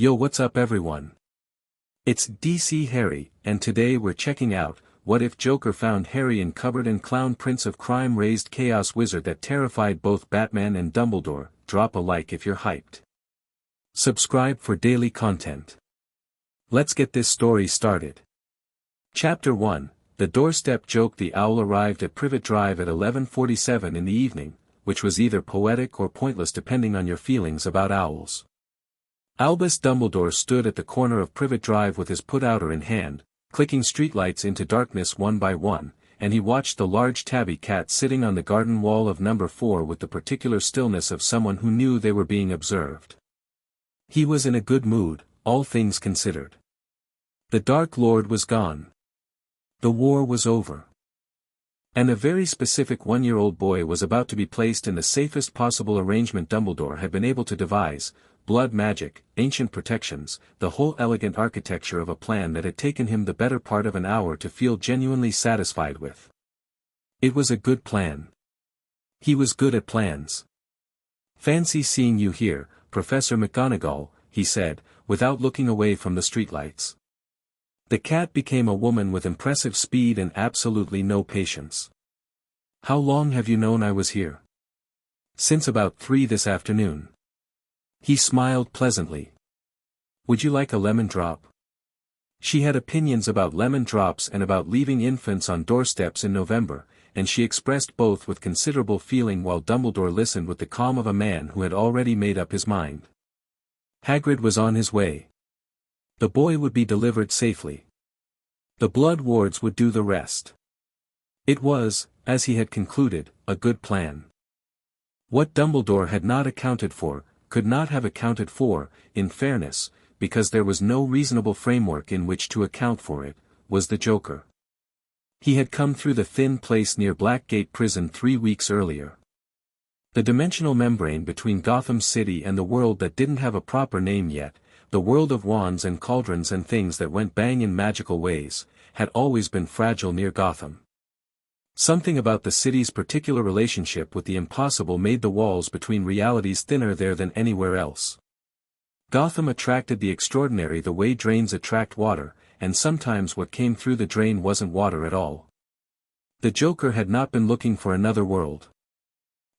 Yo, what's up everyone? It's DC Harry, and today we're checking out, what if Joker found Harry in cupboard and clown prince of crime raised chaos wizard that terrified both Batman and Dumbledore. Drop a like if you're hyped. Subscribe for daily content. Let's get this story started. Chapter 1, The Doorstep Joke. The owl arrived at Privet Drive at 11:47 in the evening, which was either poetic or pointless depending on your feelings about owls. Albus Dumbledore stood at the corner of Privet Drive with his put-outer in hand, clicking streetlights into darkness one by one, and he watched the large tabby cat sitting on the garden wall of number 4 with the particular stillness of someone who knew they were being observed. He was in a good mood, all things considered. The Dark Lord was gone. The war was over. And a very specific one-year-old boy was about to be placed in the safest possible arrangement Dumbledore had been able to devise: blood magic, ancient protections, the whole elegant architecture of a plan that had taken him the better part of an hour to feel genuinely satisfied with. It was a good plan. He was good at plans. "Fancy seeing you here, Professor McGonagall," he said, without looking away from the streetlights. The cat became a woman with impressive speed and absolutely no patience. "How long have you known I was here?" "Since about 3 this afternoon." He smiled pleasantly. "Would you like a lemon drop?" She had opinions about lemon drops and about leaving infants on doorsteps in November, and she expressed both with considerable feeling while Dumbledore listened with the calm of a man who had already made up his mind. Hagrid was on his way. The boy would be delivered safely. The blood wards would do the rest. It was, as he had concluded, a good plan. What Dumbledore had not accounted for, could not have accounted for, in fairness, because there was no reasonable framework in which to account for it, was the Joker. He had come through the thin place near Blackgate Prison 3 weeks earlier. The dimensional membrane between Gotham City and the world that didn't have a proper name yet, the world of wands and cauldrons and things that went bang in magical ways, had always been fragile near Gotham. Something about the city's particular relationship with the impossible made the walls between realities thinner there than anywhere else. Gotham attracted the extraordinary the way drains attract water, and sometimes what came through the drain wasn't water at all. The Joker had not been looking for another world.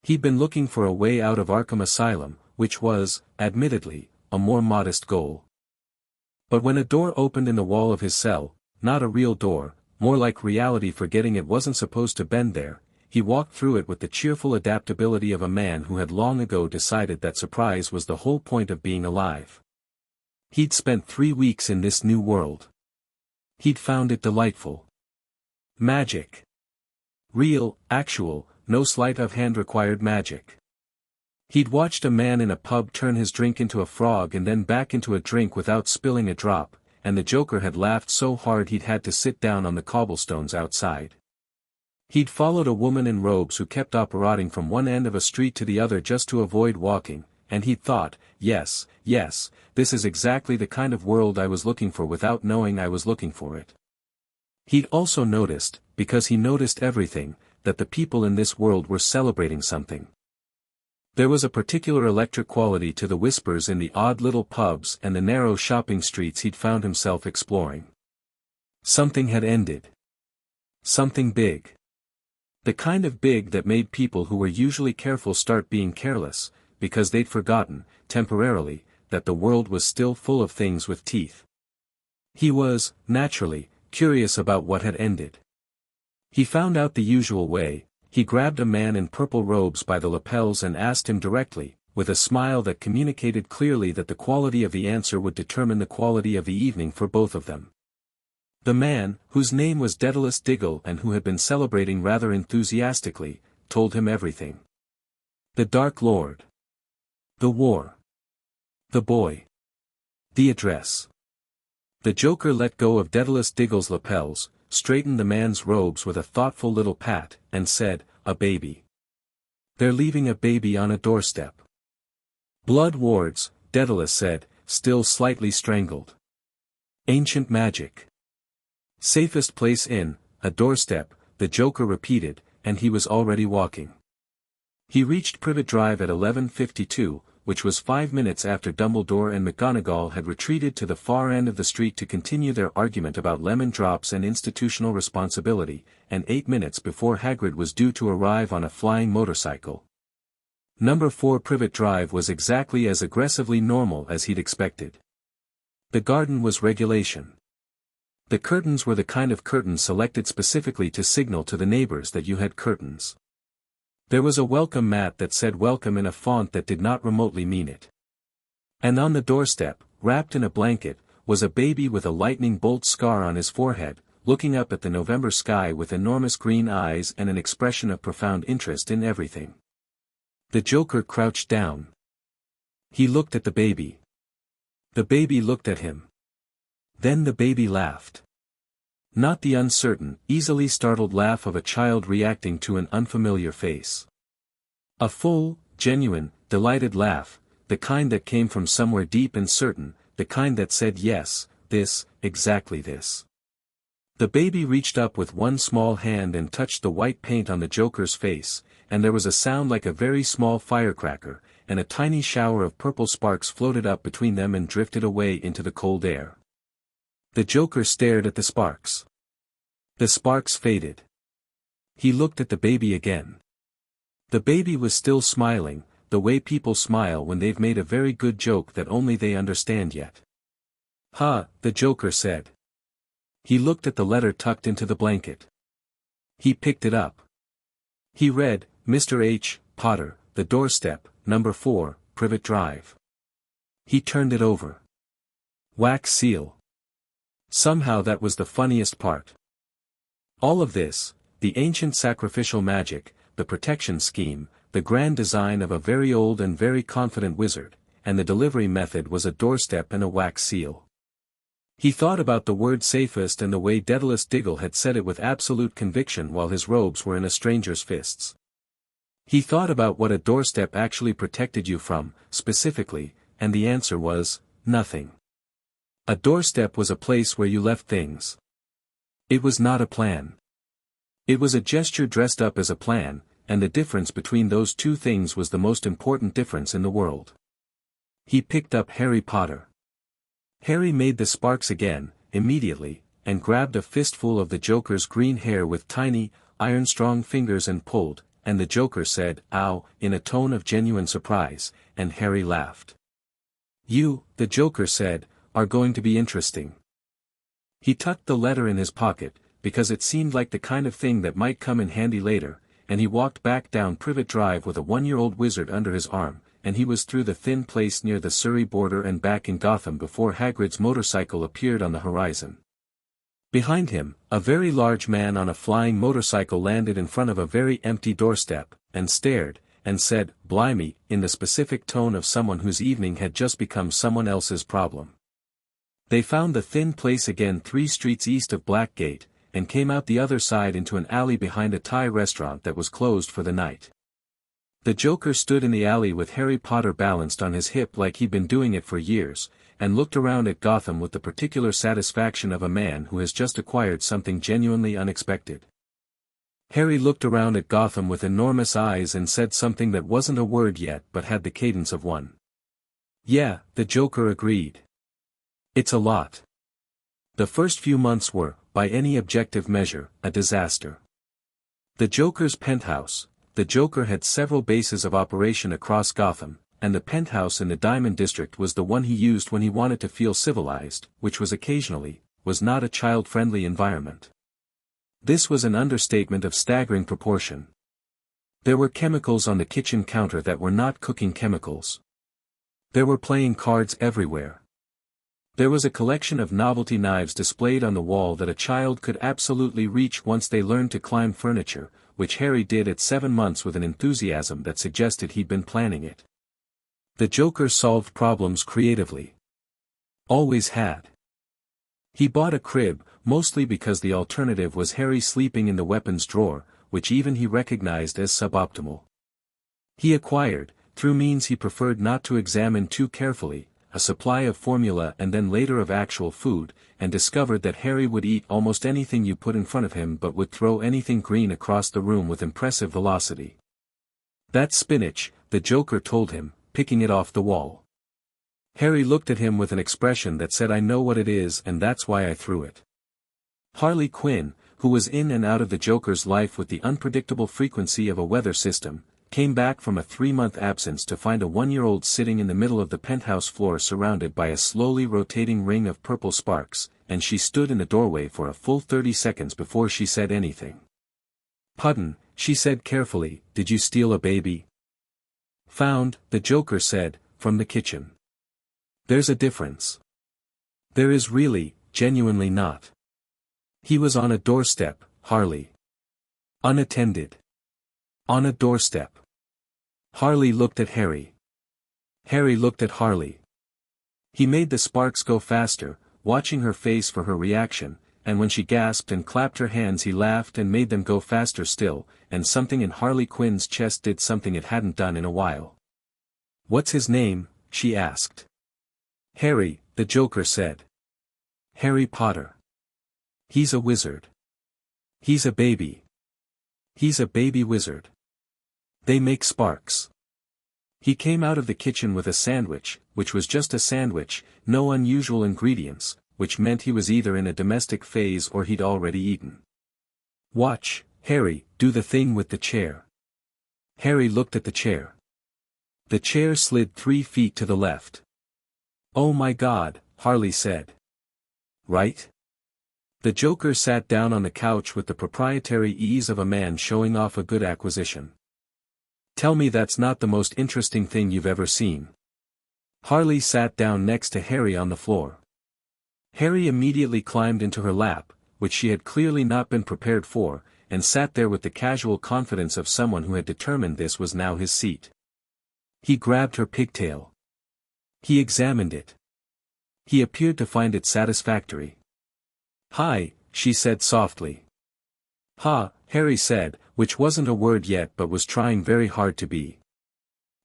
He'd been looking for a way out of Arkham Asylum, which was, admittedly, a more modest goal. But when a door opened in the wall of his cell, not a real door, more like reality forgetting it wasn't supposed to bend there, he walked through it with the cheerful adaptability of a man who had long ago decided that surprise was the whole point of being alive. He'd spent 3 weeks in this new world. He'd found it delightful. Magic. Real, actual, no sleight of hand required magic. He'd watched a man in a pub turn his drink into a frog and then back into a drink without spilling a drop, and the Joker had laughed so hard he'd had to sit down on the cobblestones outside. He'd followed a woman in robes who kept operating from one end of a street to the other just to avoid walking, and he'd thought, yes, this is exactly the kind of world I was looking for without knowing I was looking for it. He'd also noticed, because he noticed everything, that the people in this world were celebrating something. There was a particular electric quality to the whispers in the odd little pubs and the narrow shopping streets he'd found himself exploring. Something had ended. Something big. The kind of big that made people who were usually careful start being careless, because they'd forgotten, temporarily, that the world was still full of things with teeth. He was, naturally, curious about what had ended. He found out the usual way. He grabbed a man in purple robes by the lapels and asked him directly, with a smile that communicated clearly that the quality of the answer would determine the quality of the evening for both of them. The man, whose name was Daedalus Diggle and who had been celebrating rather enthusiastically, told him everything. The Dark Lord. The war. The boy. The address. The Joker let go of Daedalus Diggle's lapels, straightened the man's robes with a thoughtful little pat, and said, "A baby. They're leaving a baby on a doorstep." "Blood wards," Daedalus said, still slightly strangled. "Ancient magic. Safest place in, a doorstep," the Joker repeated, and he was already walking. He reached Privet Drive at 11:52, which was 5 minutes after Dumbledore and McGonagall had retreated to the far end of the street to continue their argument about lemon drops and institutional responsibility, and 8 minutes before Hagrid was due to arrive on a flying motorcycle. Number 4 Privet Drive was exactly as aggressively normal as he'd expected. The garden was regulation. The curtains were the kind of curtains selected specifically to signal to the neighbors that you had curtains. There was a welcome mat that said welcome in a font that did not remotely mean it. And on the doorstep, wrapped in a blanket, was a baby with a lightning bolt scar on his forehead, looking up at the November sky with enormous green eyes and an expression of profound interest in everything. The Joker crouched down. He looked at the baby. The baby looked at him. Then the baby laughed. Not the uncertain, easily startled laugh of a child reacting to an unfamiliar face. A full, genuine, delighted laugh, the kind that came from somewhere deep and certain, the kind that said yes, this, exactly this. The baby reached up with one small hand and touched the white paint on the Joker's face, and there was a sound like a very small firecracker, and a tiny shower of purple sparks floated up between them and drifted away into the cold air. The Joker stared at the sparks. The sparks faded. He looked at the baby again. The baby was still smiling, the way people smile when they've made a very good joke that only they understand yet. "Ha," the Joker said. He looked at the letter tucked into the blanket. He picked it up. He read, "Mr. H. Potter, the doorstep, number 4, Privet Drive." He turned it over. Wax seal. Somehow that was the funniest part. All of this, the ancient sacrificial magic, the protection scheme, the grand design of a very old and very confident wizard, and the delivery method was a doorstep and a wax seal. He thought about the word safest and the way Daedalus Diggle had said it with absolute conviction while his robes were in a stranger's fists. He thought about what a doorstep actually protected you from, specifically, and the answer was, nothing. A doorstep was a place where you left things. It was not a plan. It was a gesture dressed up as a plan, and the difference between those two things was the most important difference in the world. He picked up Harry Potter. Harry made the sparks again, immediately, and grabbed a fistful of the Joker's green hair with tiny, iron-strong fingers and pulled, and the Joker said, "Ow," in a tone of genuine surprise, and Harry laughed. "You," the Joker said, "are going to be interesting." He tucked the letter in his pocket, because it seemed like the kind of thing that might come in handy later, and he walked back down Privet Drive with a 1-year-old wizard under his arm, and he was through the thin place near the Surrey border and back in Gotham before Hagrid's motorcycle appeared on the horizon. Behind him, a very large man on a flying motorcycle landed in front of a very empty doorstep, and stared, and said, "Blimey," in the specific tone of someone whose evening had just become someone else's problem. They found the thin place again 3 streets east of Blackgate, and came out the other side into an alley behind a Thai restaurant that was closed for the night. The Joker stood in the alley with Harry Potter balanced on his hip like he'd been doing it for years, and looked around at Gotham with the particular satisfaction of a man who has just acquired something genuinely unexpected. Harry looked around at Gotham with enormous eyes and said something that wasn't a word yet but had the cadence of one. "Yeah," the Joker agreed. "It's a lot." The first few months were, by any objective measure, a disaster. The Joker's penthouse. The Joker had several bases of operation across Gotham, and the penthouse in the Diamond District was the one he used when he wanted to feel civilized, which was occasionally, was not a child-friendly environment. This was an understatement of staggering proportion. There were chemicals on the kitchen counter that were not cooking chemicals. There were playing cards everywhere. There was a collection of novelty knives displayed on the wall that a child could absolutely reach once they learned to climb furniture, which Harry did at 7 months with an enthusiasm that suggested he'd been planning it. The Joker solved problems creatively. Always had. He bought a crib, mostly because the alternative was Harry sleeping in the weapons drawer, which even he recognized as suboptimal. He acquired, through means he preferred not to examine too carefully, a supply of formula and then later of actual food, and discovered that Harry would eat almost anything you put in front of him but would throw anything green across the room with impressive velocity. "That's spinach," the Joker told him, picking it off the wall. Harry looked at him with an expression that said, "I know what it is and that's why I threw it." Harley Quinn, who was in and out of the Joker's life with the unpredictable frequency of a weather system, came back from a 3-month absence to find a 1-year-old sitting in the middle of the penthouse floor surrounded by a slowly rotating ring of purple sparks, and she stood in the doorway for a full 30 seconds before she said anything. "Pardon," she said carefully, "did you steal a baby?" "Found," the Joker said, "from the kitchen." "There's a difference." "There is really, genuinely not. He was on a doorstep, Harley. Unattended. On a doorstep." Harley looked at Harry. Harry looked at Harley. He made the sparks go faster, watching her face for her reaction, and when she gasped and clapped her hands he laughed and made them go faster still, and something in Harley Quinn's chest did something it hadn't done in a while. "What's his name?" she asked. "Harry," the Joker said. "Harry Potter. He's a wizard. He's a baby. He's a baby wizard. They make sparks. He came out of the kitchen with a sandwich, which was just a sandwich, no unusual ingredients, which meant he was either in a domestic phase or he'd already eaten. Watch, Harry, do the thing with the chair." Harry looked at the chair. The chair slid 3 feet to the left. "Oh my God," Harley said. "Right?" The Joker sat down on the couch with the proprietary ease of a man showing off a good acquisition. "Tell me that's not the most interesting thing you've ever seen." Harley sat down next to Harry on the floor. Harry immediately climbed into her lap, which she had clearly not been prepared for, and sat there with the casual confidence of someone who had determined this was now his seat. He grabbed her pigtail. He examined it. He appeared to find it satisfactory. "Hi," she said softly. "Ha," Harry said, which wasn't a word yet but was trying very hard to be.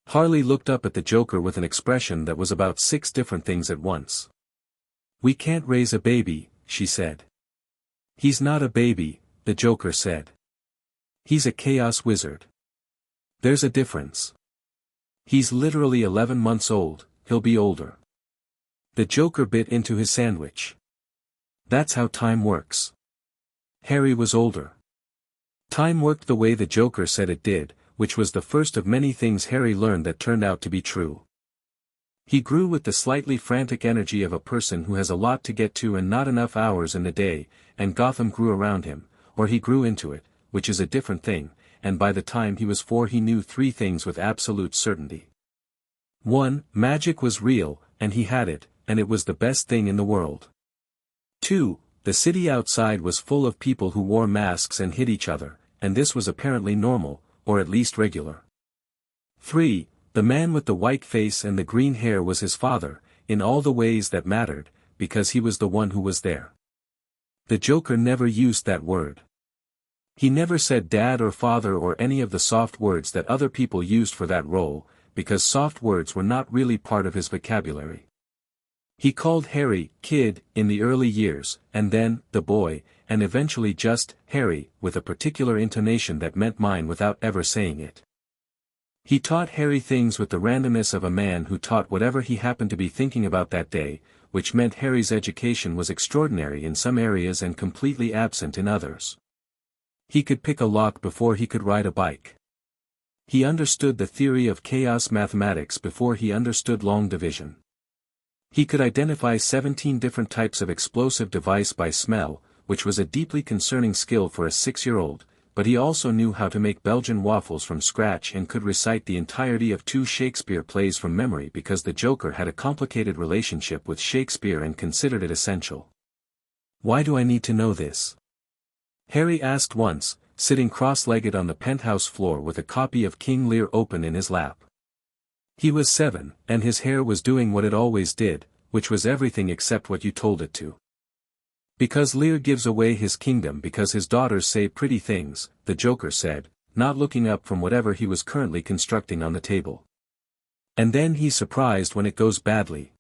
Harley looked up at the Joker with an expression that was about 6 different things at once. "We can't raise a baby," she said. "He's not a baby," the Joker said. "He's a chaos wizard. There's a difference. He's literally 11 months old, he'll be older." The Joker bit into his sandwich. "That's how time works." Harry was older. Time worked the way the Joker said it did, which was the first of many things Harry learned that turned out to be true. He grew with the slightly frantic energy of a person who has a lot to get to and not enough hours in the day, and Gotham grew around him, or he grew into it, which is a different thing, and by the time he was 4 he knew 3 things with absolute certainty. 1. Magic was real, and he had it, and it was the best thing in the world. 2. The city outside was full of people who wore masks and hit each other, and this was apparently normal, or at least regular. 3. The man with the white face and the green hair was his father, in all the ways that mattered, because he was the one who was there. The Joker never used that word. He never said dad or father or any of the soft words that other people used for that role, because soft words were not really part of his vocabulary. He called Harry, kid, in the early years, and then, the boy, and eventually just, Harry, with a particular intonation that meant mine without ever saying it. He taught Harry things with the randomness of a man who taught whatever he happened to be thinking about that day, which meant Harry's education was extraordinary in some areas and completely absent in others. He could pick a lock before he could ride a bike. He understood the theory of chaos mathematics before he understood long division. He could identify 17 different types of explosive device by smell, which was a deeply concerning skill for a 6-year-old, but he also knew how to make Belgian waffles from scratch and could recite the entirety of 2 Shakespeare plays from memory because the Joker had a complicated relationship with Shakespeare and considered it essential. "Why do I need to know this?" Harry asked once, sitting cross-legged on the penthouse floor with a copy of King Lear open in his lap. He was 7, and his hair was doing what it always did, which was everything except what you told it to. "Because Lear gives away his kingdom because his daughters say pretty things," the Joker said, not looking up from whatever he was currently constructing on the table. "And then he's surprised when it goes badly.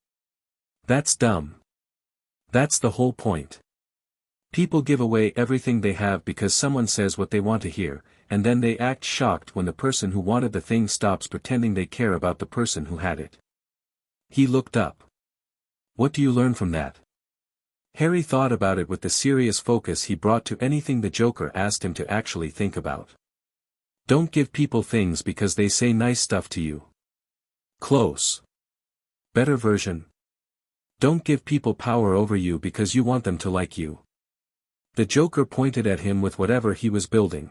That's dumb. That's the whole point. People give away everything they have because someone says what they want to hear, and then they act shocked when the person who wanted the thing stops pretending they care about the person who had it. He looked up. What do you learn from that? Harry thought about it with the serious focus he brought to anything the Joker asked him to actually think about. Don't give people things because they say nice stuff to you. Close. Better version. Don't give people power over you because you want them to like you. The Joker pointed at him with whatever he was building.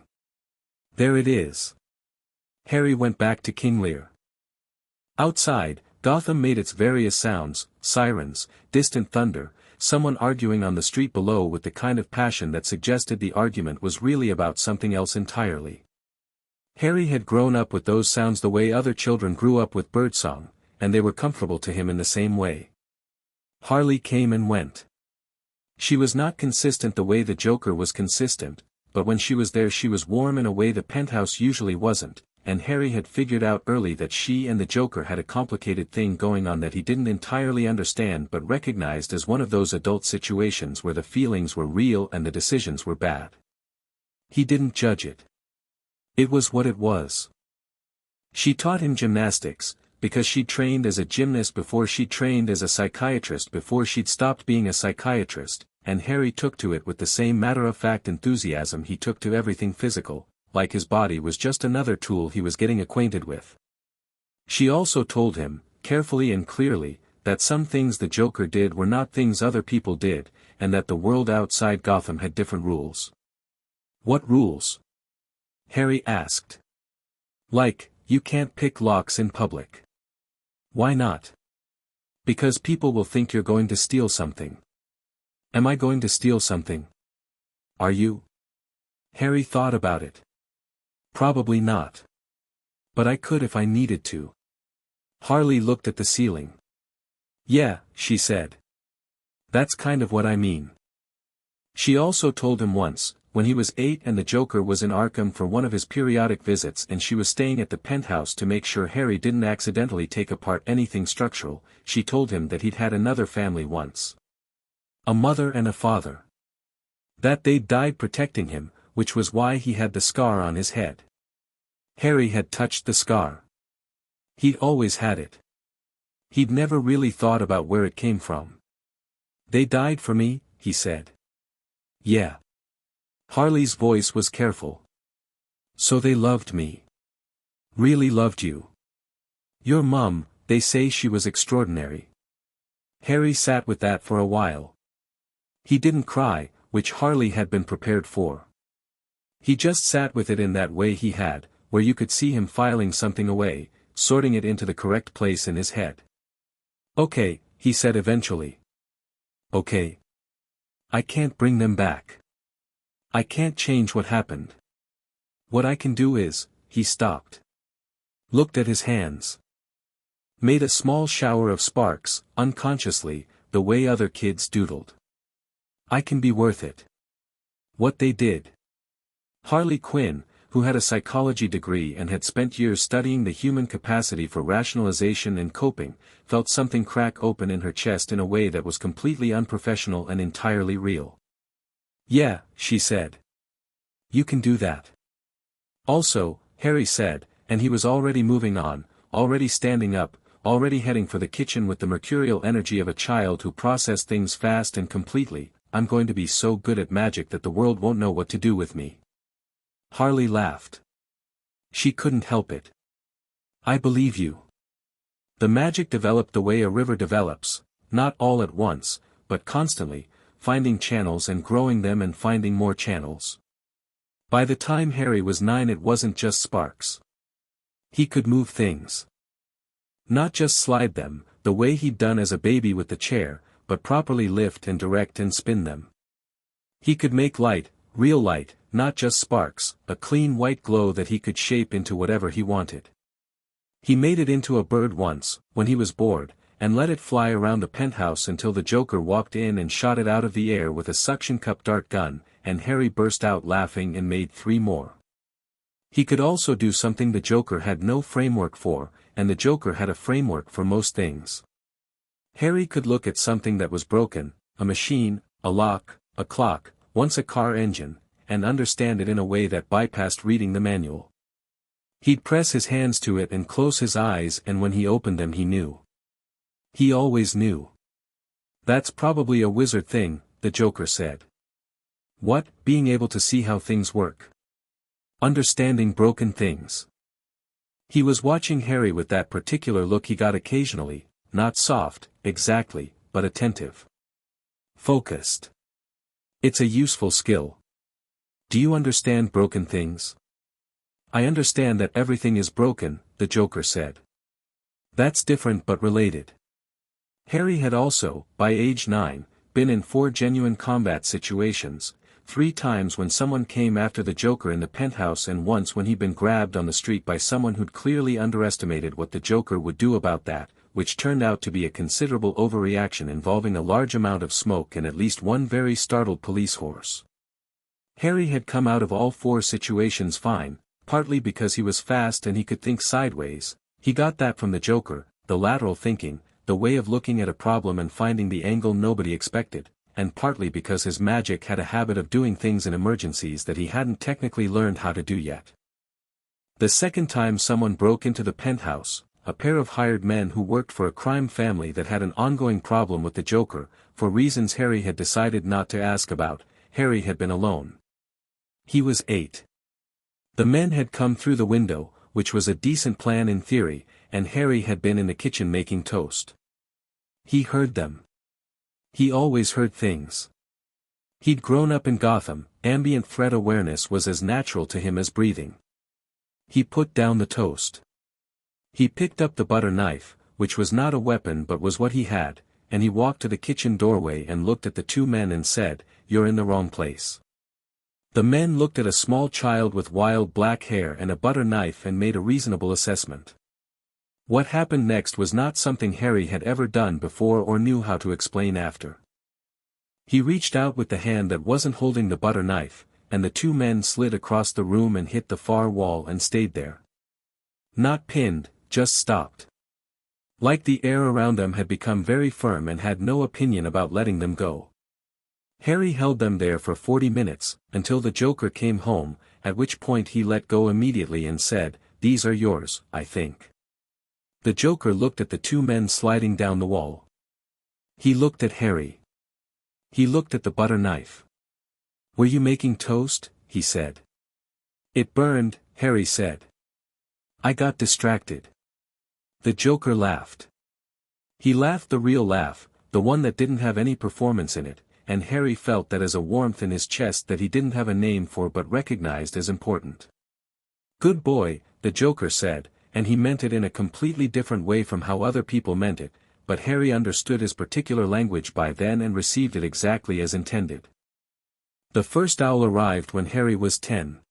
There it is. Harry went back to King Lear. Outside, Gotham made its various sounds, sirens, distant thunder, someone arguing on the street below with the kind of passion that suggested the argument was really about something else entirely. Harry had grown up with those sounds the way other children grew up with birdsong, and they were comfortable to him in the same way. Harley came and went. She was not consistent the way the Joker was consistent, but when she was there she was warm in a way the penthouse usually wasn't, and Harry had figured out early that she and the Joker had a complicated thing going on that he didn't entirely understand but recognized as one of those adult situations where the feelings were real and the decisions were bad. He didn't judge it. It was what it was. She taught him gymnastics, because she trained as a gymnast before she trained as a psychiatrist before she'd stopped being a psychiatrist, and Harry took to it with the same matter-of-fact enthusiasm he took to everything physical, like his body was just another tool he was getting acquainted with. She also told him, carefully and clearly, that some things the Joker did were not things other people did, and that the world outside Gotham had different rules. What rules? Harry asked. Like, you can't pick locks in public. Why not? Because people will think you're going to steal something. Am I going to steal something? Are you? Harry thought about it. Probably not. But I could if I needed to. Harley looked at the ceiling. Yeah, she said. That's kind of what I mean. She also told him once, when he was 8 and the Joker was in Arkham for one of his periodic visits and she was staying at the penthouse to make sure Harry didn't accidentally take apart anything structural, she told him that he'd had another family once. A mother and a father. That they'd died protecting him, which was why he had the scar on his head. Harry had touched the scar. He'd always had it. He'd never really thought about where it came from. They died for me, he said. Yeah. Harley's voice was careful. So they loved me. Really loved you. Your mum, they say she was extraordinary. Harry sat with that for a while. He didn't cry, which Harley had been prepared for. He just sat with it in that way he had, where you could see him filing something away, sorting it into the correct place in his head. Okay, he said eventually. Okay. I can't bring them back. I can't change what happened. What I can do is, he stopped. Looked at his hands. Made a small shower of sparks, unconsciously, the way other kids doodled. I can be worth it. What they did. Harley Quinn, who had a psychology degree and had spent years studying the human capacity for rationalization and coping, felt something crack open in her chest in a way that was completely unprofessional and entirely real. Yeah, she said. You can do that. Also, Harry said, and he was already moving on, already standing up, already heading for the kitchen with the mercurial energy of a child who processed things fast and completely, I'm going to be so good at magic that the world won't know what to do with me. Harley laughed. She couldn't help it. I believe you. The magic developed the way a river develops, not all at once, but constantly, finding channels and growing them and finding more channels. By the time Harry was 9 it wasn't just sparks. He could move things. Not just slide them, the way he'd done as a baby with the chair, but properly lift and direct and spin them. He could make light, real light, not just sparks, a clean white glow that he could shape into whatever he wanted. He made it into a bird once, when he was bored, and let it fly around the penthouse until the Joker walked in and shot it out of the air with a suction cup dart gun, and Harry burst out laughing and made 3 more. He could also do something the Joker had no framework for, and the Joker had a framework for most things. Harry could look at something that was broken, a machine, a lock, a clock, once a car engine, and understand it in a way that bypassed reading the manual. He'd press his hands to it and close his eyes, and when he opened them he knew. He always knew. That's probably a wizard thing, the Joker said. What, being able to see how things work? Understanding broken things. He was watching Harry with that particular look he got occasionally, not soft, exactly, but attentive. Focused. It's a useful skill. Do you understand broken things? I understand that everything is broken, the Joker said. That's different but related. Harry had also, by age 9, been in 4 genuine combat situations, 3 times when someone came after the Joker in the penthouse and once when he'd been grabbed on the street by someone who'd clearly underestimated what the Joker would do about that, which turned out to be a considerable overreaction involving a large amount of smoke and at least one very startled police horse. Harry had come out of all 4 situations fine, partly because he was fast and he could think sideways. He got that from the Joker, the lateral thinking, the way of looking at a problem and finding the angle nobody expected, and partly because his magic had a habit of doing things in emergencies that he hadn't technically learned how to do yet. The second time someone broke into the penthouse, a pair of hired men who worked for a crime family that had an ongoing problem with the Joker, for reasons Harry had decided not to ask about. Harry had been alone. He was 8. The men had come through the window, which was a decent plan in theory, and Harry had been in the kitchen making toast. He heard them. He always heard things. He'd grown up in Gotham, ambient threat awareness was as natural to him as breathing. He put down the toast. He picked up the butter knife, which was not a weapon but was what he had, and he walked to the kitchen doorway and looked at the 2 men and said, "You're in the wrong place." The men looked at a small child with wild black hair and a butter knife and made a reasonable assessment. What happened next was not something Harry had ever done before or knew how to explain after. He reached out with the hand that wasn't holding the butter knife, and the 2 men slid across the room and hit the far wall and stayed there. Not pinned, just stopped. Like the air around them had become very firm and had no opinion about letting them go. Harry held them there for 40 minutes, until the Joker came home, at which point he let go immediately and said, "These are yours, I think." The Joker looked at the 2 men sliding down the wall. He looked at Harry. He looked at the butter knife. "Were you making toast?" he said. "It burned," Harry said. "I got distracted." The Joker laughed. He laughed the real laugh, the one that didn't have any performance in it, and Harry felt that as a warmth in his chest that he didn't have a name for but recognized as important. "Good boy," the Joker said, and he meant it in a completely different way from how other people meant it, but Harry understood his particular language by then and received it exactly as intended. The first owl arrived when Harry was 10.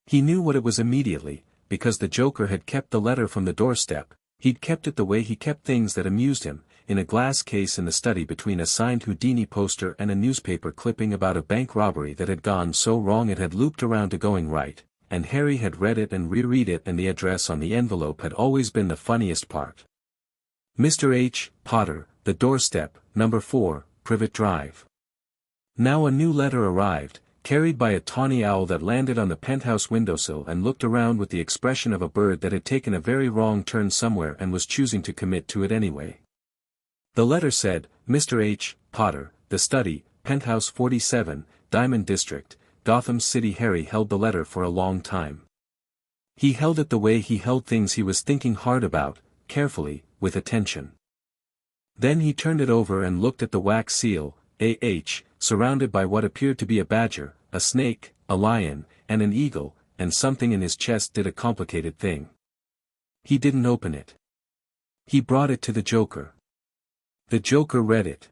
He knew what it was immediately, because the Joker had kept the letter from the doorstep. He'd kept it the way he kept things that amused him, in a glass case in the study between a signed Houdini poster and a newspaper clipping about a bank robbery that had gone so wrong it had looped around to going right, and Harry had read it and reread it, and the address on the envelope had always been the funniest part. Mr. H. Potter, the doorstep, number 4, Privet Drive. Now a new letter arrived, carried by a tawny owl that landed on the penthouse windowsill and looked around with the expression of a bird that had taken a very wrong turn somewhere and was choosing to commit to it anyway. The letter said, "Mr. H. Potter, The Study, Penthouse 47, Diamond District, Gotham City." Harry held the letter for a long time. He held it the way he held things he was thinking hard about, carefully, with attention. Then he turned it over and looked at the wax seal, A.H., surrounded by what appeared to be a badger, a snake, a lion, and an eagle, and something in his chest did a complicated thing. He didn't open it. He brought it to the Joker. The Joker read it.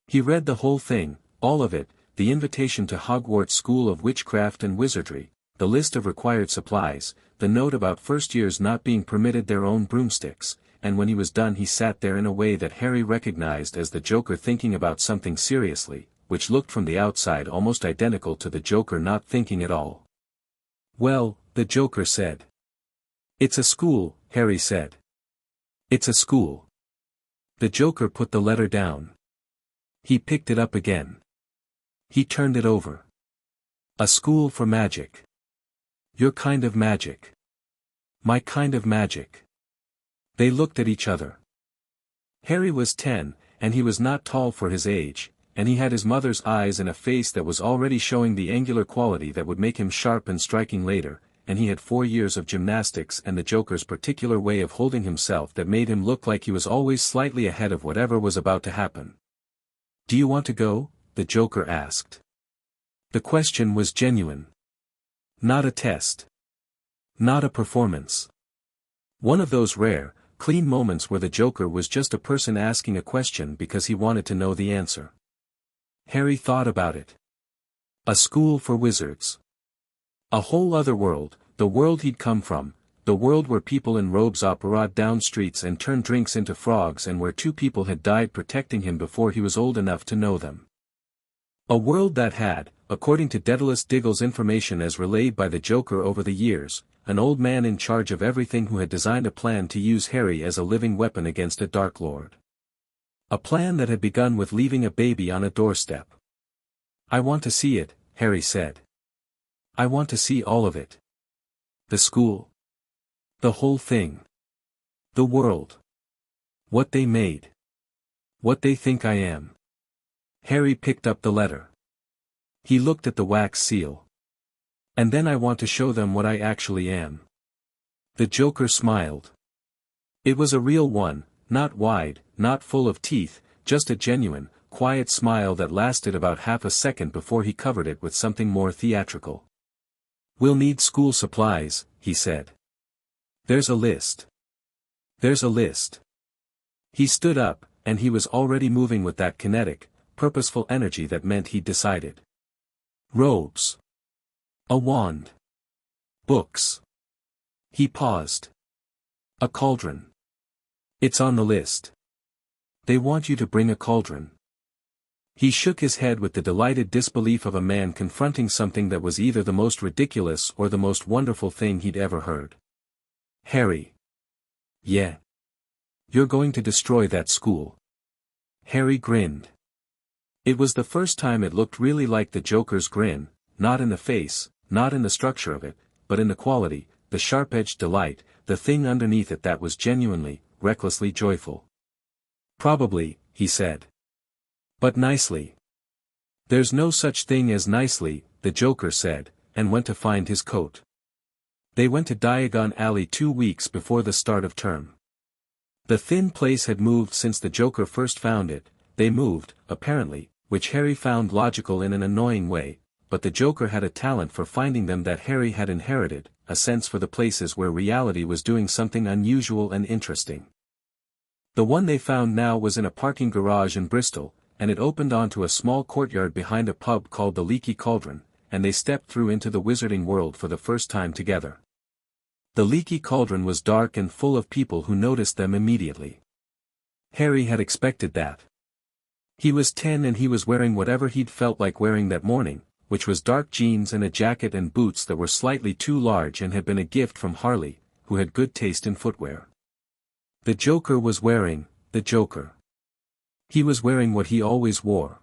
He read the whole thing, all of it, the invitation to Hogwarts School of Witchcraft and Wizardry, the list of required supplies, the note about first years not being permitted their own broomsticks, and when he was done he sat there in a way that Harry recognized as the Joker thinking about something seriously, which looked from the outside almost identical to the Joker not thinking at all. "Well," the Joker said. "It's a school," Harry said. "It's a school." The Joker put the letter down. He picked it up again. He turned it over. A school for magic. Your kind of magic. My kind of magic. They looked at each other. Harry was 10, and he was not tall for his age, and he had his mother's eyes and a face that was already showing the angular quality that would make him sharp and striking later, and he had 4 years of gymnastics and the Joker's particular way of holding himself that made him look like he was always slightly ahead of whatever was about to happen. "Do you want to go?" the Joker asked. The question was genuine. Not a test. Not a performance. One of those rare, clean moments where the Joker was just a person asking a question because he wanted to know the answer. Harry thought about it. A school for wizards. A whole other world, the world he'd come from, the world where people in robes operated down streets and turned drinks into frogs and where 2 people had died protecting him before he was old enough to know them. A world that had, according to Daedalus Diggle's information as relayed by the Joker over the years, an old man in charge of everything who had designed a plan to use Harry as a living weapon against a Dark Lord. A plan that had begun with leaving a baby on a doorstep. "I want to see it," Harry said. "I want to see all of it. The school. The whole thing. The world. What they made. What they think I am." Harry picked up the letter. He looked at the wax seal. "And then I want to show them what I actually am." The Joker smiled. It was a real one, not wide, not full of teeth, just a genuine, quiet smile that lasted about half a second before he covered it with something more theatrical. "We'll need school supplies," he said. "There's a list. There's a list." He stood up, and he was already moving with that kinetic, purposeful energy that meant he'd decided. Robes. A wand. Books. He paused. A cauldron. "It's on the list. They want you to bring a cauldron." He shook his head with the delighted disbelief of a man confronting something that was either the most ridiculous or the most wonderful thing he'd ever heard. "Harry." "Yeah. You're going to destroy that school." Harry grinned. It was the first time it looked really like the Joker's grin, not in the face, not in the structure of it, but in the quality, the sharp-edged delight, the thing underneath it that was genuinely, recklessly joyful. "Probably," he said. "But nicely." "There's no such thing as nicely," the Joker said, and went to find his coat. They went to Diagon Alley 2 weeks before the start of term. The thin place had moved since the Joker first found it. They moved, apparently, which Harry found logical in an annoying way, but the Joker had a talent for finding them that Harry had inherited, a sense for the places where reality was doing something unusual and interesting. The one they found now was in a parking garage in Bristol, and it opened onto a small courtyard behind a pub called the Leaky Cauldron, and they stepped through into the wizarding world for the first time together. The Leaky Cauldron was dark and full of people who noticed them immediately. Harry had expected that. He was 10 and he was wearing whatever he'd felt like wearing that morning, which was dark jeans and a jacket and boots that were slightly too large and had been a gift from Harley, who had good taste in footwear. The Joker was wearing, the Joker. He was wearing what he always wore.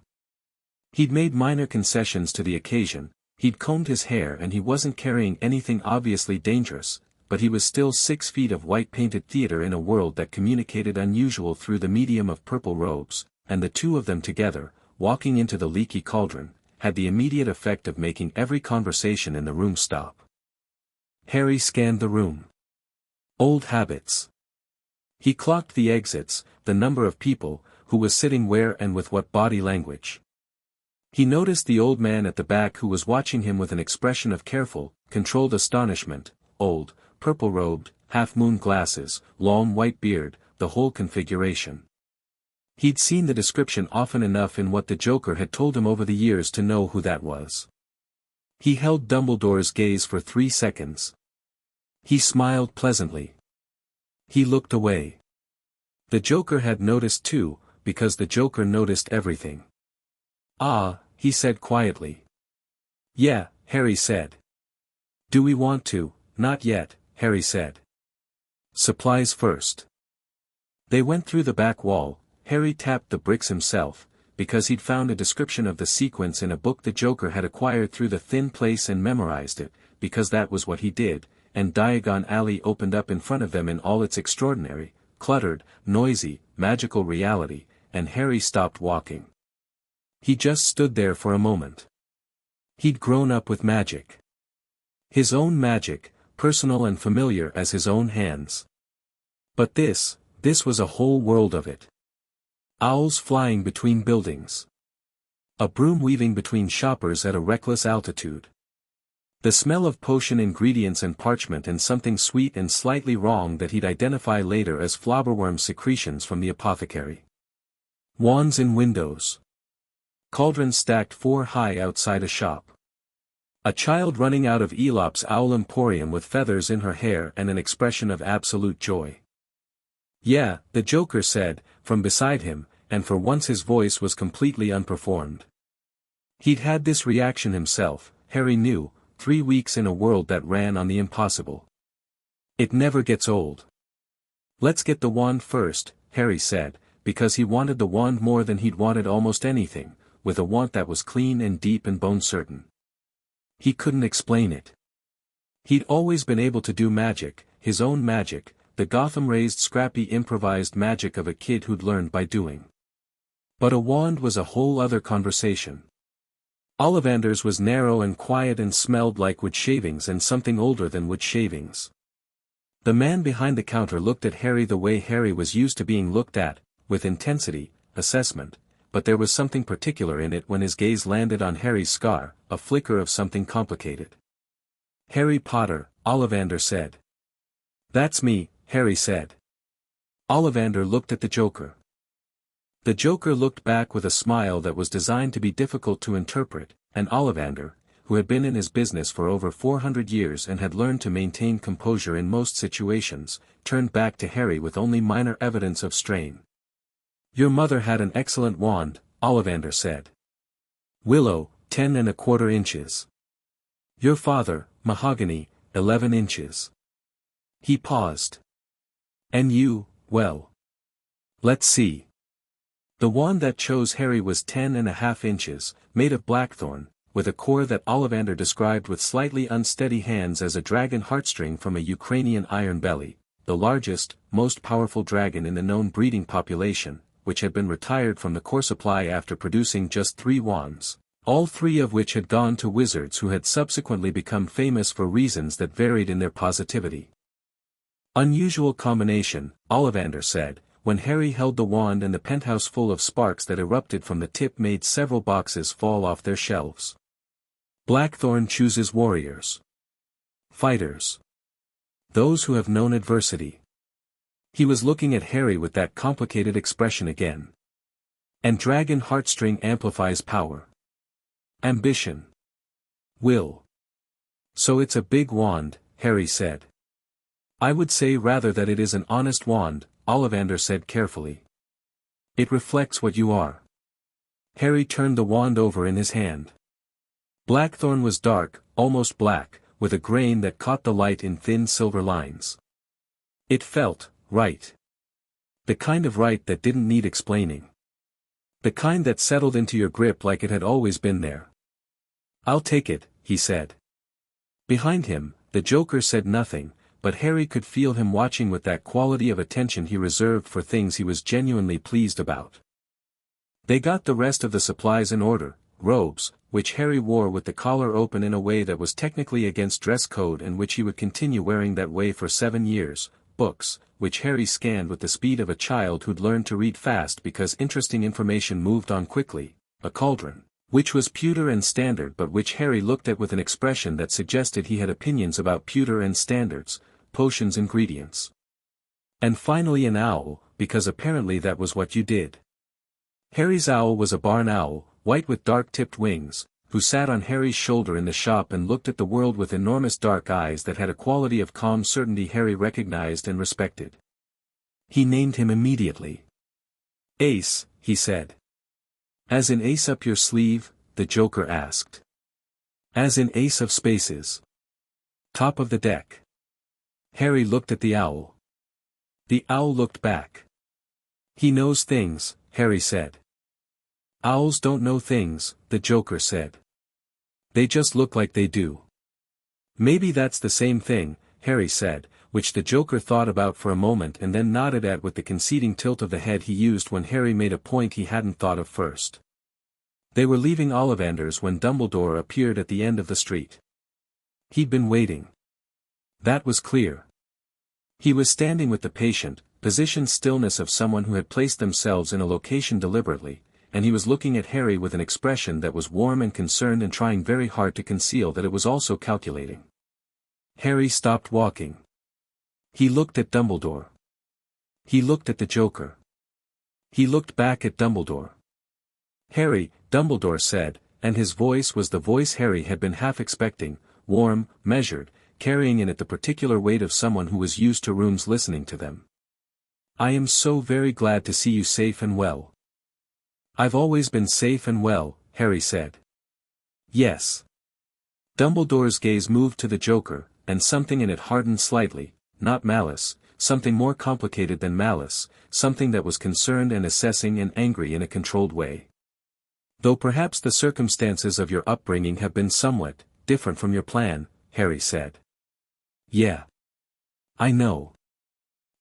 He'd made minor concessions to the occasion, he'd combed his hair and he wasn't carrying anything obviously dangerous, but he was still 6 feet of white-painted theater in a world that communicated unusual through the medium of purple robes, and the two of them together, walking into the Leaky Cauldron, had the immediate effect of making every conversation in the room stop. Harry scanned the room. Old habits. He clocked the exits, the number of people, who was sitting where and with what body language. He noticed the old man at the back who was watching him with an expression of careful, controlled astonishment, old, purple-robed, half-moon glasses, long white beard, the whole configuration. He'd seen the description often enough in what the Joker had told him over the years to know who that was. He held Dumbledore's gaze for 3 seconds. He smiled pleasantly. He looked away. The Joker had noticed too, because the Joker noticed everything. "Ah," he said quietly. "Yeah," Harry said. "Do we want to?" "Not yet," Harry said. "Supplies first." They went through the back wall. Harry tapped the bricks himself, because he'd found a description of the sequence in a book the Joker had acquired through the thin place and memorized it, because that was what he did, and Diagon Alley opened up in front of them in all its extraordinary, cluttered, noisy, magical reality, and Harry stopped walking. He just stood there for a moment. He'd grown up with magic. His own magic, personal and familiar as his own hands. But this was a whole world of it. Owls flying between buildings. A broom weaving between shoppers at a reckless altitude. The smell of potion ingredients and parchment and something sweet and slightly wrong that he'd identify later as flobberworm secretions from the apothecary. Wands in windows. Cauldrons stacked 4 high outside a shop. A child running out of Elop's Owl Emporium with feathers in her hair and an expression of absolute joy. "Yeah," the Joker said, from beside him, and for once his voice was completely unperformed. He'd had this reaction himself, Harry knew, 3 weeks in a world that ran on the impossible. It never gets old. "Let's get the wand first," Harry said, because he wanted the wand more than he'd wanted almost anything, with a want that was clean and deep and bone-certain. He couldn't explain it. He'd always been able to do magic, his own magic, the Gotham-raised scrappy improvised magic of a kid who'd learned by doing. But a wand was a whole other conversation. Ollivander's was narrow and quiet and smelled like wood shavings and something older than wood shavings. The man behind the counter looked at Harry the way Harry was used to being looked at, with intensity, assessment, but there was something particular in it when his gaze landed on Harry's scar, a flicker of something complicated. "Harry Potter," Ollivander said. "That's me," Harry said. Ollivander looked at the Joker. The Joker looked back with a smile that was designed to be difficult to interpret, and Ollivander, who had been in his business for over 400 years and had learned to maintain composure in most situations, turned back to Harry with only minor evidence of strain. "Your mother had an excellent wand," Ollivander said. "Willow, 10¼ inches. Your father, mahogany, 11 inches. He paused. "And you, well. Let's see." The wand that chose Harry was 10½ inches, made of blackthorn, with a core that Ollivander described with slightly unsteady hands as a dragon heartstring from a Ukrainian iron belly, the largest, most powerful dragon in the known breeding population, which had been retired from the core supply after producing just 3 wands, all 3 of which had gone to wizards who had subsequently become famous for reasons that varied in their positivity. "Unusual combination," Ollivander said, when Harry held the wand and the penthouse full of sparks that erupted from the tip made several boxes fall off their shelves. "Blackthorn chooses warriors. Fighters. Those who have known adversity." He was looking at Harry with that complicated expression again. "And dragon heartstring amplifies power. Ambition. Will. So it's a big wand," Harry said. "I would say rather that it is an honest wand," Ollivander said carefully. "It reflects what you are." Harry turned the wand over in his hand. Blackthorn was dark, almost black, with a grain that caught the light in thin silver lines. It felt right. The kind of right that didn't need explaining. The kind that settled into your grip like it had always been there. "I'll take it," he said. Behind him, the Joker said nothing, but Harry could feel him watching with that quality of attention he reserved for things he was genuinely pleased about. They got the rest of the supplies in order, robes, which Harry wore with the collar open in a way that was technically against dress code and which he would continue wearing that way for 7 years, books, which Harry scanned with the speed of a child who'd learned to read fast because interesting information moved on quickly, a cauldron, which was pewter and standard but which Harry looked at with an expression that suggested he had opinions about pewter and standards, potions ingredients. And finally an owl, because apparently that was what you did. Harry's owl was a barn owl, white with dark-tipped wings, who sat on Harry's shoulder in the shop and looked at the world with enormous dark eyes that had a quality of calm certainty Harry recognized and respected. He named him immediately. "Ace," he said. "As in ace up your sleeve?" the Joker asked. "As in ace of spaces. Top of the deck." Harry looked at the owl. The owl looked back. "He knows things," Harry said. Owls don't know things, the Joker said. They just look like they do. Maybe that's the same thing, Harry said, which the Joker thought about for a moment and then nodded at with the conceding tilt of the head he used when Harry made a point he hadn't thought of first. They were leaving Ollivanders when Dumbledore appeared at the end of the street. He'd been waiting. That was clear. He was standing with the patient, positioned stillness of someone who had placed themselves in a location deliberately, and he was looking at Harry with an expression that was warm and concerned and trying very hard to conceal that it was also calculating. Harry stopped walking. He looked at Dumbledore. He looked at the Joker. He looked back at Dumbledore. Harry, Dumbledore said, and his voice was the voice Harry had been half expecting, warm, measured, carrying in it the particular weight of someone who was used to rooms listening to them. I am so very glad to see you safe and well. I've always been safe and well, Harry said. Yes. Dumbledore's gaze moved to the Joker, and something in it hardened slightly, not malice, something more complicated than malice, something that was concerned and assessing and angry in a controlled way. Though perhaps the circumstances of your upbringing have been somewhat different from your plan, Harry said. Yeah. I know.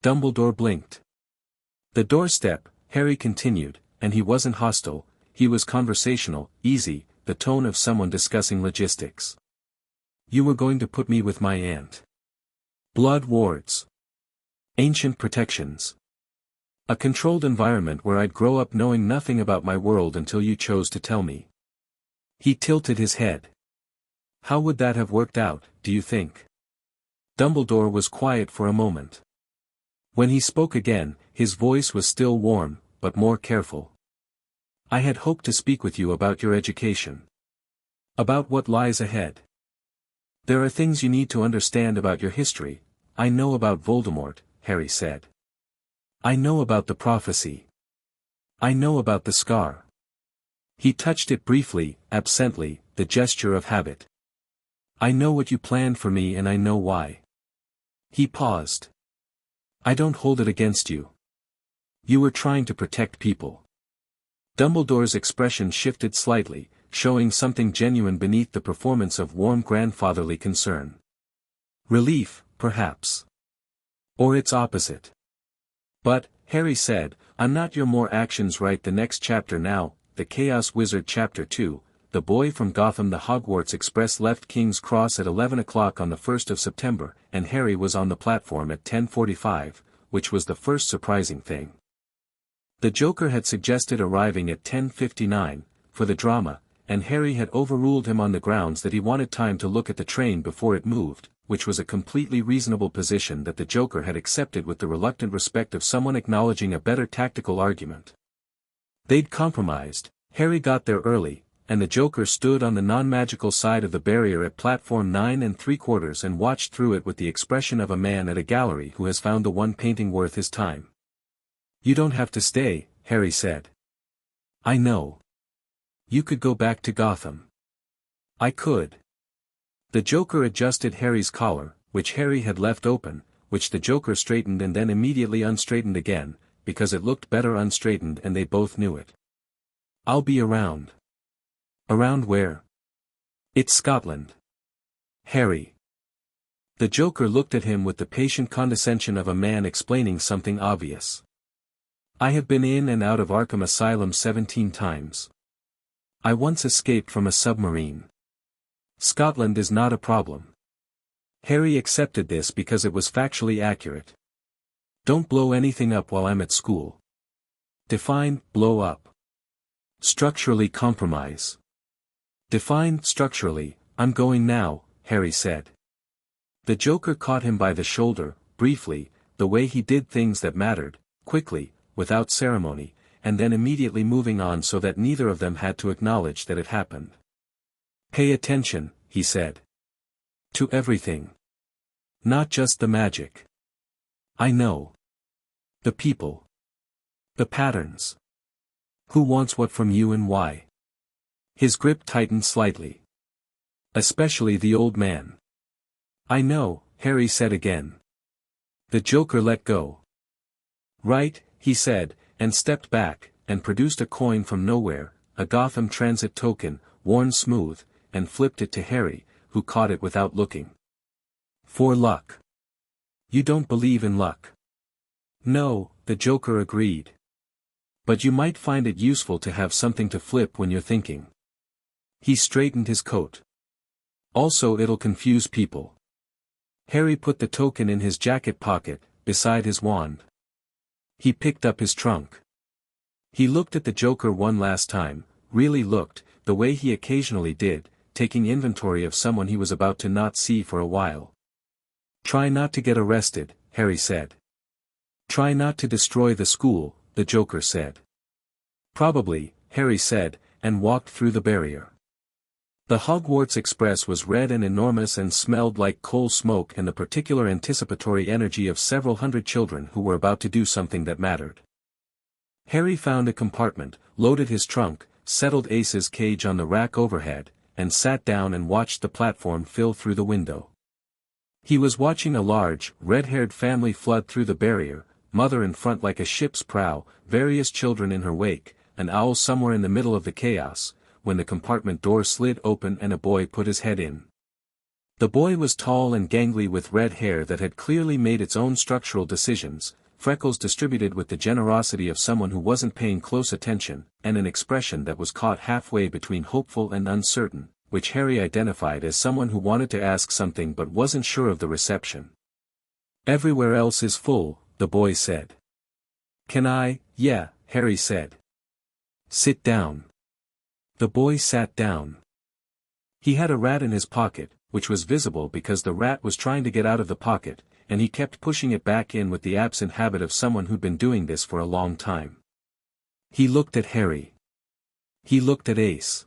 Dumbledore blinked. The doorstep, Harry continued, and he wasn't hostile, he was conversational, easy, the tone of someone discussing logistics. You were going to put me with my aunt. Blood wards. Ancient protections. A controlled environment where I'd grow up knowing nothing about my world until you chose to tell me. He tilted his head. How would that have worked out, do you think? Dumbledore was quiet for a moment. When he spoke again, his voice was still warm, but more careful. I had hoped to speak with you about your education. About what lies ahead. There are things you need to understand about your history. I know about Voldemort, Harry said. I know about the prophecy. I know about the scar. He touched it briefly, absently, the gesture of habit. I know what you planned for me and I know why. He paused. I don't hold it against you. You were trying to protect people. Dumbledore's expression shifted slightly, showing something genuine beneath the performance of warm grandfatherly concern. Relief, perhaps. Or its opposite. But, Harry said, I'm not your more actions right the next chapter now, The Chaos Wizard Chapter 2, The Boy from Gotham. The Hogwarts Express left King's Cross at 11 o'clock on the 1st of September, and Harry was on the platform at 10:45, which was the first surprising thing. The Joker had suggested arriving at 10:59, for the drama, and Harry had overruled him on the grounds that he wanted time to look at the train before it moved, which was a completely reasonable position that the Joker had accepted with the reluctant respect of someone acknowledging a better tactical argument. They'd compromised. Harry got there early, and the Joker stood on the non-magical side of the barrier at platform 9 3/4 and watched through it with the expression of a man at a gallery who has found the one painting worth his time. You don't have to stay, Harry said. I know. You could go back to Gotham. I could. The Joker adjusted Harry's collar, which Harry had left open, which the Joker straightened and then immediately unstraightened again, because it looked better unstraightened and they both knew it. I'll be around. Around where? It's Scotland. Harry. The Joker looked at him with the patient condescension of a man explaining something obvious. I have been in and out of Arkham Asylum 17 times. I once escaped from a submarine. Scotland is not a problem. Harry accepted this because it was factually accurate. Don't blow anything up while I'm at school. Define, blow up. Structurally compromise. Define, structurally, I'm going now, Harry said. The Joker caught him by the shoulder, briefly, the way he did things that mattered, quickly, without ceremony, and then immediately moving on so that neither of them had to acknowledge that it happened. Pay attention, he said. To everything. Not just the magic. I know. The people. The patterns. Who wants what from you and why? His grip tightened slightly. Especially the old man. I know, Harry said again. The Joker let go. Right, he said, and stepped back, and produced a coin from nowhere, a Gotham Transit token, worn smooth, and flipped it to Harry, who caught it without looking. "For luck." "You don't believe in luck." "No," the Joker agreed. "But you might find it useful to have something to flip when you're thinking." He straightened his coat. "Also, it'll confuse people." Harry put the token in his jacket pocket, beside his wand. He picked up his trunk. He looked at the Joker one last time, really looked, the way he occasionally did, taking inventory of someone he was about to not see for a while. "Try not to get arrested," Harry said. "Try not to destroy the school," the Joker said. "Probably," Harry said, and walked through the barrier. The Hogwarts Express was red and enormous and smelled like coal smoke and the particular anticipatory energy of several hundred children who were about to do something that mattered. Harry found a compartment, loaded his trunk, settled Ace's cage on the rack overhead, and sat down and watched the platform fill through the window. He was watching a large, red-haired family flood through the barrier, mother in front like a ship's prow, various children in her wake, an owl somewhere in the middle of the chaos, when the compartment door slid open and a boy put his head in. The boy was tall and gangly with red hair that had clearly made its own structural decisions, freckles distributed with the generosity of someone who wasn't paying close attention, and an expression that was caught halfway between hopeful and uncertain, which Harry identified as someone who wanted to ask something but wasn't sure of the reception. "Everywhere else is full," the boy said. "Can I?" "Yeah," Harry said. "Sit down." The boy sat down. He had a rat in his pocket, which was visible because the rat was trying to get out of the pocket, and he kept pushing it back in with the absent habit of someone who'd been doing this for a long time. He looked at Harry. He looked at Ace.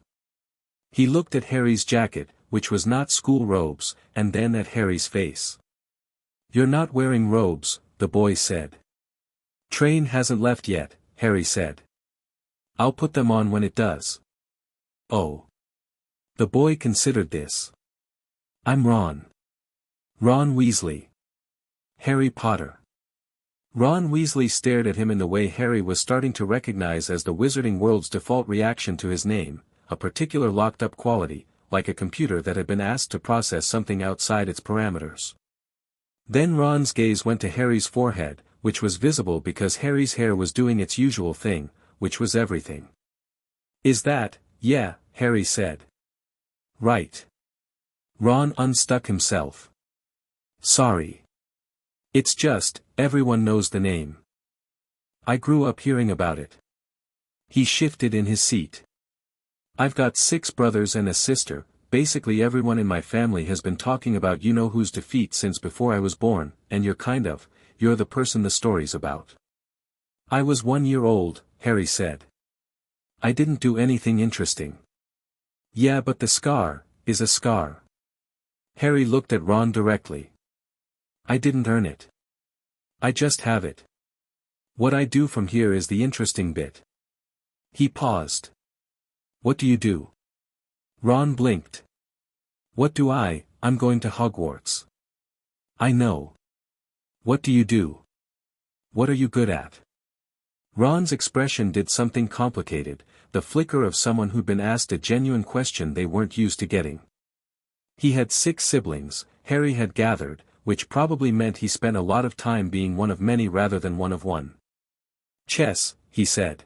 He looked at Harry's jacket, which was not school robes, and then at Harry's face. "You're not wearing robes," the boy said. "Train hasn't left yet," Harry said. "I'll put them on when it does." "Oh." The boy considered this. "I'm Ron. Ron Weasley. Harry Potter." Ron Weasley stared at him in the way Harry was starting to recognize as the wizarding world's default reaction to his name, a particular locked-up quality, like a computer that had been asked to process something outside its parameters. Then Ron's gaze went to Harry's forehead, which was visible because Harry's hair was doing its usual thing, which was everything. "Is that?" "Yeah," Harry said. "Right." Ron unstuck himself. "Sorry. It's just, everyone knows the name. I grew up hearing about it." He shifted in his seat. "I've got 6 brothers and a sister, basically everyone in my family has been talking about you-know-who's defeat since before I was born, and you're the person the story's about." "I was 1 year old," Harry said. "I didn't do anything interesting." "Yeah, but the scar is a scar." Harry looked at Ron directly. "I didn't earn it. I just have it. What I do from here is the interesting bit." He paused. "What do you do?" Ron blinked. "What do I? I'm going to Hogwarts." "I know. What do you do? What are you good at?" Ron's expression did something complicated, the flicker of someone who'd been asked a genuine question they weren't used to getting. He had 6 siblings, Harry had gathered, which probably meant he spent a lot of time being one of many rather than one of one. "Chess," he said.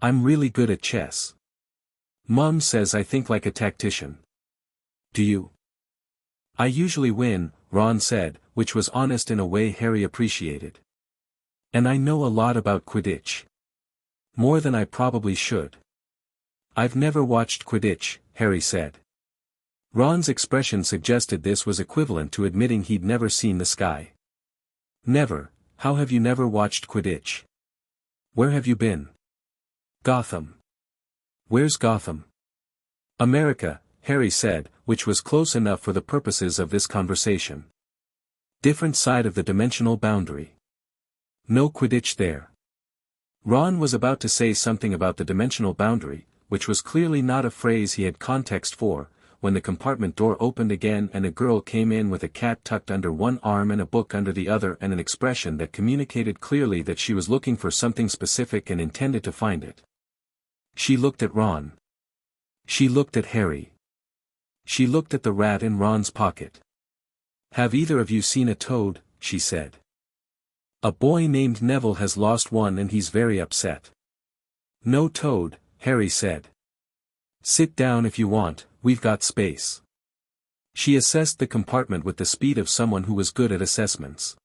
"I'm really good at chess. Mom says I think like a tactician." "Do you?" "I usually win," Ron said, which was honest in a way Harry appreciated. "And I know a lot about Quidditch. More than I probably should." "I've never watched Quidditch," Harry said. Ron's expression suggested this was equivalent to admitting he'd never seen the sky. "Never? How have you never watched Quidditch? Where have you been?" "Gotham." "Where's Gotham?" "America," Harry said, which was close enough for the purposes of this conversation. "Different side of the dimensional boundary. No Quidditch there." Ron was about to say something about the dimensional boundary, which was clearly not a phrase he had context for, when the compartment door opened again and a girl came in with a cat tucked under one arm and a book under the other and an expression that communicated clearly that she was looking for something specific and intended to find it. She looked at Ron. She looked at Harry. She looked at the rat in Ron's pocket. "Have either of you seen a toad?" she said. "A boy named Neville has lost one and he's very upset." "No toad," Harry said. "Sit down if you want, we've got space." She assessed the compartment with the speed of someone who was good at assessments.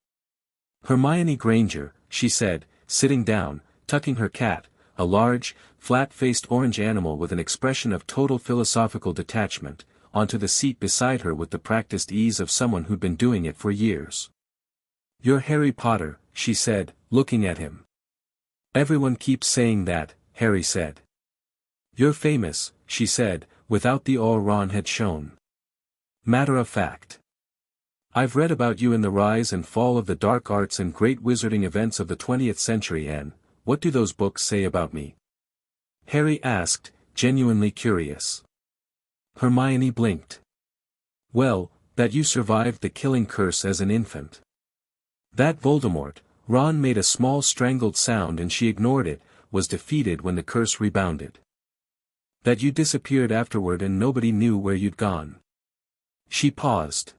"Hermione Granger," she said, sitting down, tucking her cat, a large, flat-faced orange animal with an expression of total philosophical detachment, onto the seat beside her with the practiced ease of someone who'd been doing it for years. "You're Harry Potter," she said, looking at him. "Everyone keeps saying that," Harry said. "You're famous," she said, without the awe Ron had shown. "Matter of fact. I've read about you in the rise and fall of the dark arts and great wizarding events of the 20th century and, what do those books say about me?" Harry asked, genuinely curious. Hermione blinked. "Well, that you survived the killing curse as an infant. That Voldemort," Ron made a small strangled sound and she ignored it, "was defeated when the curse rebounded. That you disappeared afterward and nobody knew where you'd gone." She paused.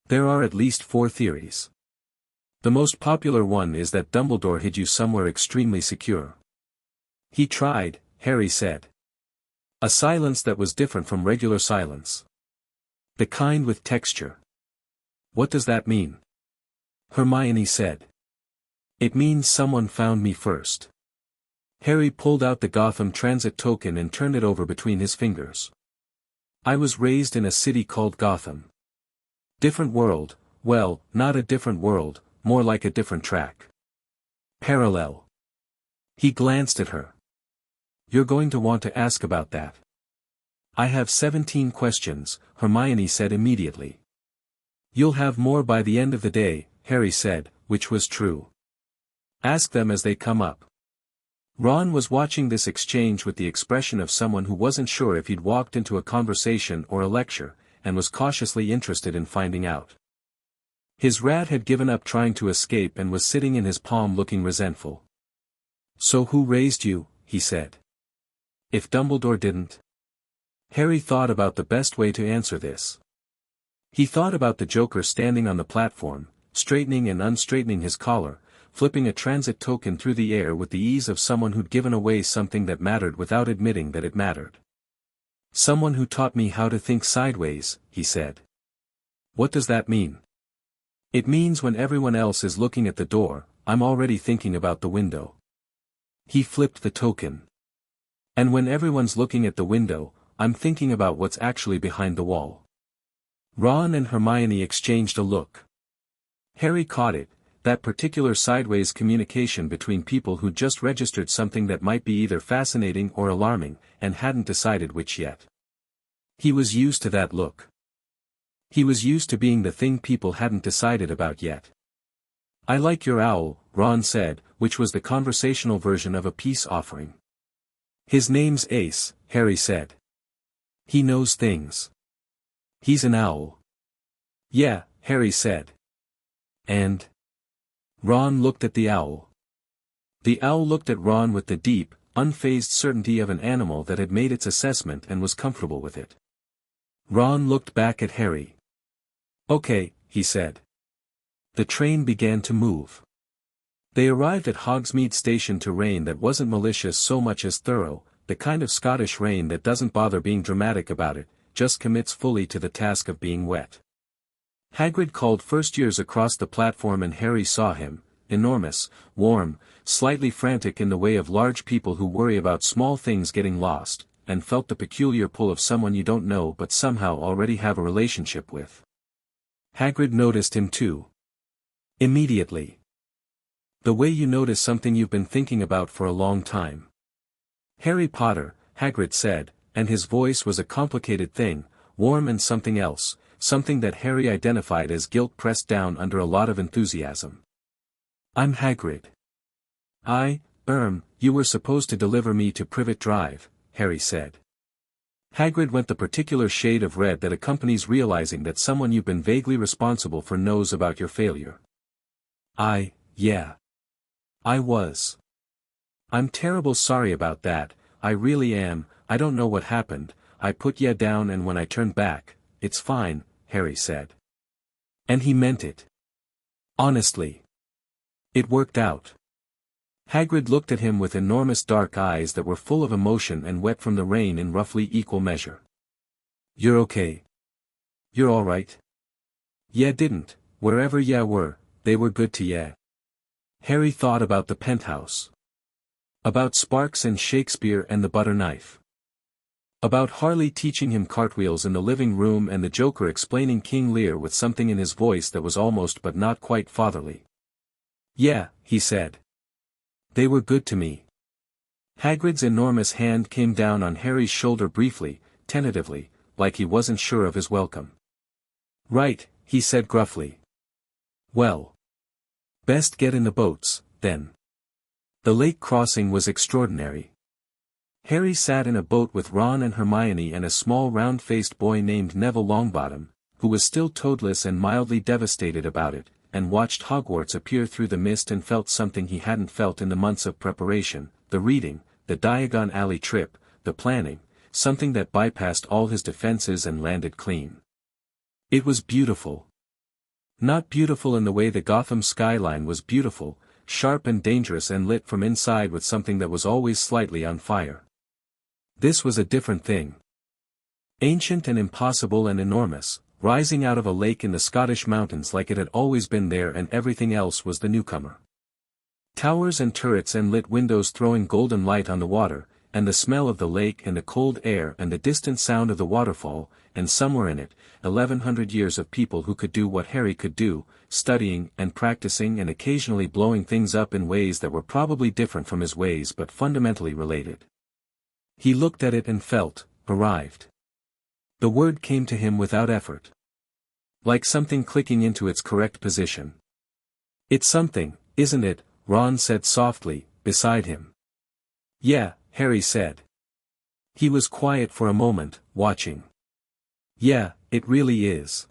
"There are at least 4 theories. The most popular one is that Dumbledore hid you somewhere extremely secure." "He tried," Harry said. "A silence that was different from regular silence. The kind with texture." "What does that mean?" Hermione said. "It means someone found me first." Harry pulled out the Gotham Transit token and turned it over between his fingers. "I was raised in a city called Gotham. Different world, well, not a different world, more like a different track. Parallel." He glanced at her. "You're going to want to ask about that." "I have 17 questions," Hermione said immediately. "You'll have more by the end of the day," Harry said, which was true. "Ask them as they come up." Ron was watching this exchange with the expression of someone who wasn't sure if he'd walked into a conversation or a lecture, and was cautiously interested in finding out. His rat had given up trying to escape and was sitting in his palm looking resentful. "So who raised you?" he said. "If Dumbledore didn't?" Harry thought about the best way to answer this. He thought about the Joker standing on the platform, straightening and unstraightening his collar, flipping a transit token through the air with the ease of someone who'd given away something that mattered without admitting that it mattered. "Someone who taught me how to think sideways," he said. "What does that mean?" "It means when everyone else is looking at the door, I'm already thinking about the window." He flipped the token. "And when everyone's looking at the window, I'm thinking about what's actually behind the wall." Ron and Hermione exchanged a look. Harry caught it, that particular sideways communication between people who just registered something that might be either fascinating or alarming, and hadn't decided which yet. He was used to that look. He was used to being the thing people hadn't decided about yet. "I like your owl," Ron said, which was the conversational version of a peace offering. "His name's Ace," Harry said. "He knows things. He's an owl." "Yeah," Harry said. "And?" Ron looked at the owl. The owl looked at Ron with the deep, unfazed certainty of an animal that had made its assessment and was comfortable with it. Ron looked back at Harry. "Okay," he said. The train began to move. They arrived at Hogsmeade Station to rain that wasn't malicious so much as thorough, the kind of Scottish rain that doesn't bother being dramatic about it, just commits fully to the task of being wet. Hagrid called first years across the platform and Harry saw him, enormous, warm, slightly frantic in the way of large people who worry about small things getting lost, and felt the peculiar pull of someone you don't know but somehow already have a relationship with. Hagrid noticed him too. Immediately. The way you notice something you've been thinking about for a long time. "Harry Potter," Hagrid said, and his voice was a complicated thing, warm and something else, something that Harry identified as guilt pressed down under a lot of enthusiasm. "I'm Hagrid." You were supposed to deliver me to Privet Drive," Harry said. Hagrid went the particular shade of red that accompanies realizing that someone you've been vaguely responsible for knows about your failure. Yeah. I was. I'm terrible sorry about that," I really am, I don't know what happened, I put ya down and when I turned back, it's fine, Harry said. And he meant it. Honestly. It worked out. Hagrid looked at him with enormous dark eyes that were full of emotion and wet from the rain in roughly equal measure. You're okay. You're all right. Ya didn't, wherever ya were, they were good to ya. Harry thought about the penthouse. About Sparks and Shakespeare and the butter knife. About Harley teaching him cartwheels in the living room and the Joker explaining King Lear with something in his voice that was almost but not quite fatherly. Yeah, he said. They were good to me. Hagrid's enormous hand came down on Harry's shoulder briefly, tentatively, like he wasn't sure of his welcome. Right, he said gruffly. Well. Best get in the boats, then. The lake crossing was extraordinary. Harry sat in a boat with Ron and Hermione and a small round-faced boy named Neville Longbottom, who was still toadless and mildly devastated about it, and watched Hogwarts appear through the mist and felt something he hadn't felt in the months of preparation, the reading, the Diagon Alley trip, the planning, something that bypassed all his defenses and landed clean. It was beautiful. Not beautiful in the way the Gotham skyline was beautiful, sharp and dangerous and lit from inside with something that was always slightly on fire. This was a different thing. Ancient and impossible and enormous, rising out of a lake in the Scottish mountains like it had always been there and everything else was the newcomer. Towers and turrets and lit windows throwing golden light on the water, and the smell of the lake and the cold air and the distant sound of the waterfall, and somewhere in it, 1100 years of people who could do what Harry could do, studying and practicing and occasionally blowing things up in ways that were probably different from his ways but fundamentally related. He looked at it and felt, arrived. The word came to him without effort. Like something clicking into its correct position. It's something, isn't it? Ron said softly, beside him. Yeah, Harry said. He was quiet for a moment, watching. Yeah, it really is.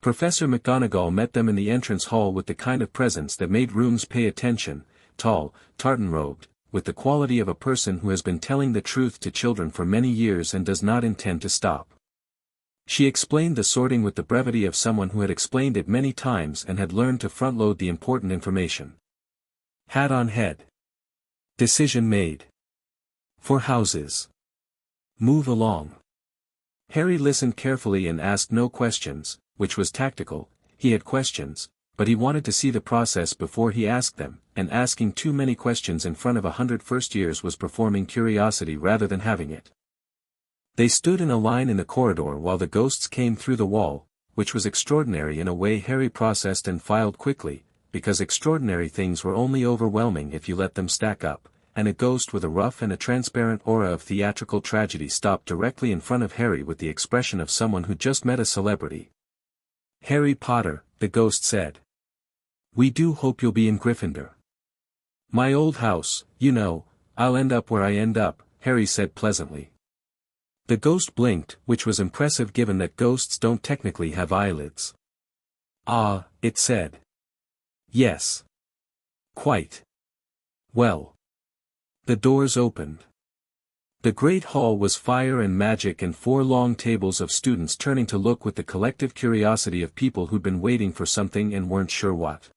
Professor McGonagall met them in the entrance hall with the kind of presence that made rooms pay attention, tall, tartan-robed, with the quality of a person who has been telling the truth to children for many years and does not intend to stop. She explained the sorting with the brevity of someone who had explained it many times and had learned to front-load the important information. Hat on head. Decision made. For houses. Move along. Harry listened carefully and asked no questions, which was tactical. He had questions, but he wanted to see the process before he asked them, and asking too many questions in front of 100 first-years was performing curiosity rather than having it. They stood in a line in the corridor while the ghosts came through the wall, which was extraordinary in a way Harry processed and filed quickly, because extraordinary things were only overwhelming if you let them stack up, and a ghost with a rough and a transparent aura of theatrical tragedy stopped directly in front of Harry with the expression of someone who just met a celebrity. Harry Potter, the ghost said. We do hope you'll be in Gryffindor. My old house, you know, I'll end up where I end up, Harry said pleasantly. The ghost blinked, which was impressive given that ghosts don't technically have eyelids. Ah, it said. Yes. Quite. Well. The doors opened. The great hall was fire and magic and 4 long tables of students turning to look with the collective curiosity of people who'd been waiting for something and weren't sure what.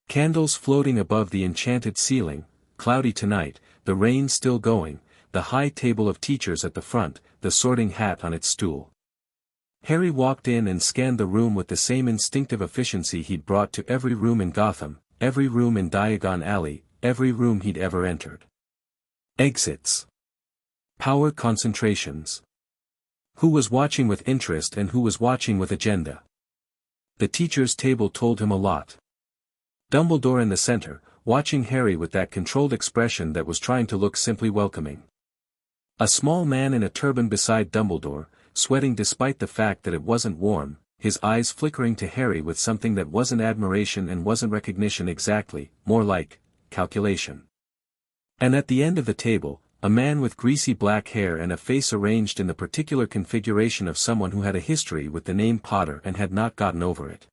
Candles floating above the enchanted ceiling, cloudy tonight, the rain still going, the high table of teachers at the front, the sorting hat on its stool. Harry walked in and scanned the room with the same instinctive efficiency he'd brought to every room in Gotham, every room in Diagon Alley, every room he'd ever entered. Exits. Power concentrations. Who was watching with interest and who was watching with agenda? The teacher's table told him a lot. Dumbledore in the center, watching Harry with that controlled expression that was trying to look simply welcoming. A small man in a turban beside Dumbledore, sweating despite the fact that it wasn't warm, his eyes flickering to Harry with something that wasn't admiration and wasn't recognition exactly, more like calculation. And at the end of the table, a man with greasy black hair and a face arranged in the particular configuration of someone who had a history with the name Potter and had not gotten over it.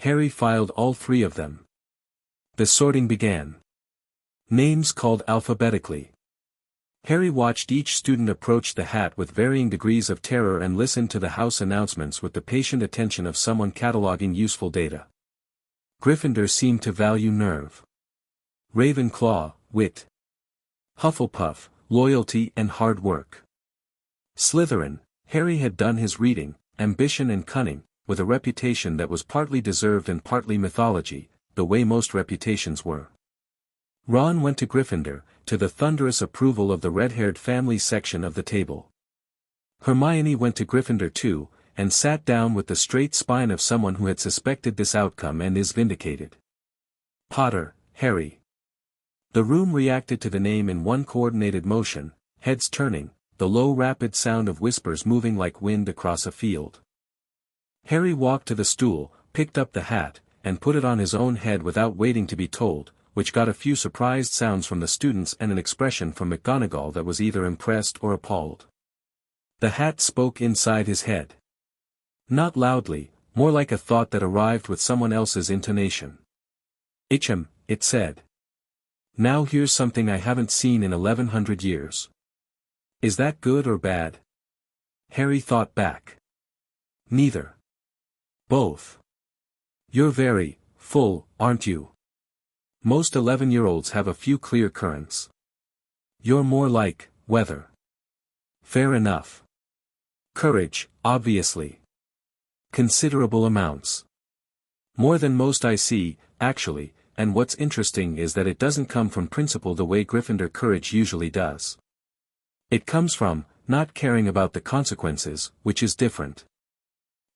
Harry filed all 3 of them. The sorting began. Names called alphabetically. Harry watched each student approach the hat with varying degrees of terror and listened to the house announcements with the patient attention of someone cataloging useful data. Gryffindor seemed to value nerve. Ravenclaw, wit. Hufflepuff, loyalty and hard work. Slytherin, Harry had done his reading, ambition and cunning, with a reputation that was partly deserved and partly mythology, the way most reputations were. Ron went to Gryffindor, to the thunderous approval of the red-haired family section of the table. Hermione went to Gryffindor too, and sat down with the straight spine of someone who had suspected this outcome and is vindicated. Potter, Harry. The room reacted to the name in one coordinated motion, heads turning, the low rapid sound of whispers moving like wind across a field. Harry walked to the stool, picked up the hat, and put it on his own head without waiting to be told, which got a few surprised sounds from the students and an expression from McGonagall that was either impressed or appalled. The hat spoke inside his head. Not loudly, more like a thought that arrived with someone else's intonation. "Itchem," it said. "Now here's something I haven't seen in 1100 years. Is that good or bad?" Harry thought back. Neither. Both. You're very full, aren't you? Most 11-year-olds have a few clear currents. You're more like weather. Fair enough. Courage, obviously. Considerable amounts. More than most I see, actually, and what's interesting is that it doesn't come from principle the way Gryffindor courage usually does. It comes from, not caring about the consequences, which is different.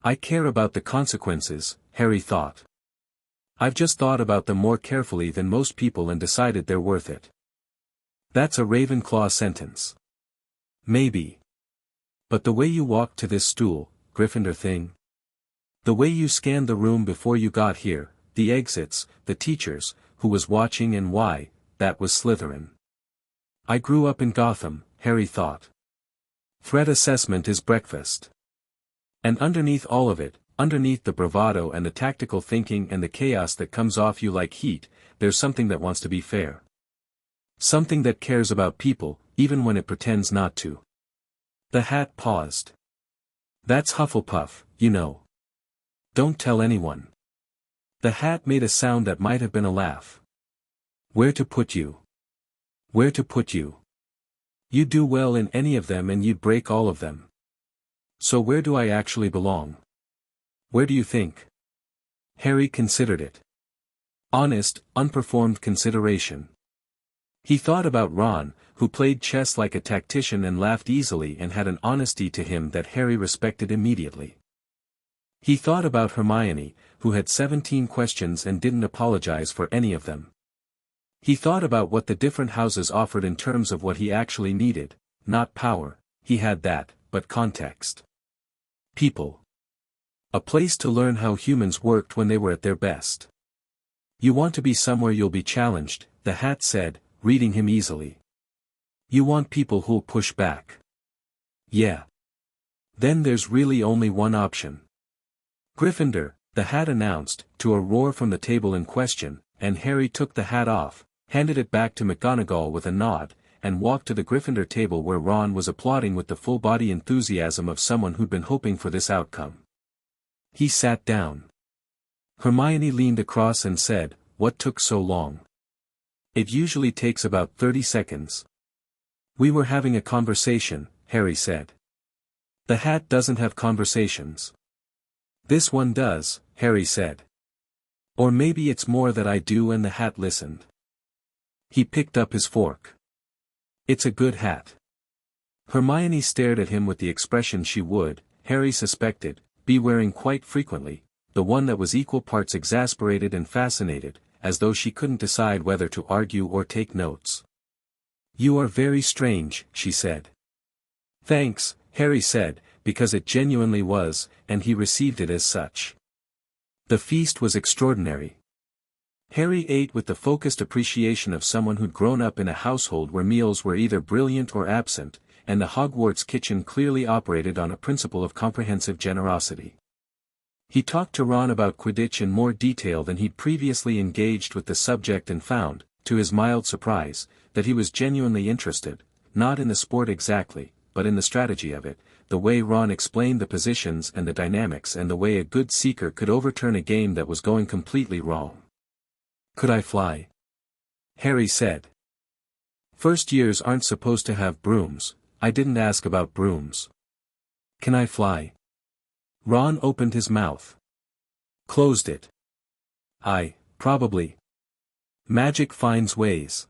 I care about the consequences, Harry thought. I've just thought about them more carefully than most people and decided they're worth it. That's a Ravenclaw sentence. Maybe. But the way you walked to this stool, Gryffindor thing. The way you scanned the room before you got here, the exits, the teachers, who was watching and why, that was Slytherin. I grew up in Gotham, Harry thought. Threat assessment is breakfast. And underneath all of it, underneath the bravado and the tactical thinking and the chaos that comes off you like heat, there's something that wants to be fair. Something that cares about people, even when it pretends not to. The hat paused. That's Hufflepuff, you know. Don't tell anyone. The hat made a sound that might have been a laugh. Where to put you? Where to put you? You'd do well in any of them and you'd break all of them. So where do I actually belong? Where do you think? Harry considered it. Honest, unperformed consideration. He thought about Ron, who played chess like a tactician and laughed easily and had an honesty to him that Harry respected immediately. He thought about Hermione, who had 17 questions and didn't apologize for any of them. He thought about what the different houses offered in terms of what he actually needed, not power, he had that, but context. People. A place to learn how humans worked when they were at their best. You want to be somewhere you'll be challenged, the hat said, reading him easily. You want people who'll push back. Yeah. Then there's really only one option. Gryffindor, the hat announced, to a roar from the table in question, and Harry took the hat off, handed it back to McGonagall with a nod, and walked to the Gryffindor table where Ron was applauding with the full-body enthusiasm of someone who'd been hoping for this outcome. He sat down. Hermione leaned across and said, "What took so long?" "It usually takes about 30 seconds. We were having a conversation," Harry said. The hat doesn't have conversations. This one does, Harry said. Or maybe it's more that I do and the hat listened. He picked up his fork. It's a good hat. Hermione stared at him with the expression she would, Harry suspected, be wearing quite frequently, the one that was equal parts exasperated and fascinated, as though she couldn't decide whether to argue or take notes. "You are very strange," she said. "Thanks," Harry said, because it genuinely was, and he received it as such. The feast was extraordinary. Harry ate with the focused appreciation of someone who'd grown up in a household where meals were either brilliant or absent, and the Hogwarts kitchen clearly operated on a principle of comprehensive generosity. He talked to Ron about Quidditch in more detail than he'd previously engaged with the subject and found, to his mild surprise, that he was genuinely interested, not in the sport exactly, but in the strategy of it, the way Ron explained the positions and the dynamics and the way a good seeker could overturn a game that was going completely wrong. "Could I fly?" Harry said. "First years aren't supposed to have brooms. I didn't ask about brooms." "Can I fly?" Ron opened his mouth. Closed it. Probably. Magic finds ways.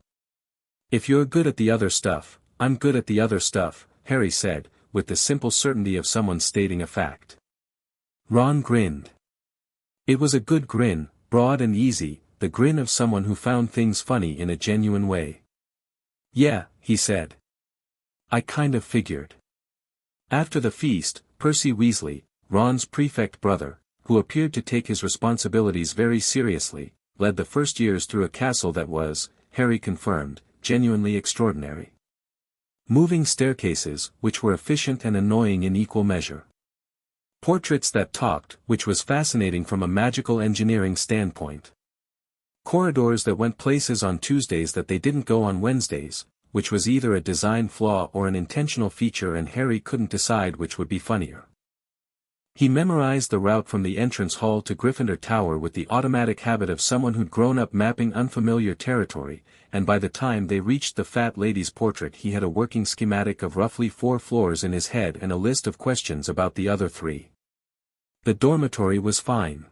"If you're good at the other stuff, I'm good at the other stuff," Harry said, with the simple certainty of someone stating a fact. Ron grinned. It was a good grin, broad and easy, the grin of someone who found things funny in a genuine way. "Yeah," he said. "I kind of figured." After the feast, Percy Weasley, Ron's prefect brother, who appeared to take his responsibilities very seriously, led the first years through a castle that was, Harry confirmed, genuinely extraordinary. Moving staircases, which were efficient and annoying in equal measure. Portraits that talked, which was fascinating from a magical engineering standpoint. Corridors that went places on Tuesdays that they didn't go on Wednesdays, which was either a design flaw or an intentional feature, and Harry couldn't decide which would be funnier. He memorized the route from the entrance hall to Gryffindor Tower with the automatic habit of someone who'd grown up mapping unfamiliar territory, and by the time they reached the fat lady's portrait he had a working schematic of roughly 4 floors in his head and a list of questions about the other 3. The dormitory was fine.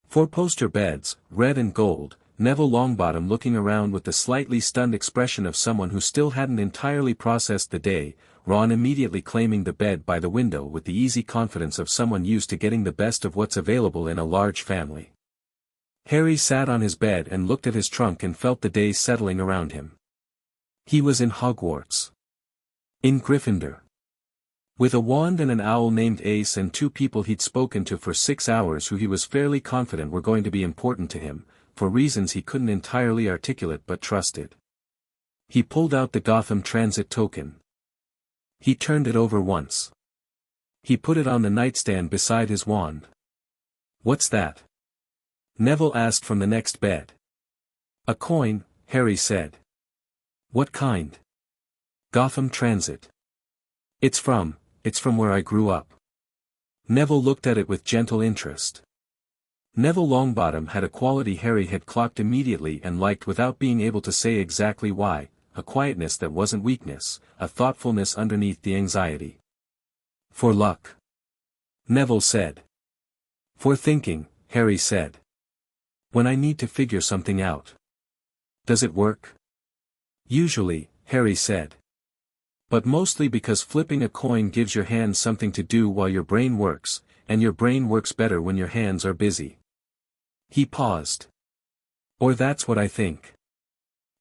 4-poster beds, red and gold, Neville Longbottom looking around with the slightly stunned expression of someone who still hadn't entirely processed the day, Ron immediately claiming the bed by the window with the easy confidence of someone used to getting the best of what's available in a large family. Harry sat on his bed and looked at his trunk and felt the day settling around him. He was in Hogwarts. In Gryffindor. With a wand and an owl named Ace and 2 people he'd spoken to for 6 hours who he was fairly confident were going to be important to him, for reasons he couldn't entirely articulate but trusted. He pulled out the Gotham Transit token. He turned it over once. He put it on the nightstand beside his wand. "What's that?" Neville asked from the next bed. "A coin," Harry said. "What kind?" "Gotham Transit. It's from where I grew up." Neville looked at it with gentle interest. Neville Longbottom had a quality Harry had clocked immediately and liked without being able to say exactly why, a quietness that wasn't weakness, a thoughtfulness underneath the anxiety. "For luck," Neville said. "For thinking," Harry said. "When I need to figure something out." "Does it work?" "Usually," Harry said. "But mostly because flipping a coin gives your hands something to do while your brain works, and your brain works better when your hands are busy." He paused. "Or that's what I think."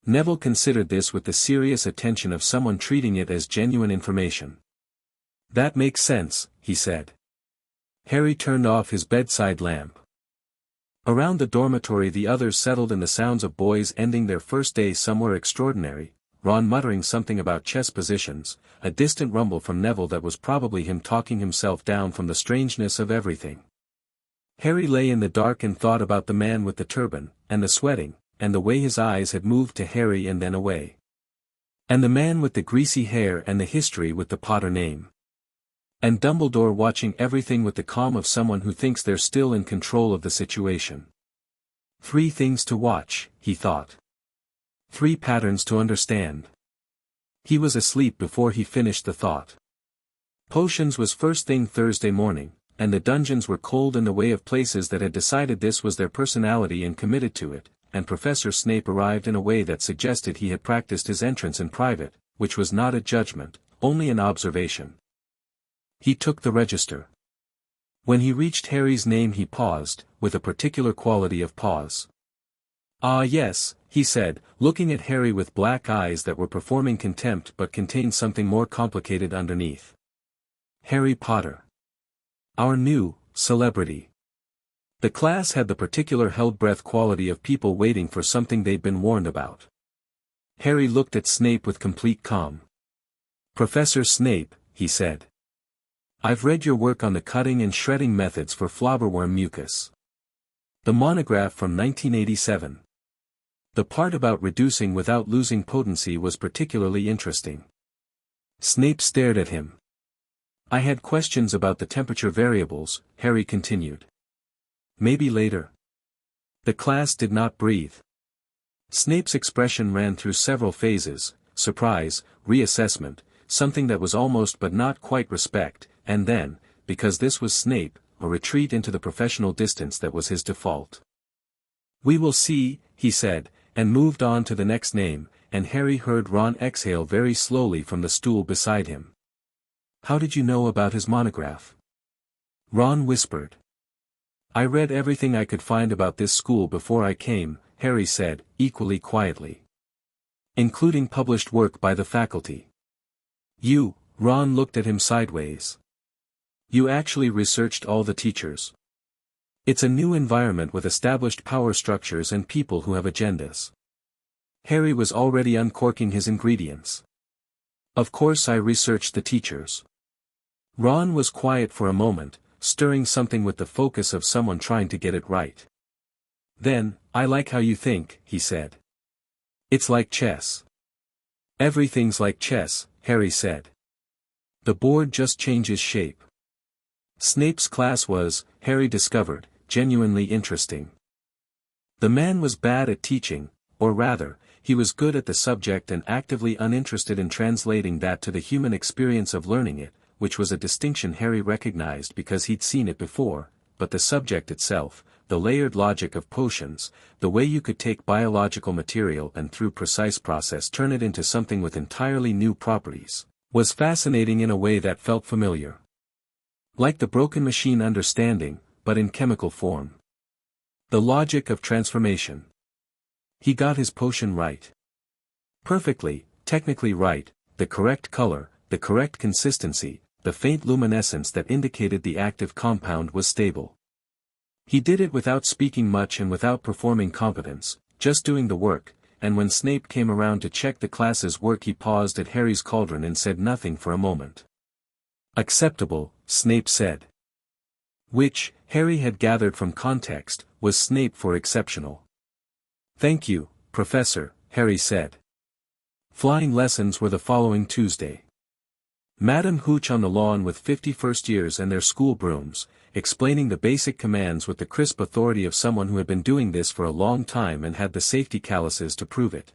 Neville considered this with the serious attention of someone treating it as genuine information. "That makes sense," he said. Harry turned off his bedside lamp. Around the dormitory the others settled in the sounds of boys ending their first day somewhere extraordinary, Ron muttering something about chess positions, a distant rumble from Neville that was probably him talking himself down from the strangeness of everything. Harry lay in the dark and thought about the man with the turban, and the sweating, and the way his eyes had moved to Harry and then away. And the man with the greasy hair and the history with the Potter name. And Dumbledore watching everything with the calm of someone who thinks they're still in control of the situation. 3 things to watch, he thought. 3 patterns to understand. He was asleep before he finished the thought. Potions was first thing Thursday morning, and the dungeons were cold in the way of places that had decided this was their personality and committed to it, and Professor Snape arrived in a way that suggested he had practiced his entrance in private, which was not a judgment, only an observation. He took the register. When he reached Harry's name he paused, with a particular quality of pause. "Ah yes," he said, looking at Harry with black eyes that were performing contempt but contained something more complicated underneath. "Harry Potter. Our new celebrity." The class had the particular held-breath quality of people waiting for something they'd been warned about. Harry looked at Snape with complete calm. "Professor Snape," he said. "I've read your work on the cutting and shredding methods for flobberworm mucus. The monograph from 1987. The part about reducing without losing potency was particularly interesting. Snape stared at him. I had questions about the temperature variables, Harry continued. Maybe later. The class did not breathe. Snape's expression ran through several phases: surprise, reassessment, something that was almost but not quite respect, and then, because this was Snape, a retreat into the professional distance that was his default. We will see, he said, and moved on to the next name, and Harry heard Ron exhale very slowly from the stool beside him. How did you know about his monograph? Ron whispered. I read everything I could find about this school before I came, Harry said, equally quietly. Including published work by the faculty. Ron looked at him sideways. You actually researched all the teachers. It's a new environment with established power structures and people who have agendas. Harry was already uncorking his ingredients. Of course I researched the teachers. Ron was quiet for a moment, stirring something with the focus of someone trying to get it right. Then, I like how you think, he said. It's like chess. Everything's like chess, Harry said. The board just changes shape. Snape's class was, Harry discovered, genuinely interesting. The man was bad at teaching, or rather, he was good at the subject and actively uninterested in translating that to the human experience of learning it, which was a distinction Harry recognized because he'd seen it before, but the subject itself, the layered logic of potions, the way you could take biological material and through precise process turn it into something with entirely new properties, was fascinating in a way that felt familiar. Like the broken machine understanding, but in chemical form. The logic of transformation. He got his potion right. Perfectly, technically right, the correct color, the correct consistency, the faint luminescence that indicated the active compound was stable. He did it without speaking much and without performing competence, just doing the work, and when Snape came around to check the class's work he paused at Harry's cauldron and said nothing for a moment. Acceptable, Snape said. Which, Harry had gathered from context, was Snape for exceptional. Thank you, Professor, Harry said. Flying lessons were the following Tuesday. Madam Hooch on the lawn with 50 first-years and their school brooms, explaining the basic commands with the crisp authority of someone who had been doing this for a long time and had the safety calluses to prove it.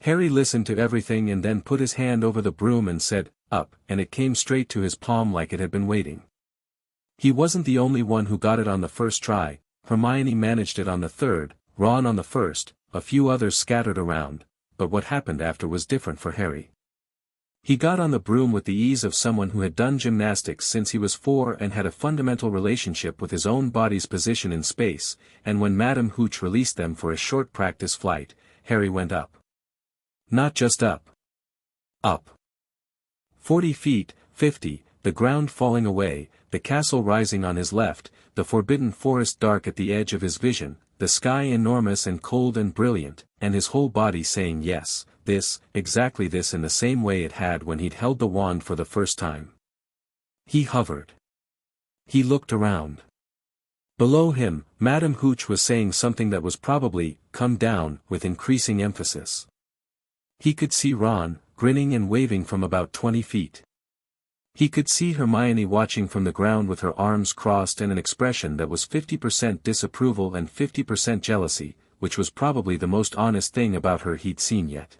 Harry listened to everything and then put his hand over the broom and said, up, and it came straight to his palm like it had been waiting. He wasn't the only one who got it on the first try, Hermione managed it on the third, Ron on the first, a few others scattered around, but what happened after was different for Harry. He got on the broom with the ease of someone who had done gymnastics since he was 4 and had a fundamental relationship with his own body's position in space, and when Madam Hooch released them for a short practice flight, Harry went up. Not just up. Up. 40 feet, 50, the ground falling away, the castle rising on his left, the forbidden forest dark at the edge of his vision, the sky enormous and cold and brilliant, and his whole body saying yes, this, exactly this in the same way it had when he'd held the wand for the first time. He hovered. He looked around. Below him, Madam Hooch was saying something that was probably, come down, with increasing emphasis. He could see Ron, grinning and waving from about 20 feet. He could see Hermione watching from the ground with her arms crossed and an expression that was 50% disapproval and 50% jealousy, which was probably the most honest thing about her he'd seen yet.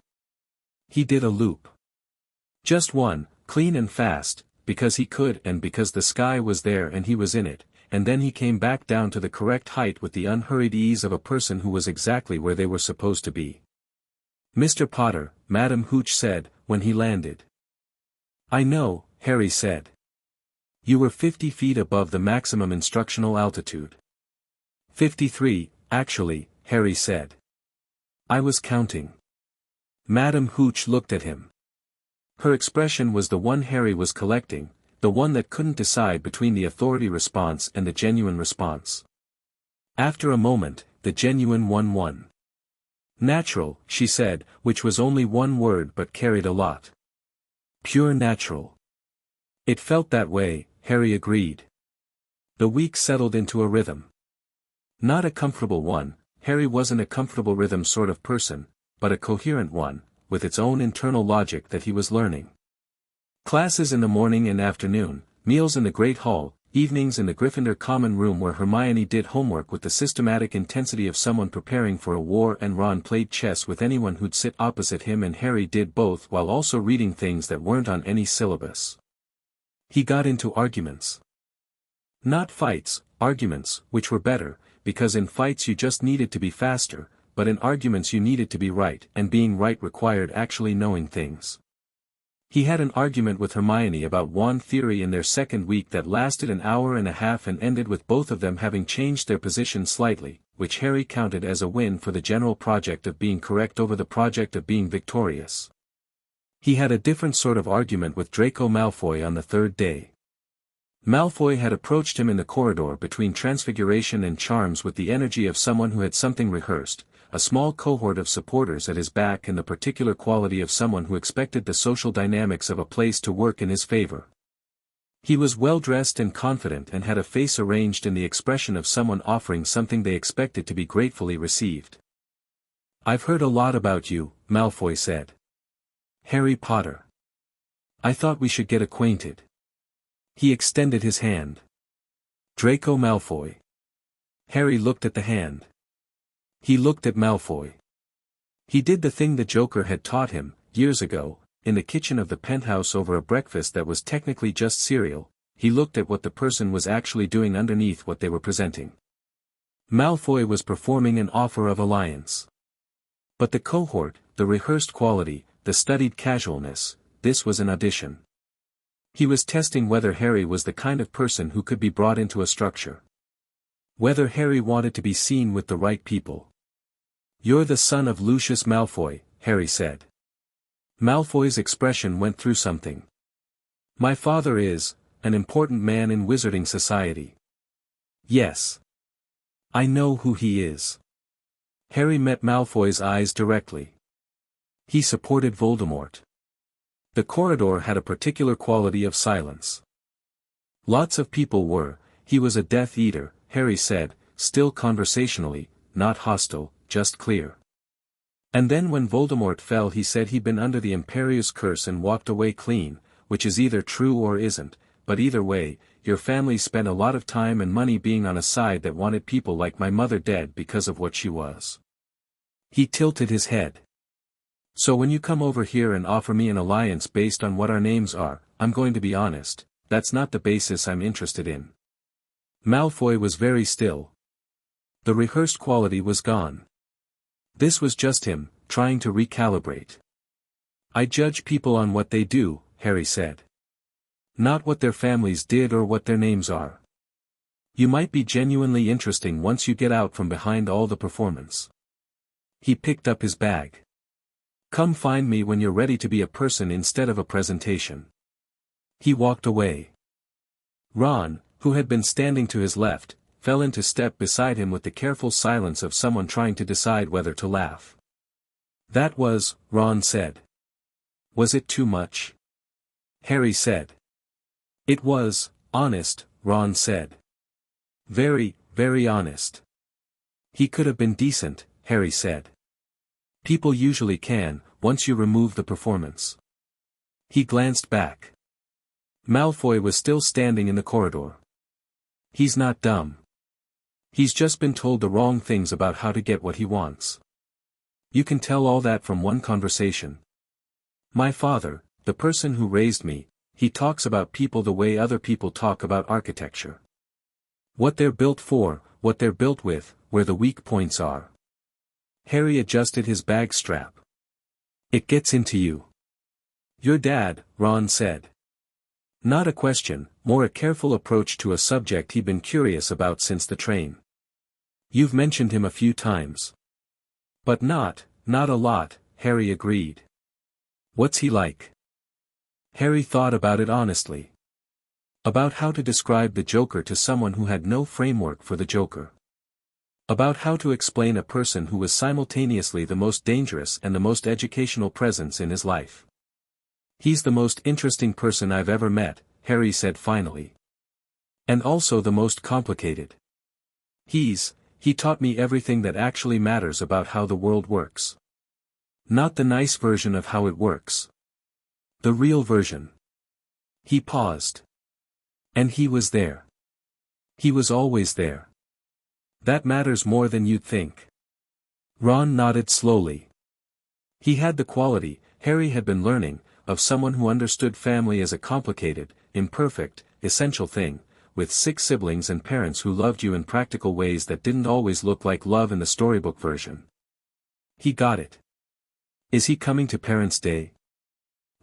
He did a loop. Just one, clean and fast, because he could and because the sky was there and he was in it, and then he came back down to the correct height with the unhurried ease of a person who was exactly where they were supposed to be. Mr. Potter, Madam Hooch said, when he landed. I know, Harry said. You were 50 feet above the maximum instructional altitude. 53, actually, Harry said. I was counting. Madam Hooch looked at him. Her expression was the one Harry was collecting, the one that couldn't decide between the authority response and the genuine response. After a moment, the genuine one won. Natural, she said, which was only one word but carried a lot. Pure natural. It felt that way, Harry agreed. The week settled into a rhythm. Not a comfortable one, Harry wasn't a comfortable rhythm sort of person, but a coherent one, with its own internal logic that he was learning. Classes in the morning and afternoon, meals in the Great Hall, evenings in the Gryffindor common room where Hermione did homework with the systematic intensity of someone preparing for a war, and Ron played chess with anyone who'd sit opposite him, and Harry did both while also reading things that weren't on any syllabus. He got into arguments. Not fights, arguments, which were better, because in fights you just needed to be faster, but in arguments you needed to be right, and being right required actually knowing things. He had an argument with Hermione about wand theory in their second week that lasted an hour and a half and ended with both of them having changed their position slightly, which Harry counted as a win for the general project of being correct over the project of being victorious. He had a different sort of argument with Draco Malfoy on the third day. Malfoy had approached him in the corridor between Transfiguration and Charms with the energy of someone who had something rehearsed, a small cohort of supporters at his back, and the particular quality of someone who expected the social dynamics of a place to work in his favor. He was well-dressed and confident and had a face arranged in the expression of someone offering something they expected to be gratefully received. "I've heard a lot about you," Malfoy said. "Harry Potter. I thought we should get acquainted." He extended his hand. "Draco Malfoy." Harry looked at the hand. He looked at Malfoy. He did the thing the Joker had taught him, years ago, in the kitchen of the penthouse over a breakfast that was technically just cereal. He looked at what the person was actually doing underneath what they were presenting. Malfoy was performing an offer of alliance. But the cohort, the rehearsed quality, the studied casualness, this was an audition. He was testing whether Harry was the kind of person who could be brought into a structure. Whether Harry wanted to be seen with the right people. "You're the son of Lucius Malfoy," Harry said. Malfoy's expression went through something. "My father is an important man in wizarding society." "Yes. I know who he is." Harry met Malfoy's eyes directly. He supported Voldemort. The corridor had a particular quality of silence. Lots of people were. He was a Death Eater, Harry said, still conversationally, not hostile, just clear. And then when Voldemort fell, he said he'd been under the Imperius curse and walked away clean, which is either true or isn't, but either way, your family spent a lot of time and money being on a side that wanted people like my mother dead because of what she was. He tilted his head. "So when you come over here and offer me an alliance based on what our names are, I'm going to be honest, that's not the basis I'm interested in." Malfoy was very still. The rehearsed quality was gone. This was just him, trying to recalibrate. "I judge people on what they do," Harry said. "Not what their families did or what their names are. You might be genuinely interesting once you get out from behind all the performance." He picked up his bag. "Come find me when you're ready to be a person instead of a presentation." He walked away. Ron, who had been standing to his left, fell into step beside him with the careful silence of someone trying to decide whether to laugh. "That was," Ron said. "Was it too much?" Harry said. "It was, honest," Ron said. "Very, very honest." "He could have been decent," Harry said. "People usually can, once you remove the performance." He glanced back. Malfoy was still standing in the corridor. "He's not dumb. He's just been told the wrong things about how to get what he wants. You can tell all that from one conversation. My father, the person who raised me, he talks about people the way other people talk about architecture. What they're built for, what they're built with, where the weak points are." Harry adjusted his bag strap. "It gets into you." "Your dad," Ron said. Not a question, more a careful approach to a subject he'd been curious about since the train. "You've mentioned him a few times." "But not a lot," Harry agreed. "What's he like?" Harry thought about it honestly. About how to describe the Joker to someone who had no framework for the Joker. About how to explain a person who was simultaneously the most dangerous and the most educational presence in his life. "He's the most interesting person I've ever met," Harry said finally. "And also the most complicated. He taught me everything that actually matters about how the world works. Not the nice version of how it works. The real version. He paused. And he was there. He was always there. That matters more than you'd think. Ron nodded slowly. He had the quality, Harry had been learning, of someone who understood family as a complicated, imperfect, essential thing, with 6 siblings and parents who loved you in practical ways that didn't always look like love in the storybook version. He got it. Is he coming to Parents' Day?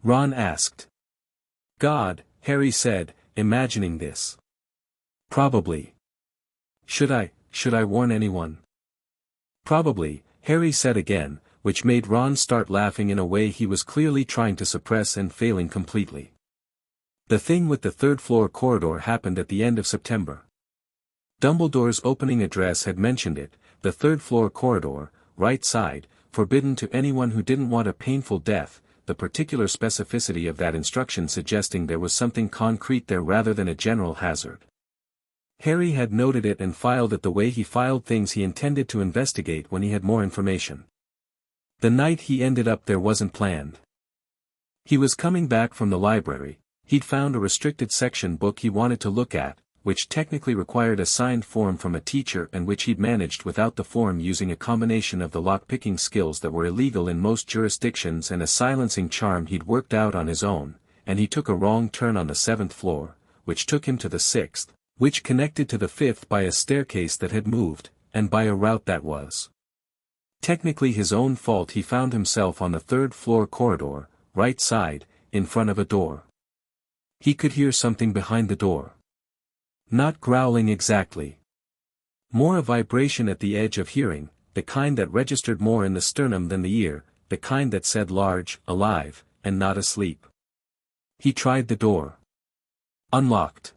Ron asked. God, Harry said, imagining this. Probably. Should I warn anyone? Probably, Harry said again, which made Ron start laughing in a way he was clearly trying to suppress and failing completely. The thing with the 3rd-floor corridor happened at the end of September. Dumbledore's opening address had mentioned it, the 3rd-floor corridor, right side, forbidden to anyone who didn't want a painful death, the particular specificity of that instruction suggesting there was something concrete there rather than a general hazard. Harry had noted it and filed it the way he filed things he intended to investigate when he had more information. The night he ended up there wasn't planned. He was coming back from the library, he'd found a restricted section book he wanted to look at, which technically required a signed form from a teacher and which he'd managed without the form using a combination of the lock-picking skills that were illegal in most jurisdictions and a silencing charm he'd worked out on his own, and he took a wrong turn on the 7th floor, which took him to the 6th, which connected to the 5th by a staircase that had moved, and by a route that was technically his own fault. He found himself on the 3rd-floor corridor, right side, in front of a door. He could hear something behind the door. Not growling exactly. More a vibration at the edge of hearing, the kind that registered more in the sternum than the ear, the kind that said large, alive, and not asleep. He tried the door. Unlocked.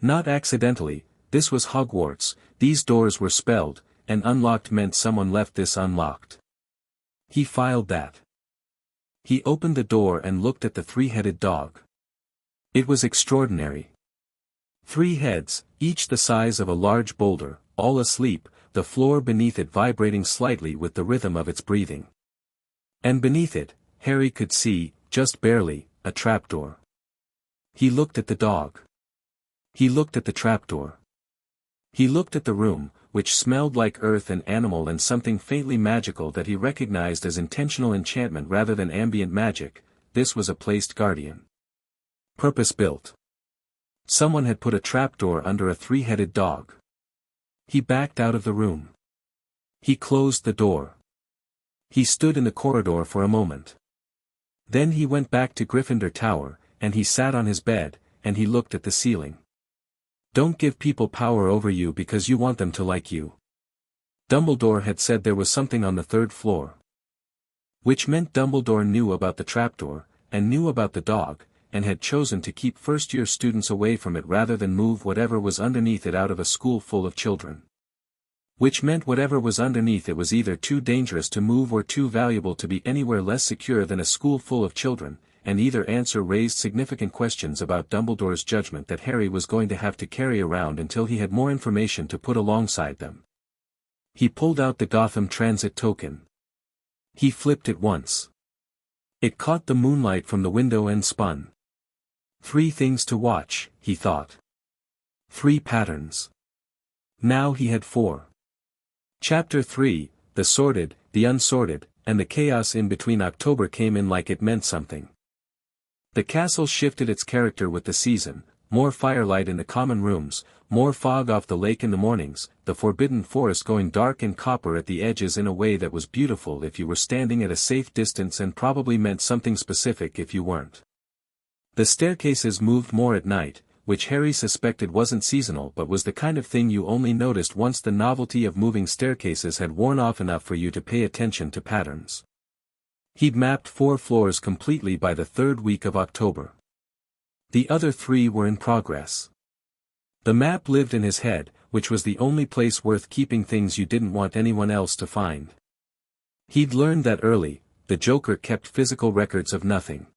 Not accidentally, this was Hogwarts, these doors were spelled, and unlocked meant someone left this unlocked. He filed that. He opened the door and looked at the 3-headed dog. It was extraordinary. 3 heads, each the size of a large boulder, all asleep, the floor beneath it vibrating slightly with the rhythm of its breathing. And beneath it, Harry could see, just barely, a trapdoor. He looked at the dog. He looked at the trapdoor. He looked at the room, which smelled like earth and animal and something faintly magical that he recognized as intentional enchantment rather than ambient magic. This was a placed guardian. Purpose-built. Someone had put a trapdoor under a 3-headed dog. He backed out of the room. He closed the door. He stood in the corridor for a moment. Then he went back to Gryffindor Tower, and he sat on his bed, and he looked at the ceiling. Don't give people power over you because you want them to like you. Dumbledore had said there was something on the 3rd floor. Which meant Dumbledore knew about the trapdoor, and knew about the dog, and had chosen to keep first-year students away from it rather than move whatever was underneath it out of a school full of children. Which meant whatever was underneath it was either too dangerous to move or too valuable to be anywhere less secure than a school full of children, and either answer raised significant questions about Dumbledore's judgment that Harry was going to have to carry around until he had more information to put alongside them. He pulled out the Gotham Transit token. He flipped it once. It caught the moonlight from the window and spun. 3 things to watch, he thought. 3 patterns. Now he had 4. Chapter 3, the sorted, the unsorted, and the chaos in between. October came in like it meant something. The castle shifted its character with the season, more firelight in the common rooms, more fog off the lake in the mornings, the forbidden forest going dark and copper at the edges in a way that was beautiful if you were standing at a safe distance and probably meant something specific if you weren't. The staircases moved more at night, which Harry suspected wasn't seasonal but was the kind of thing you only noticed once the novelty of moving staircases had worn off enough for you to pay attention to patterns. He'd mapped 4 floors completely by the 3rd week of October. The other 3 were in progress. The map lived in his head, which was the only place worth keeping things you didn't want anyone else to find. He'd learned that early, the Joker kept physical records of nothing.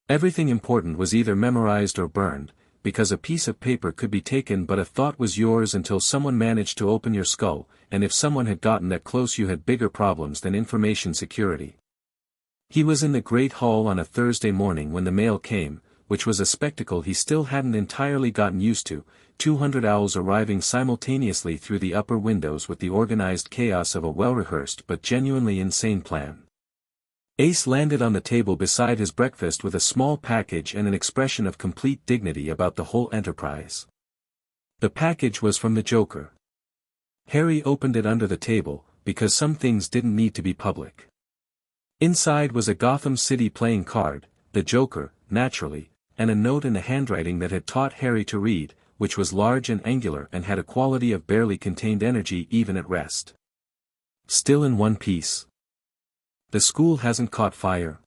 Everything important was either memorized or burned, because a piece of paper could be taken but a thought was yours until someone managed to open your skull, and if someone had gotten that close you had bigger problems than information security. He was in the Great Hall on a Thursday morning when the mail came, which was a spectacle he still hadn't entirely gotten used to, 200 owls arriving simultaneously through the upper windows with the organized chaos of a well-rehearsed but genuinely insane plan. Ace landed on the table beside his breakfast with a small package and an expression of complete dignity about the whole enterprise. The package was from the Joker. Harry opened it under the table, because some things didn't need to be public. Inside was a Gotham City playing card, the Joker, naturally, and a note in the handwriting that had taught Harry to read, which was large and angular and had a quality of barely contained energy even at rest. Still in one piece. The school hasn't caught fire.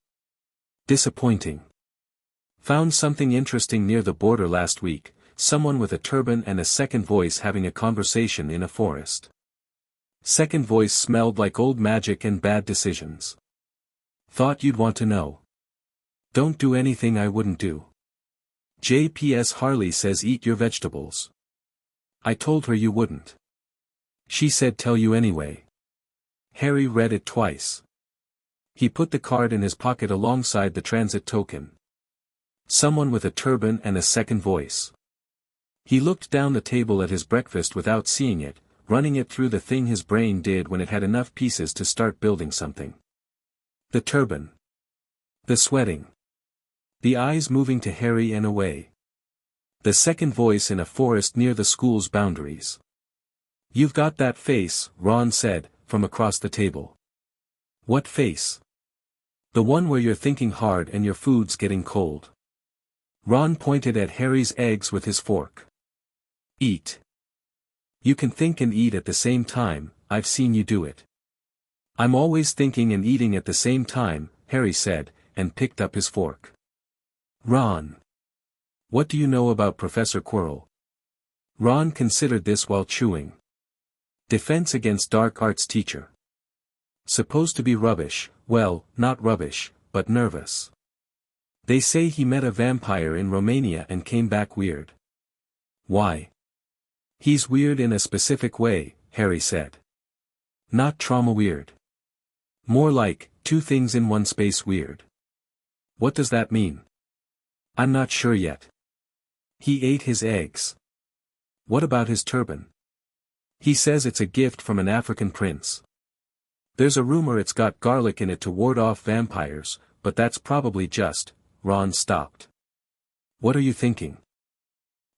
Disappointing. Found something interesting near the border last week, someone with a turban and a second voice having a conversation in a forest. Second voice smelled like old magic and bad decisions. Thought you'd want to know. Don't do anything I wouldn't do. JPS Harley says eat your vegetables. I told her you wouldn't. She said tell you anyway. Harry read it twice. He put the card in his pocket alongside the transit token. Someone with a turban and a second voice. He looked down the table at his breakfast without seeing it, running it through the thing his brain did when it had enough pieces to start building something. The turban. The sweating. The eyes moving to Harry and away. The second voice in a forest near the school's boundaries. You've got that face, Ron said, from across the table. What face? The one where you're thinking hard and your food's getting cold. Ron pointed at Harry's eggs with his fork. Eat. You can think and eat at the same time, I've seen you do it. I'm always thinking and eating at the same time, Harry said, and picked up his fork. Ron. What do you know about Professor Quirrell? Ron considered this while chewing. Defense against dark arts teacher. Supposed to be rubbish, well, not rubbish, but nervous. They say he met a vampire in Romania and came back weird. Why? He's weird in a specific way, Harry said. Not trauma weird. More like, two things in one space weird. What does that mean? I'm not sure yet. He ate his eggs. What about his turban? He says it's a gift from an African prince. There's a rumor it's got garlic in it to ward off vampires, but that's probably just. Ron stopped. What are you thinking?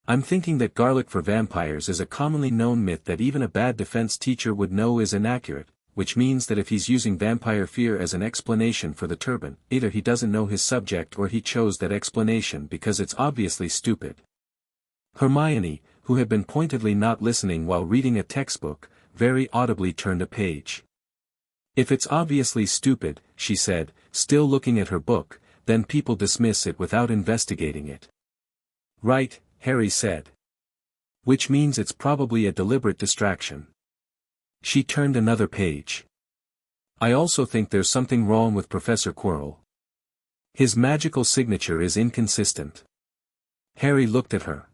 I'm thinking that garlic for vampires is a commonly known myth that even a bad defense teacher would know is inaccurate, which means that if he's using vampire fear as an explanation for the turban, either he doesn't know his subject or he chose that explanation because it's obviously stupid. Hermione, who had been pointedly not listening while reading a textbook, very audibly turned a page. If it's obviously stupid, she said, still looking at her book, then people dismiss it without investigating it. Right, Harry said. Which means it's probably a deliberate distraction. She turned another page. I also think there's something wrong with Professor Quirrell. His magical signature is inconsistent. Harry looked at her.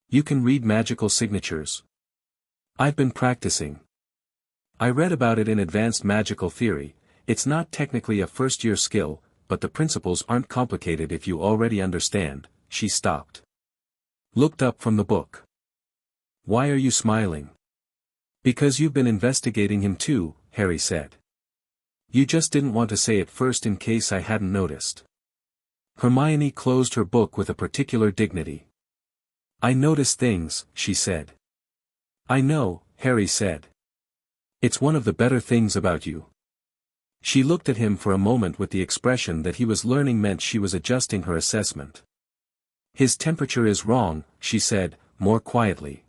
You can read magical signatures. I've been practicing. I read about it in Advanced Magical Theory. It's not technically a first-year skill, but the principles aren't complicated if you already understand. She stopped. Looked up from the book. Why are you smiling? Because you've been investigating him too, Harry said. You just didn't want to say it first in case I hadn't noticed. Hermione closed her book with a particular dignity. I notice things, she said. I know, Harry said. It's one of the better things about you. She looked at him for a moment with the expression that he was learning meant she was adjusting her assessment. His temperature is wrong, she said, more quietly.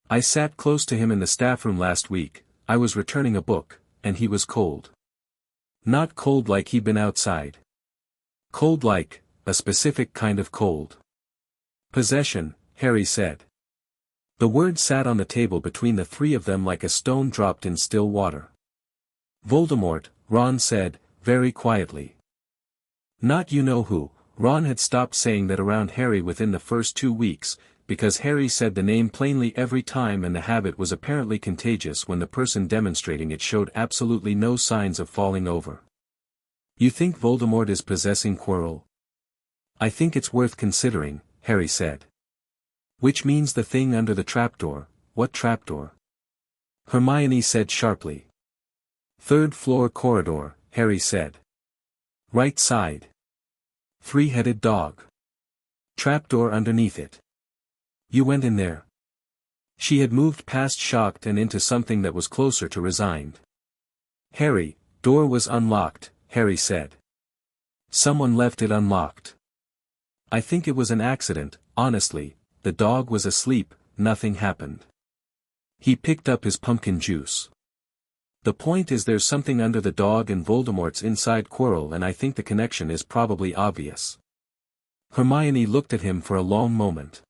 I sat close to him in the staff room last week, I was returning a book, and he was cold. Not cold like he'd been outside. Cold like, a specific kind of cold. Possession, Harry said. The word sat on the table between the three of them like a stone dropped in still water. Voldemort, Ron said, very quietly. Not you know who. Ron had stopped saying that around Harry within the first 2 weeks, because Harry said the name plainly every time and the habit was apparently contagious when the person demonstrating it showed absolutely no signs of falling over. You think Voldemort is possessing Quirrell? I think it's worth considering, Harry said. Which means the thing under the trapdoor. What trapdoor? Hermione said sharply. Third floor corridor, Harry said. Right side. Three-headed dog. Trapdoor underneath it. You went in there. She had moved past shocked and into something that was closer to resigned. Harry, door was unlocked, Harry said. Someone left it unlocked. I think it was an accident, honestly, the dog was asleep, nothing happened. He picked up his pumpkin juice. The point is there's something under the dog and Voldemort's inside Quirrell, and I think the connection is probably obvious. Hermione looked at him for a long moment.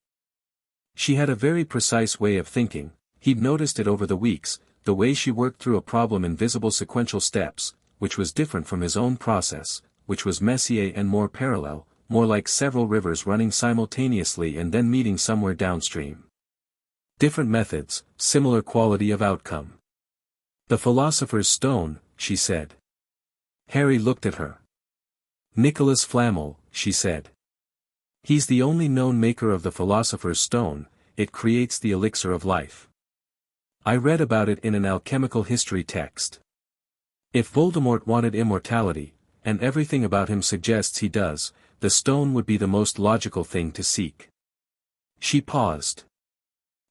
She had a very precise way of thinking, he'd noticed it over the weeks, the way she worked through a problem in visible sequential steps, which was different from his own process, which was messier and more parallel, more like several rivers running simultaneously and then meeting somewhere downstream. Different methods, similar quality of outcome. The Philosopher's Stone, she said. Harry looked at her. Nicholas Flamel, she said. He's the only known maker of the Philosopher's Stone, it creates the elixir of life. I read about it in an alchemical history text. If Voldemort wanted immortality, and everything about him suggests he does, the stone would be the most logical thing to seek. She paused.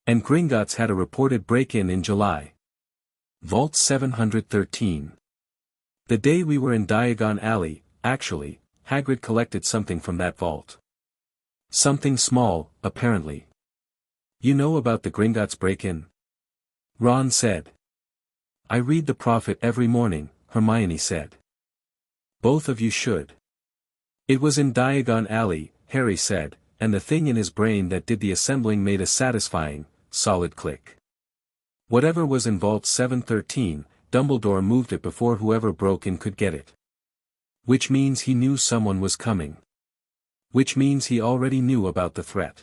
And Gringotts had a reported break-in in July. Vault 713. The day we were in Diagon Alley, actually, Hagrid collected something from that vault. Something small, apparently. You know about the Gringotts break-in? Ron said. I read the Prophet every morning, Hermione said. Both of you should. It was in Diagon Alley, Harry said, and the thing in his brain that did the assembling made a satisfying, solid click. Whatever was in Vault 713, Dumbledore moved it before whoever broke in could get it. Which means he knew someone was coming. Which means he already knew about the threat.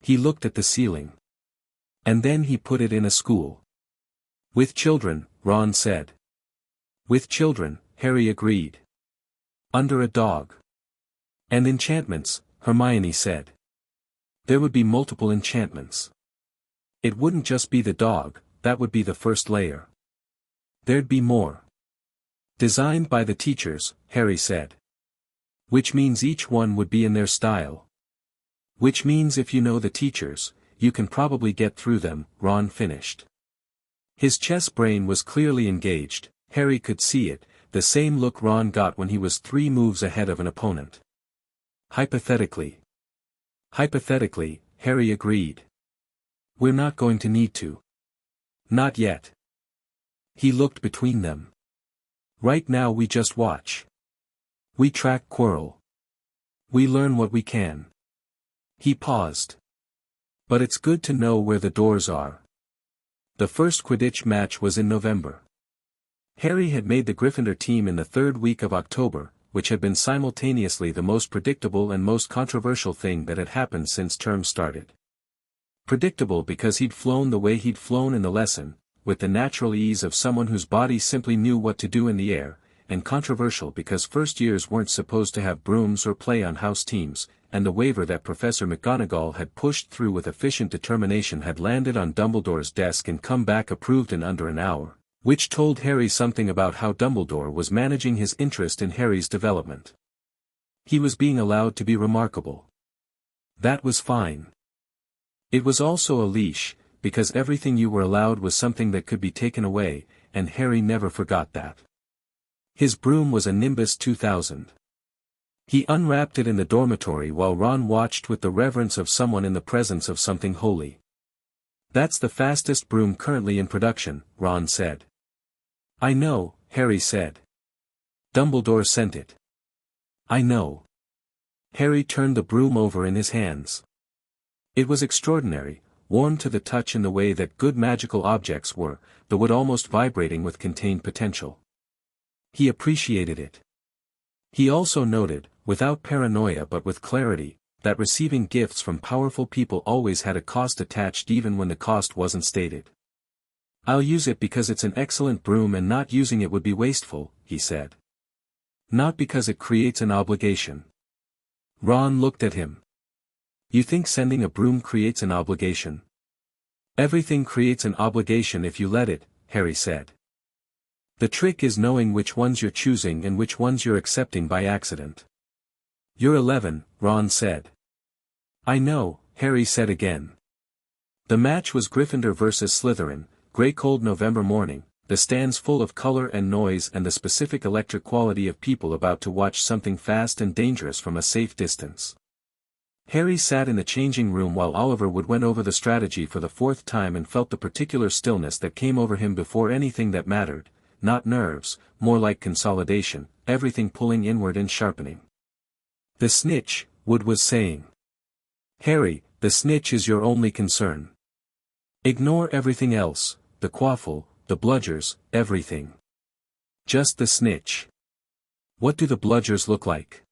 He looked at the ceiling. And then he put it in a school. With children, Ron said. With children, Harry agreed. Under a dog. And enchantments, Hermione said. There would be multiple enchantments. It wouldn't just be the dog, that would be the first layer. There'd be more. Designed by the teachers, Harry said. Which means each one would be in their style. Which means if you know the teachers, you can probably get through them, Ron finished. His chess brain was clearly engaged, Harry could see it, the same look Ron got when he was 3 moves ahead of an opponent. Hypothetically. Hypothetically, Harry agreed. We're not going to need to. Not yet. He looked between them. Right now we just watch. We track Quirrell. We learn what we can. He paused. But it's good to know where the doors are. The first Quidditch match was in November. Harry had made the Gryffindor team in the 3rd week of October, which had been simultaneously the most predictable and most controversial thing that had happened since term started. Predictable because he'd flown the way he'd flown in the lesson, with the natural ease of someone whose body simply knew what to do in the air, and controversial because first years weren't supposed to have brooms or play on house teams, and the waiver that Professor McGonagall had pushed through with efficient determination had landed on Dumbledore's desk and come back approved in under an hour, which told Harry something about how Dumbledore was managing his interest in Harry's development. He was being allowed to be remarkable. That was fine. It was also a leash, because everything you were allowed was something that could be taken away, and Harry never forgot that. His broom was a Nimbus 2000. He unwrapped it in the dormitory while Ron watched with the reverence of someone in the presence of something holy. That's the fastest broom currently in production, Ron said. I know, Harry said. Dumbledore sent it. I know. Harry turned the broom over in his hands. It was extraordinary, warm to the touch in the way that good magical objects were, the wood almost vibrating with contained potential. He appreciated it. He also noted, without paranoia but with clarity, that receiving gifts from powerful people always had a cost attached even when the cost wasn't stated. I'll use it because it's an excellent broom and not using it would be wasteful, he said. Not because it creates an obligation. Ron looked at him. You think sending a broom creates an obligation? Everything creates an obligation if you let it, Harry said. The trick is knowing which ones you're choosing and which ones you're accepting by accident. You're 11, Ron said. I know, Harry said again. The match was Gryffindor versus Slytherin, grey cold November morning, the stands full of color and noise and the specific electric quality of people about to watch something fast and dangerous from a safe distance. Harry sat in the changing room while Oliver Wood went over the strategy for the fourth time and felt the particular stillness that came over him before anything that mattered, not nerves, more like consolidation, everything pulling inward and sharpening. The snitch, Wood was saying. Harry, the snitch is your only concern. Ignore everything else, the quaffle, the bludgers, everything. Just the snitch. What do the bludgers look like?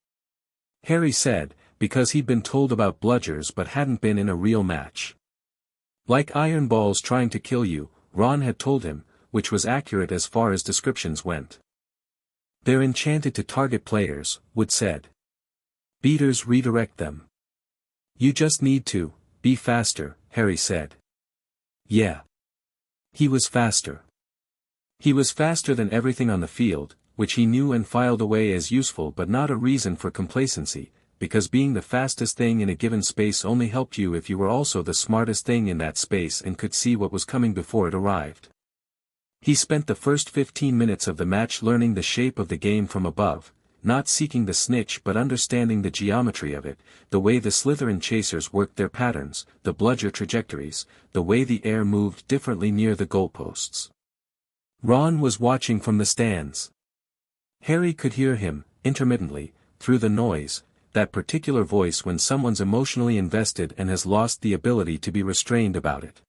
Harry said, because he'd been told about bludgers but hadn't been in a real match. Like iron balls trying to kill you, Ron had told him, which was accurate as far as descriptions went. They're enchanted to target players, Wood said. Beaters redirect them. You just need to, be faster, Harry said. Yeah. He was faster. He was faster than everything on the field, which he knew and filed away as useful but not a reason for complacency, because being the fastest thing in a given space only helped you if you were also the smartest thing in that space and could see what was coming before it arrived. He spent the first 15 minutes of the match learning the shape of the game from above, not seeking the snitch but understanding the geometry of it, the way the Slytherin chasers worked their patterns, the bludger trajectories, the way the air moved differently near the goalposts. Ron was watching from the stands. Harry could hear him, intermittently, through the noise, that particular voice when someone's emotionally invested and has lost the ability to be restrained about it.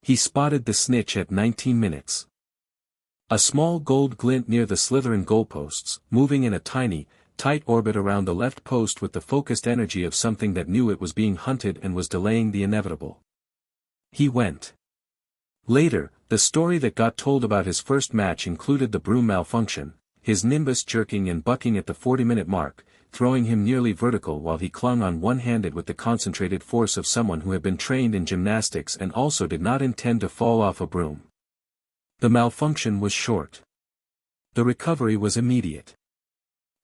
He spotted the snitch at 19 minutes. A small gold glint near the Slytherin goalposts, moving in a tiny, tight orbit around the left post with the focused energy of something that knew it was being hunted and was delaying the inevitable. He went. Later, the story that got told about his first match included the broom malfunction, his nimbus jerking and bucking at the 40-minute mark, throwing him nearly vertical while he clung on one-handed with the concentrated force of someone who had been trained in gymnastics and also did not intend to fall off a broom. The malfunction was short. The recovery was immediate.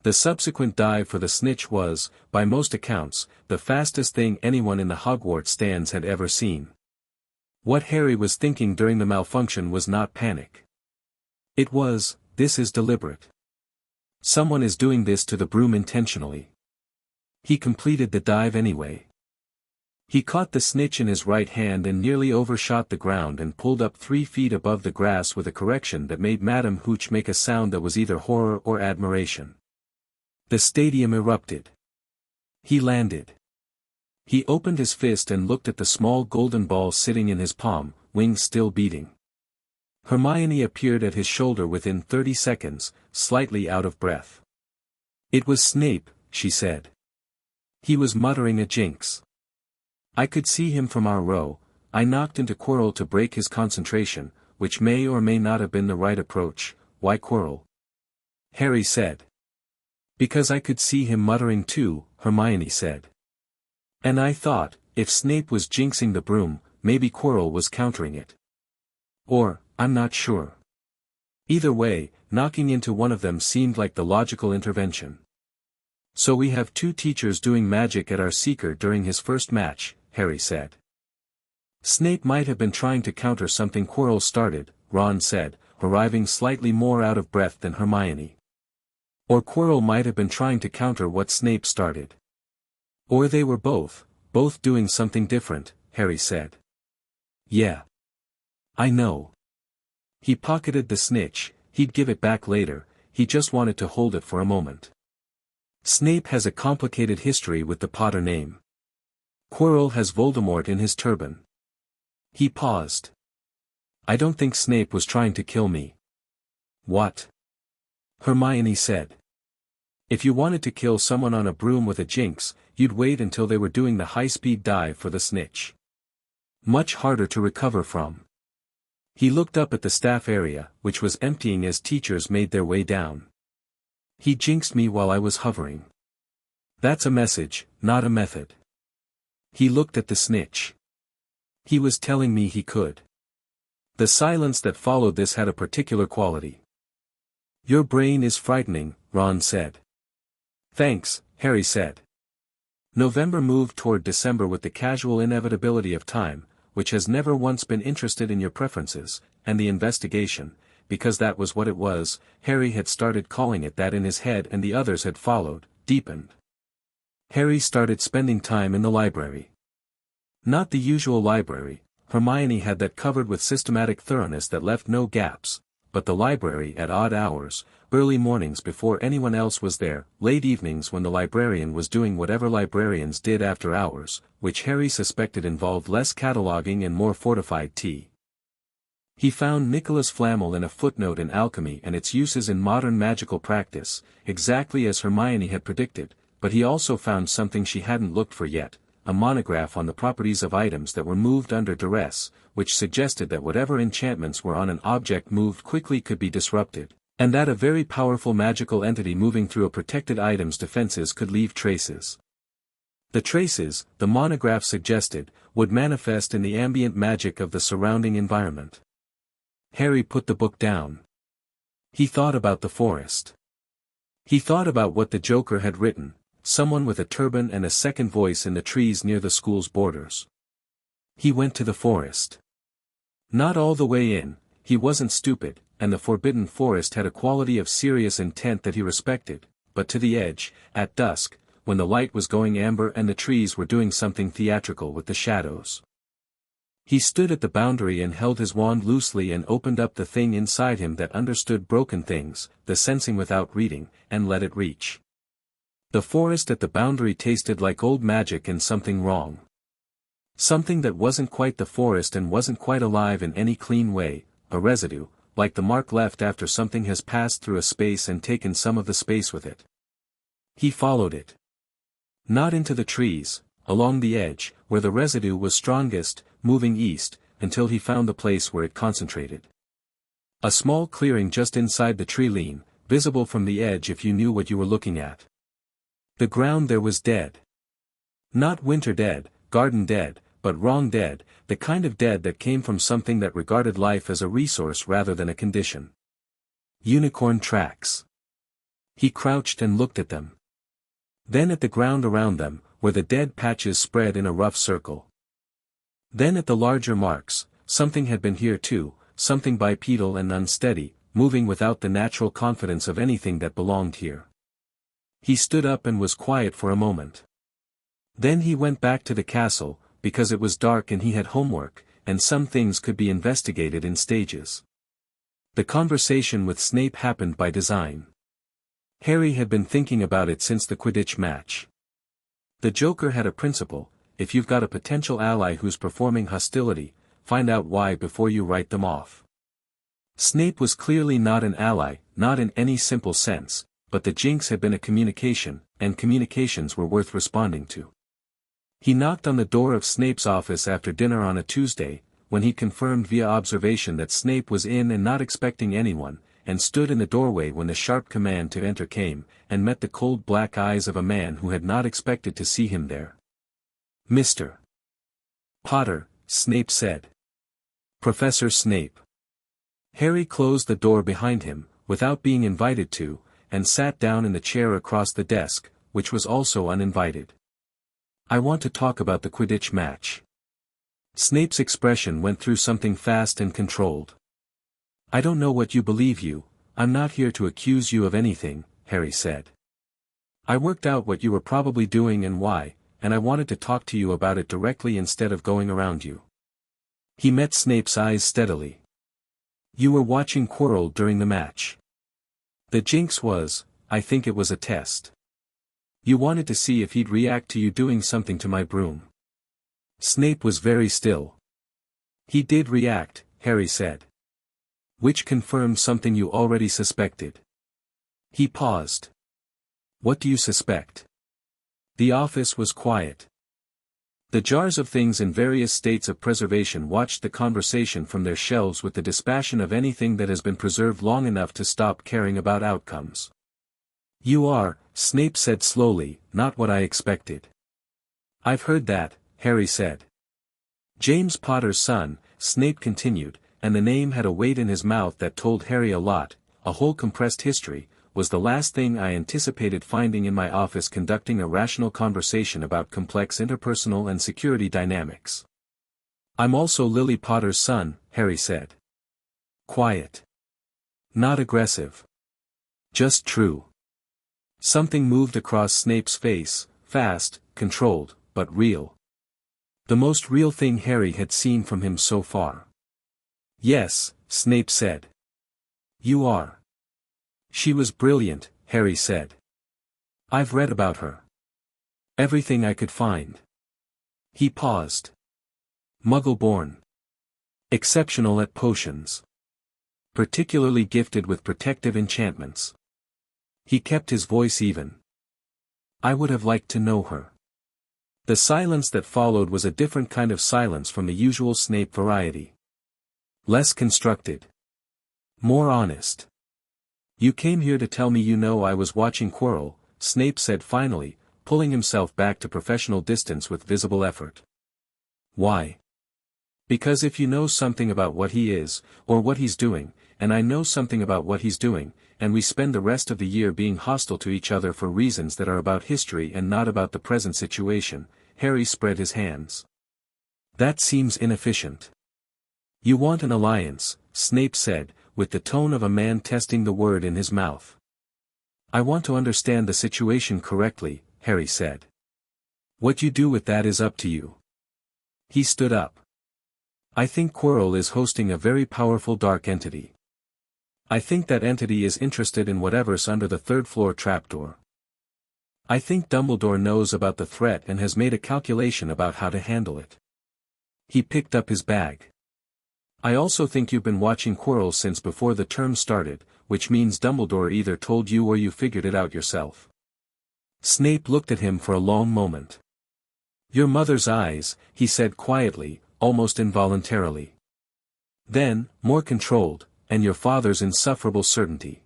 The subsequent dive for the snitch was, by most accounts, the fastest thing anyone in the Hogwarts stands had ever seen. What Harry was thinking during the malfunction was not panic. It was, this is deliberate. Someone is doing this to the broom intentionally. He completed the dive anyway. He caught the snitch in his right hand and nearly overshot the ground and pulled up 3 feet above the grass with a correction that made Madame Hooch make a sound that was either horror or admiration. The stadium erupted. He landed. He opened his fist and looked at the small golden ball sitting in his palm, wings still beating. Hermione appeared at his shoulder within 30 seconds, slightly out of breath. It was Snape, she said. He was muttering a jinx. I could see him from our row. I knocked into Quirrell to break his concentration, which may or may not have been the right approach. Why Quirrell? Harry said. Because I could see him muttering too, Hermione said. And I thought, if Snape was jinxing the broom, maybe Quirrell was countering it. Or, I'm not sure. Either way, knocking into one of them seemed like the logical intervention. So we have 2 teachers doing magic at our seeker during his first match, Harry said. Snape might have been trying to counter something Quirrell started, Ron said, arriving slightly more out of breath than Hermione. Or Quirrell might have been trying to counter what Snape started. Or they were both doing something different, Harry said. Yeah. I know. He pocketed the snitch, he'd give it back later, he just wanted to hold it for a moment. Snape has a complicated history with the Potter name. Quirrell has Voldemort in his turban. He paused. I don't think Snape was trying to kill me. What? Hermione said. If you wanted to kill someone on a broom with a jinx, you'd wait until they were doing the high-speed dive for the snitch. Much harder to recover from. He looked up at the staff area, which was emptying as teachers made their way down. He jinxed me while I was hovering. That's a message, not a method. He looked at the snitch. He was telling me he could. The silence that followed this had a particular quality. Your brain is frightening, Ron said. Thanks, Harry said. November moved toward December with the casual inevitability of time, which has never once been interested in your preferences, and the investigation, because that was what it was. Harry had started calling it that in his head and the others had followed, deepened. Harry started spending time in the library. Not the usual library. Hermione had that covered with systematic thoroughness that left no gaps, but the library at odd hours, early mornings before anyone else was there, late evenings when the librarian was doing whatever librarians did after hours, which Harry suspected involved less cataloguing and more fortified tea. He found Nicholas Flamel in a footnote in alchemy and its uses in modern magical practice, exactly as Hermione had predicted, but he also found something she hadn't looked for yet, a monograph on the properties of items that were moved under duress, which suggested that whatever enchantments were on an object moved quickly could be disrupted, and that a very powerful magical entity moving through a protected item's defenses could leave traces. The traces, the monograph suggested, would manifest in the ambient magic of the surrounding environment. Harry put the book down. He thought about the forest. He thought about what the Joker had written, someone with a turban and a second voice in the trees near the school's borders. He went to the forest. Not all the way in, he wasn't stupid, and the forbidden forest had a quality of serious intent that he respected, but to the edge, at dusk, when the light was going amber and the trees were doing something theatrical with the shadows. He stood at the boundary and held his wand loosely and opened up the thing inside him that understood broken things, the sensing without reading, and let it reach. The forest at the boundary tasted like old magic and something wrong. Something that wasn't quite the forest and wasn't quite alive in any clean way, a residue, like the mark left after something has passed through a space and taken some of the space with it. He followed it. Not into the trees, along the edge, where the residue was strongest, moving east, until he found the place where it concentrated. A small clearing just inside the tree line, visible from the edge if you knew what you were looking at. The ground there was dead. Not winter dead, garden dead, but wrong dead, the kind of dead that came from something that regarded life as a resource rather than a condition. Unicorn tracks. He crouched and looked at them. Then at the ground around them, where the dead patches spread in a rough circle. Then at the larger marks, something had been here too, something bipedal and unsteady, moving without the natural confidence of anything that belonged here. He stood up and was quiet for a moment. Then he went back to the castle, because it was dark and he had homework, and some things could be investigated in stages. The conversation with Snape happened by design. Harry had been thinking about it since the Quidditch match. The Joker had a principle: if you've got a potential ally who's performing hostility, find out why before you write them off. Snape was clearly not an ally, not in any simple sense, but the jinx had been a communication, and communications were worth responding to. He knocked on the door of Snape's office after dinner on a Tuesday, when he confirmed via observation that Snape was in and not expecting anyone, and stood in the doorway when the sharp command to enter came, and met the cold black eyes of a man who had not expected to see him there. Mr. Potter, Snape said. Professor Snape. Harry closed the door behind him, without being invited to, and sat down in the chair across the desk, which was also uninvited. I want to talk about the Quidditch match. Snape's expression went through something fast and controlled. I don't know what you believe I'm not here to accuse you of anything, Harry said. I worked out what you were probably doing and why, and I wanted to talk to you about it directly instead of going around you. He met Snape's eyes steadily. You were watching Quirrell during the match. The jinx was, I think it was a test. You wanted to see if he'd react to you doing something to my broom. Snape was very still. He did react, Harry said. Which confirmed something you already suspected. He paused. What do you suspect? The office was quiet. The jars of things in various states of preservation watched the conversation from their shelves with the dispassion of anything that has been preserved long enough to stop caring about outcomes. You are, Snape said slowly, not what I expected. I've heard that, Harry said. James Potter's son, Snape continued, and the name had a weight in his mouth that told Harry a lot, a whole compressed history, was the last thing I anticipated finding in my office conducting a rational conversation about complex interpersonal and security dynamics. I'm also Lily Potter's son, Harry said. Quiet. Not aggressive. Just true. Something moved across Snape's face, fast, controlled, but real. The most real thing Harry had seen from him so far. Yes, Snape said. You are. She was brilliant, Harry said. I've read about her. Everything I could find. He paused. Muggle-born. Exceptional at potions. Particularly gifted with protective enchantments. He kept his voice even. I would have liked to know her. The silence that followed was a different kind of silence from the usual Snape variety. Less constructed. More honest. You came here to tell me you know I was watching Quirrell, Snape said finally, pulling himself back to professional distance with visible effort. Why? Because if you know something about what he is, or what he's doing, and I know something about what he's doing, and we spend the rest of the year being hostile to each other for reasons that are about history and not about the present situation, Harry spread his hands. That seems inefficient. You want an alliance, Snape said, with the tone of a man testing the word in his mouth. I want to understand the situation correctly, Harry said. What you do with that is up to you. He stood up. I think Quirrell is hosting a very powerful dark entity. I think that entity is interested in whatever's under the third-floor trapdoor. I think Dumbledore knows about the threat and has made a calculation about how to handle it. He picked up his bag. I also think you've been watching Quirrell since before the term started, which means Dumbledore either told you or you figured it out yourself. Snape looked at him for a long moment. Your mother's eyes, he said quietly, almost involuntarily. Then, more controlled, and your father's insufferable certainty.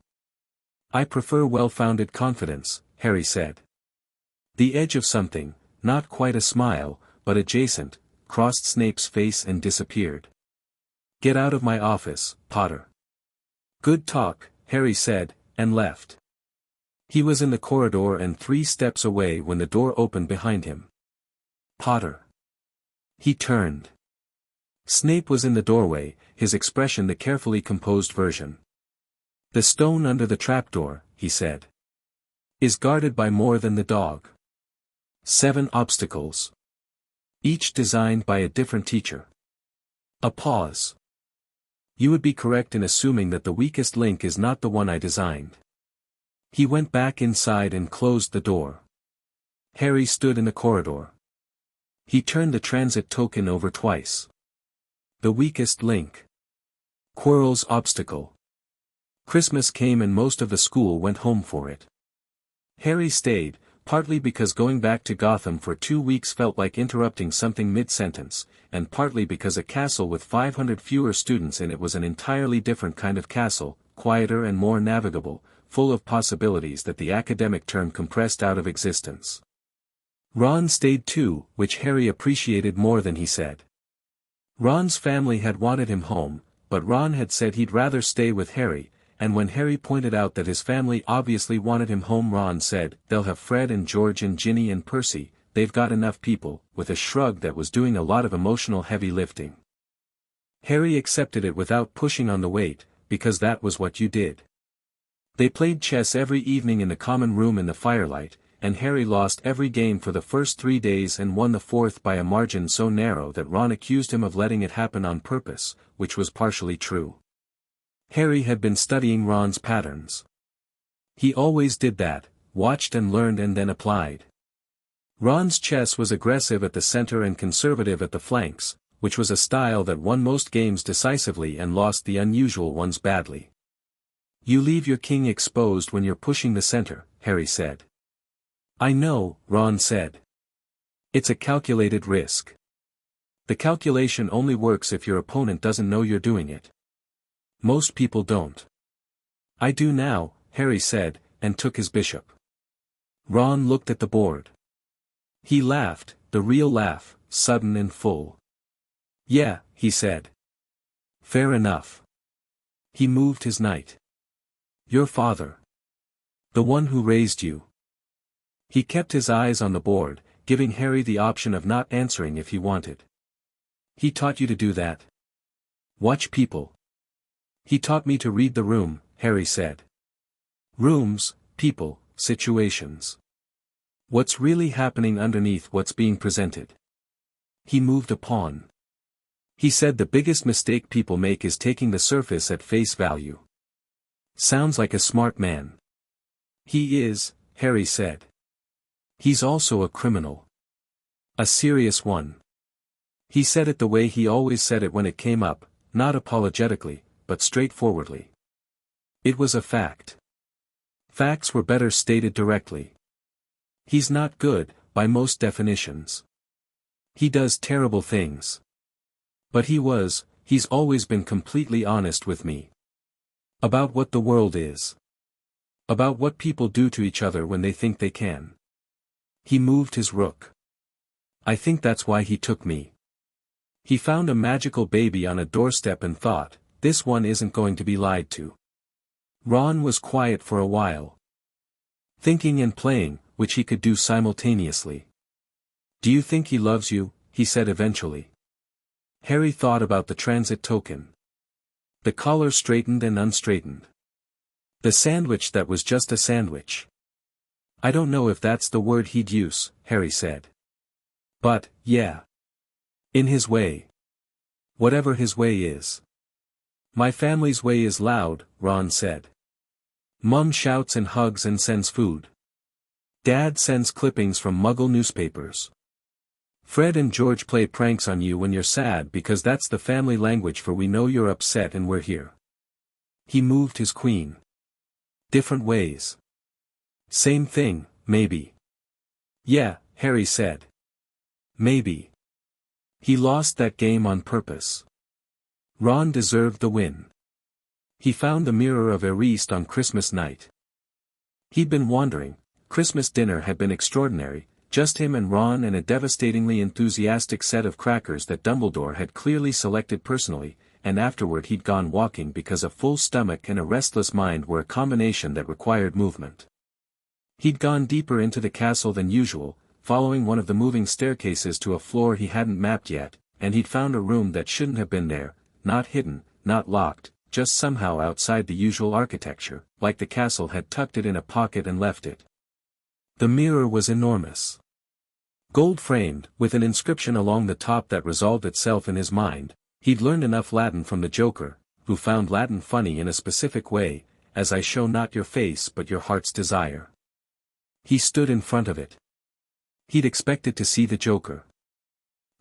I prefer well-founded confidence, Harry said. The edge of something, not quite a smile, but adjacent, crossed Snape's face and disappeared. Get out of my office, Potter. Good talk, Harry said, and left. He was in the corridor and 3 steps away when the door opened behind him. Potter. He turned. Snape was in the doorway, his expression the carefully composed version. The stone under the trapdoor, he said, is guarded by more than the dog. 7 obstacles. Each designed by a different teacher. A pause. You would be correct in assuming that the weakest link is not the one I designed. He went back inside and closed the door. Harry stood in the corridor. He turned the transit token over twice. The weakest link. Quirrell's obstacle. Christmas came and most of the school went home for it. Harry stayed, partly because going back to Gotham for 2 weeks felt like interrupting something mid-sentence, and partly because a castle with 500 fewer students in it was an entirely different kind of castle, quieter and more navigable, full of possibilities that the academic term compressed out of existence. Ron stayed too, which Harry appreciated more than he said. Ron's family had wanted him home, but Ron had said he'd rather stay with Harry, and when Harry pointed out that his family obviously wanted him home, Ron said, they'll have Fred and George and Ginny and Percy, they've got enough people, with a shrug that was doing a lot of emotional heavy lifting. Harry accepted it without pushing on the weight, because that was what you did. They played chess every evening in the common room in the firelight, and Harry lost every game for the first 3 days and won the 4th by a margin so narrow that Ron accused him of letting it happen on purpose, which was partially true. Harry had been studying Ron's patterns. He always did that, watched and learned and then applied. Ron's chess was aggressive at the center and conservative at the flanks, which was a style that won most games decisively and lost the unusual ones badly. You leave your king exposed when you're pushing the center, Harry said. I know, Ron said. It's a calculated risk. The calculation only works if your opponent doesn't know you're doing it. Most people don't. I do now, Harry said, and took his bishop. Ron looked at the board. He laughed, the real laugh, sudden and full. Yeah, he said. Fair enough. He moved his knight. Your father. The one who raised you. He kept his eyes on the board, giving Harry the option of not answering if he wanted. He taught you to do that? Watch people. He taught me to read the room, Harry said. Rooms, people, situations. What's really happening underneath what's being presented? He moved a pawn. He said the biggest mistake people make is taking the surface at face value. Sounds like a smart man. He is, Harry said. He's also a criminal. A serious one. He said it the way he always said it when it came up, not apologetically, but straightforwardly. It was a fact. Facts were better stated directly. He's not good, by most definitions. He does terrible things. But he's always been completely honest with me. About what the world is. About what people do to each other when they think they can. He moved his rook. I think that's why he took me. He found a magical baby on a doorstep and thought, this one isn't going to be lied to. Ron was quiet for a while. Thinking and playing, which he could do simultaneously. Do you think he loves you? He said eventually. Harry thought about the transit token. The collar straightened and unstraightened. The sandwich that was just a sandwich. I don't know if that's the word he'd use, Harry said. But, yeah. In his way. Whatever his way is. My family's way is loud, Ron said. Mum shouts and hugs and sends food. Dad sends clippings from Muggle newspapers. Fred and George play pranks on you when you're sad because that's the family language for we know you're upset and we're here. He moved his queen. Different ways. Same thing, maybe. Yeah, Harry said. Maybe. He lost that game on purpose. Ron deserved the win. He found the mirror of Eriste on Christmas night. He'd been wandering. Christmas dinner had been extraordinary, just him and Ron and a devastatingly enthusiastic set of crackers that Dumbledore had clearly selected personally, and afterward he'd gone walking because a full stomach and a restless mind were a combination that required movement. He'd gone deeper into the castle than usual, following one of the moving staircases to a floor he hadn't mapped yet, and he'd found a room that shouldn't have been there, not hidden, not locked, just somehow outside the usual architecture, like the castle had tucked it in a pocket and left it. The mirror was enormous. Gold-framed, with an inscription along the top that resolved itself in his mind. He'd learned enough Latin from the Joker, who found Latin funny in a specific way, as I show not your face but your heart's desire. He stood in front of it. He'd expected to see the Joker.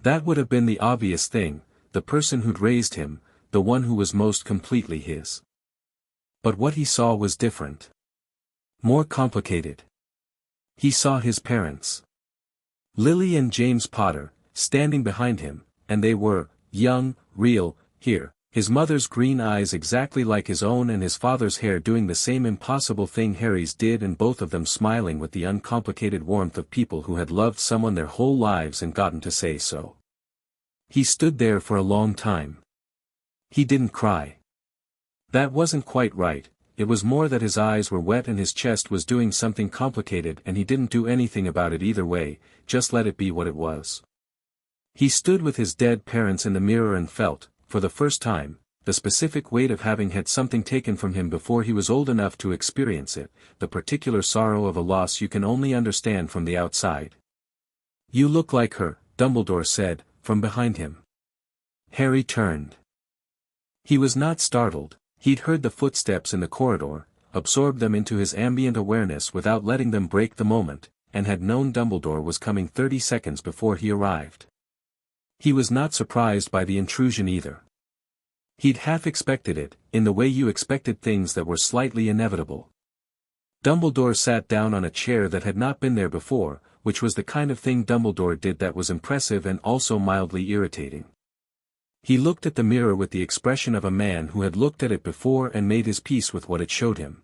That would have been the obvious thing, the person who'd raised him, the one who was most completely his. But what he saw was different. More complicated. He saw his parents. Lily and James Potter, standing behind him, and they were, young, real, here, his mother's green eyes exactly like his own and his father's hair doing the same impossible thing Harry's did and both of them smiling with the uncomplicated warmth of people who had loved someone their whole lives and gotten to say so. He stood there for a long time. He didn't cry. That wasn't quite right, it was more that his eyes were wet and his chest was doing something complicated and he didn't do anything about it either way, just let it be what it was. He stood with his dead parents in the mirror and felt, for the first time, the specific weight of having had something taken from him before he was old enough to experience it, the particular sorrow of a loss you can only understand from the outside. You look like her, Dumbledore said, from behind him. Harry turned. He was not startled, he'd heard the footsteps in the corridor, absorbed them into his ambient awareness without letting them break the moment, and had known Dumbledore was coming 30 seconds before he arrived. He was not surprised by the intrusion either. He'd half expected it, in the way you expected things that were slightly inevitable. Dumbledore sat down on a chair that had not been there before, which was the kind of thing Dumbledore did that was impressive and also mildly irritating. He looked at the mirror with the expression of a man who had looked at it before and made his peace with what it showed him.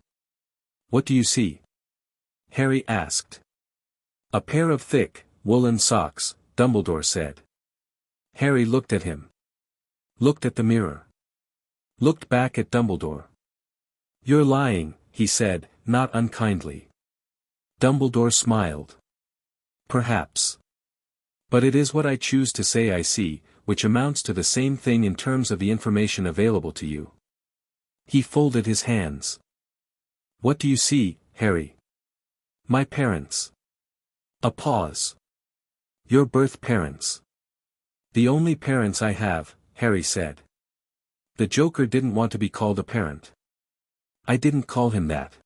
What do you see? Harry asked. A pair of thick, woolen socks, Dumbledore said. Harry looked at him. Looked at the mirror. Looked back at Dumbledore. You're lying, he said, not unkindly. Dumbledore smiled. Perhaps. But it is what I choose to say I see, which amounts to the same thing in terms of the information available to you. He folded his hands. What do you see, Harry? My parents. A pause. Your birth parents. The only parents I have, Harry said. The Joker didn't want to be called a parent. I didn't call him that.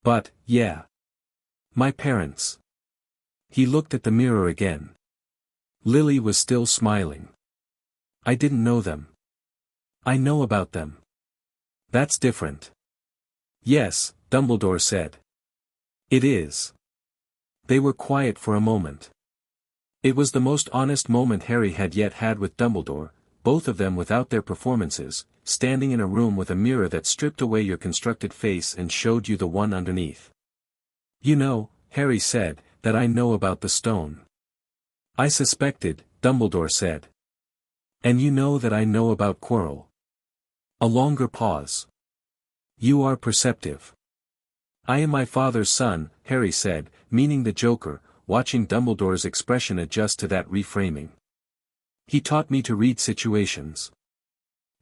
But, yeah. My parents. He looked at the mirror again. Lily was still smiling. I didn't know them. I know about them. That's different. Yes, Dumbledore said. It is. They were quiet for a moment. It was the most honest moment Harry had yet had with Dumbledore, both of them without their performances, standing in a room with a mirror that stripped away your constructed face and showed you the one underneath. You know, Harry said, that I know about the stone. I suspected, Dumbledore said. And you know that I know about Quirrell. A longer pause. You are perceptive. I am my father's son, Harry said, meaning the Joker, watching Dumbledore's expression adjust to that reframing. He taught me to read situations.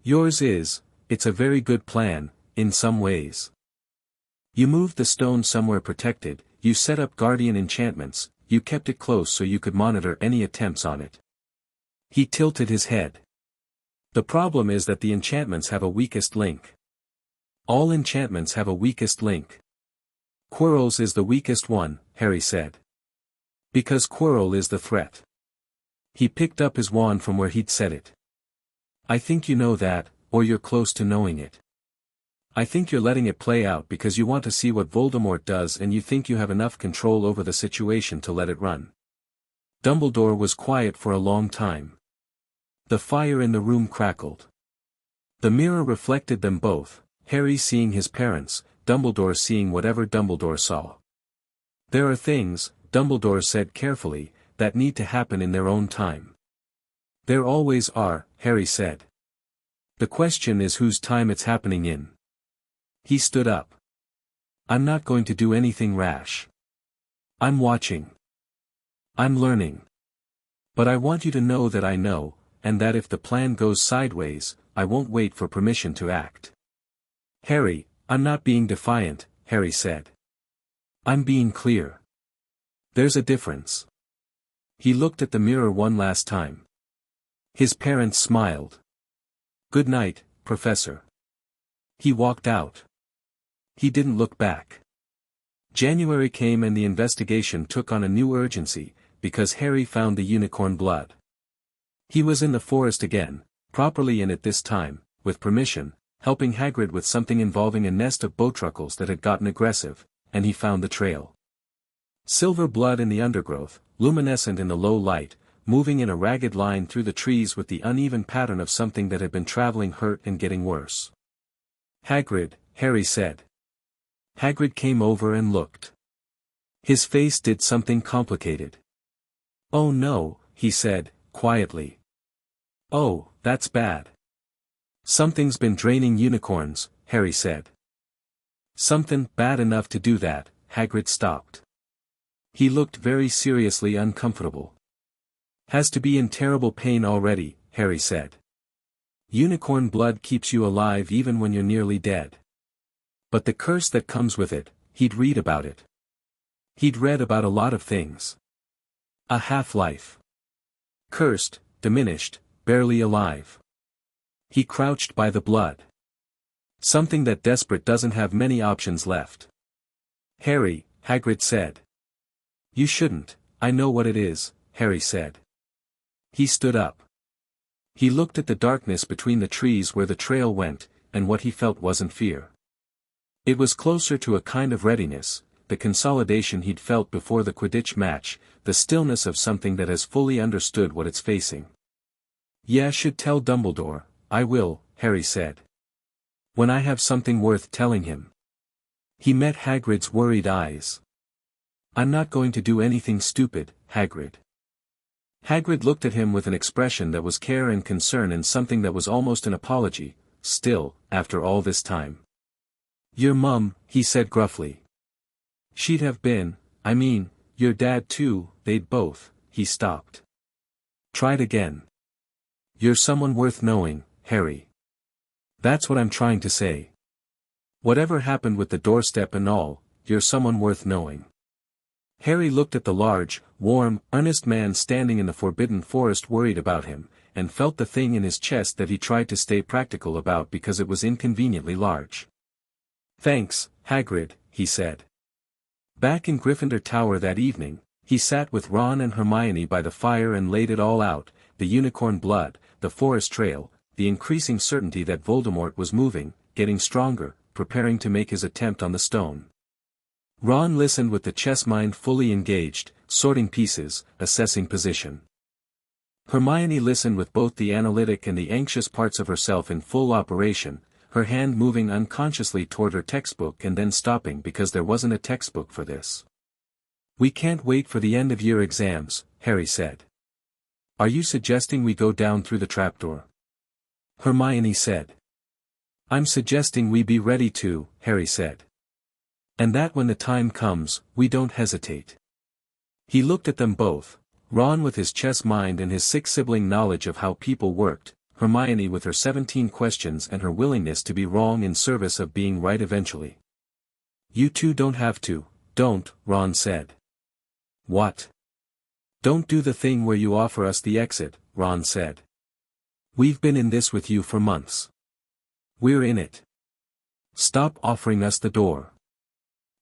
Yours is, it's a very good plan, in some ways. You moved the stone somewhere protected, you set up guardian enchantments, you kept it close so you could monitor any attempts on it. He tilted his head. The problem is that the enchantments have a weakest link. All enchantments have a weakest link. Quirrell's is the weakest one, Harry said. Because Quirrell is the threat. He picked up his wand from where he'd set it. I think you know that, or you're close to knowing it. I think you're letting it play out because you want to see what Voldemort does and you think you have enough control over the situation to let it run. Dumbledore was quiet for a long time. The fire in the room crackled. The mirror reflected them both, Harry seeing his parents, Dumbledore seeing whatever Dumbledore saw. There are things, Dumbledore said carefully, that need to happen in their own time. There always are, Harry said. The question is whose time it's happening in. He stood up. I'm not going to do anything rash. I'm watching. I'm learning. But I want you to know that I know, and that if the plan goes sideways, I won't wait for permission to act. Harry, I'm not being defiant, Harry said. I'm being clear. There's a difference. He looked at the mirror one last time. His parents smiled. Good night, Professor. He walked out. He didn't look back. January came and the investigation took on a new urgency, because Harry found the unicorn blood. He was in the forest again, properly in it this time, with permission, helping Hagrid with something involving a nest of bowtruckles that had gotten aggressive, and he found the trail. Silver blood in the undergrowth, luminescent in the low light, moving in a ragged line through the trees with the uneven pattern of something that had been traveling hurt and getting worse. Hagrid, Harry said. Hagrid came over and looked. His face did something complicated. Oh no, he said, quietly. Oh, that's bad. Something's been draining unicorns, Harry said. Something bad enough to do that, Hagrid stopped. He looked very seriously uncomfortable. Has to be in terrible pain already, Harry said. Unicorn blood keeps you alive even when you're nearly dead. But the curse that comes with it, he'd read about it. He'd read about a lot of things. A half-life. Cursed, diminished, barely alive. He crouched by the blood. Something that desperate doesn't have many options left. Harry, Hagrid said. You shouldn't, I know what it is, Harry said. He stood up. He looked at the darkness between the trees where the trail went, and what he felt wasn't fear. It was closer to a kind of readiness, the consolidation he'd felt before the Quidditch match, the stillness of something that has fully understood what it's facing. Yeah, should tell Dumbledore, I will, Harry said. When I have something worth telling him. He met Hagrid's worried eyes. I'm not going to do anything stupid, Hagrid. Hagrid looked at him with an expression that was care and concern and something that was almost an apology, still, after all this time. Your mum, he said gruffly. She'd have been, I mean, your dad too, they'd both, he stopped. Tried again. You're someone worth knowing, Harry. That's what I'm trying to say. Whatever happened with the doorstep and all, you're someone worth knowing. Harry looked at the large, warm, earnest man standing in the forbidden forest worried about him, and felt the thing in his chest that he tried to stay practical about because it was inconveniently large. Thanks, Hagrid, he said. Back in Gryffindor Tower that evening, he sat with Ron and Hermione by the fire and laid it all out, the unicorn blood, the forest trail, the increasing certainty that Voldemort was moving, getting stronger, preparing to make his attempt on the stone. Ron listened with the chess mind fully engaged, sorting pieces, assessing position. Hermione listened with both the analytic and the anxious parts of herself in full operation, her hand moving unconsciously toward her textbook and then stopping because there wasn't a textbook for this. We can't wait for the end-of-year exams, Harry said. Are you suggesting we go down through the trapdoor? Hermione said. I'm suggesting we be ready to, Harry said. And that when the time comes, we don't hesitate. He looked at them both, Ron with his chess mind and his sibling knowledge of how people worked, Hermione with her 17 questions and her willingness to be wrong in service of being right eventually. You two don't have to, don't, Ron said. What? Don't do the thing where you offer us the exit, Ron said. We've been in this with you for months. We're in it. Stop offering us the door.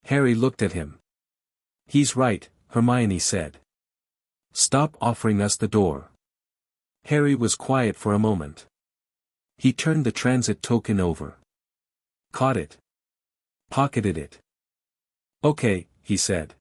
Harry looked at him. He's right, Hermione said. Stop offering us the door. Harry was quiet for a moment. He turned the transit token over. Caught it. Pocketed it. Okay, he said.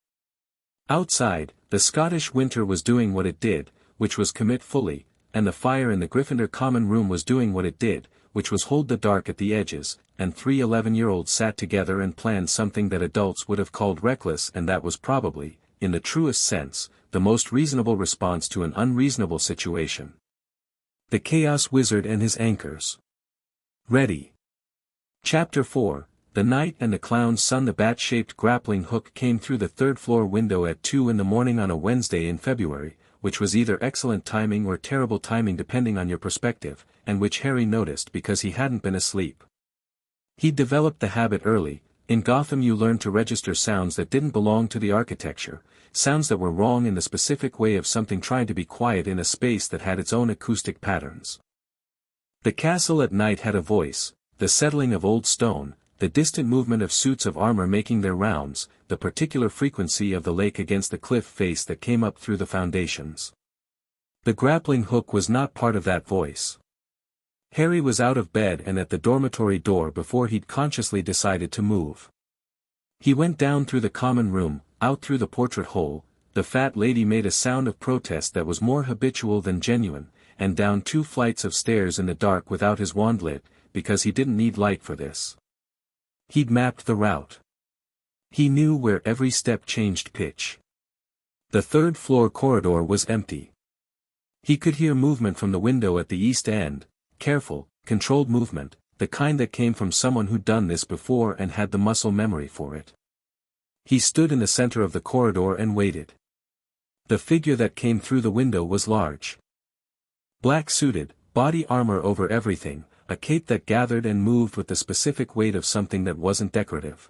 Outside, the Scottish winter was doing what it did, which was commit fully, and the fire in the Gryffindor common room was doing what it did, which was hold the dark at the edges, and 3 11-year-olds sat together and planned something that adults would have called reckless, and that was probably, in the truest sense, the most reasonable response to an unreasonable situation. The Chaos Wizard and his anchors. Ready. Chapter 4, The Knight and the Clown's Son. The bat-shaped grappling hook came through the third-floor window at 2 in the morning on a Wednesday in February, which was either excellent timing or terrible timing depending on your perspective, and which Harry noticed because he hadn't been asleep. He'd developed the habit early. In Gotham you learned to register sounds that didn't belong to the architecture, sounds that were wrong in the specific way of something trying to be quiet in a space that had its own acoustic patterns. The castle at night had a voice, the settling of old stone, the distant movement of suits of armor making their rounds, the particular frequency of the lake against the cliff face that came up through the foundations. The grappling hook was not part of that voice. Harry was out of bed and at the dormitory door before he'd consciously decided to move. He went down through the common room, out through the portrait hole. The fat lady made a sound of protest that was more habitual than genuine, and down 2 flights of stairs in the dark without his wand lit, because he didn't need light for this. He'd mapped the route. He knew where every step changed pitch. The third-floor corridor was empty. He could hear movement from the window at the east end, careful, controlled movement, the kind that came from someone who'd done this before and had the muscle memory for it. He stood in the center of the corridor and waited. The figure that came through the window was large. Black-suited, body armor over everything, a cape that gathered and moved with the specific weight of something that wasn't decorative.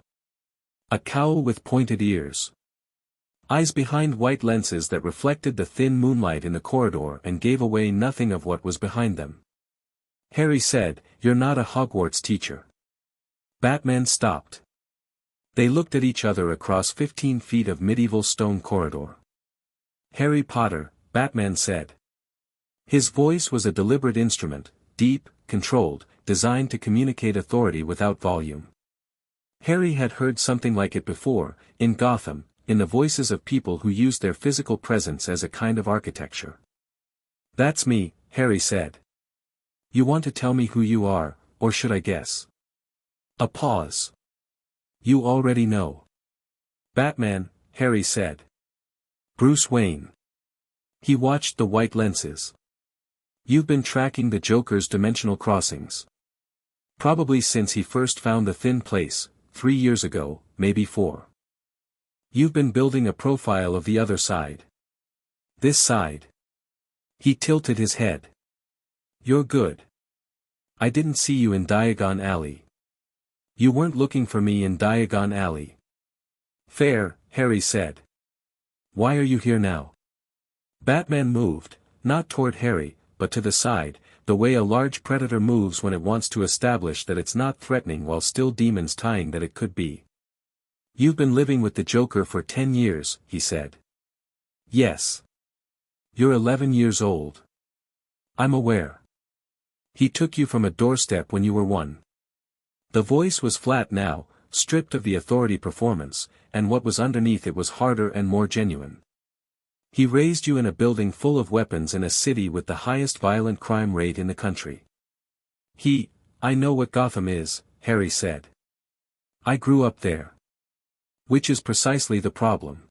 A cowl with pointed ears. Eyes behind white lenses that reflected the thin moonlight in the corridor and gave away nothing of what was behind them. Harry said, "You're not a Hogwarts teacher." Batman stopped. They looked at each other across 15 feet of medieval stone corridor. "Harry Potter," Batman said. His voice was a deliberate instrument, deep, controlled, designed to communicate authority without volume. Harry had heard something like it before, in Gotham, in the voices of people who used their physical presence as a kind of architecture. "That's me," Harry said. "You want to tell me who you are, or should I guess?" A pause. "You already know." "Batman," Harry said. Bruce Wayne. He watched the white lenses. You've been tracking the Joker's dimensional crossings. Probably since he first found the thin place, 3 years ago, maybe 4. You've been building a profile of the other side. This side. He tilted his head. You're good. I didn't see you in Diagon Alley. You weren't looking for me in Diagon Alley. Fair, Harry said. Why are you here now? Batman moved, not toward Harry, but to the side, the way a large predator moves when it wants to establish that it's not threatening while still demons tying that it could be. You've been living with the Joker for 10 years, he said. Yes. You're 11 years old. I'm aware. He took you from a doorstep when you were 1. The voice was flat now, stripped of the authority performance, and what was underneath it was harder and more genuine. He raised you in a building full of weapons in a city with the highest violent crime rate in the country. I know what Gotham is, Harry said. I grew up there. Which is precisely the problem.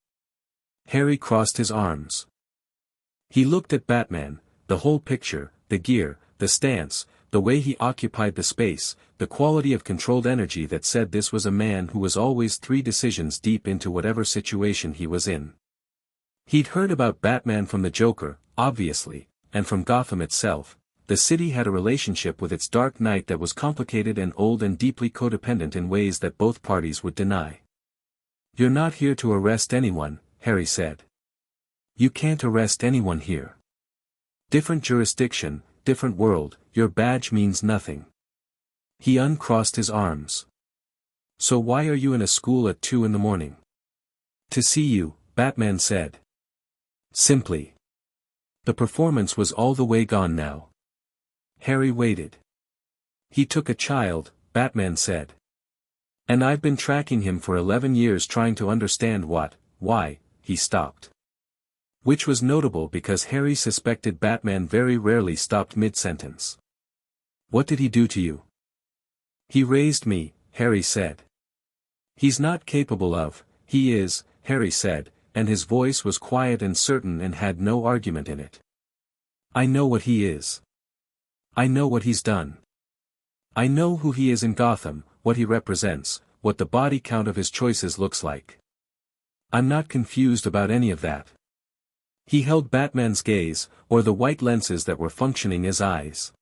Harry crossed his arms. He looked at Batman, the whole picture, the gear, the stance, the way he occupied the space, the quality of controlled energy that said this was a man who was always 3 decisions deep into whatever situation he was in. He'd heard about Batman from the Joker, obviously, and from Gotham itself. The city had a relationship with its Dark Knight that was complicated and old and deeply codependent in ways that both parties would deny. You're not here to arrest anyone, Harry said. You can't arrest anyone here. Different jurisdiction, different world, your badge means nothing. He uncrossed his arms. So why are you in a school at 2 in the morning? To see you, Batman said. Simply. The performance was all the way gone now. Harry waited. He took a child, Batman said. And I've been tracking him for 11 years trying to understand why, he stopped. Which was notable because Harry suspected Batman very rarely stopped mid-sentence. What did he do to you? He raised me, Harry said. He's not capable of, he is, Harry said, and his voice was quiet and certain and had no argument in it. I know what he is. I know what he's done. I know who he is in Gotham, what he represents, what the body count of his choices looks like. I'm not confused about any of that. He held Batman's gaze, or the white lenses that were functioning as eyes.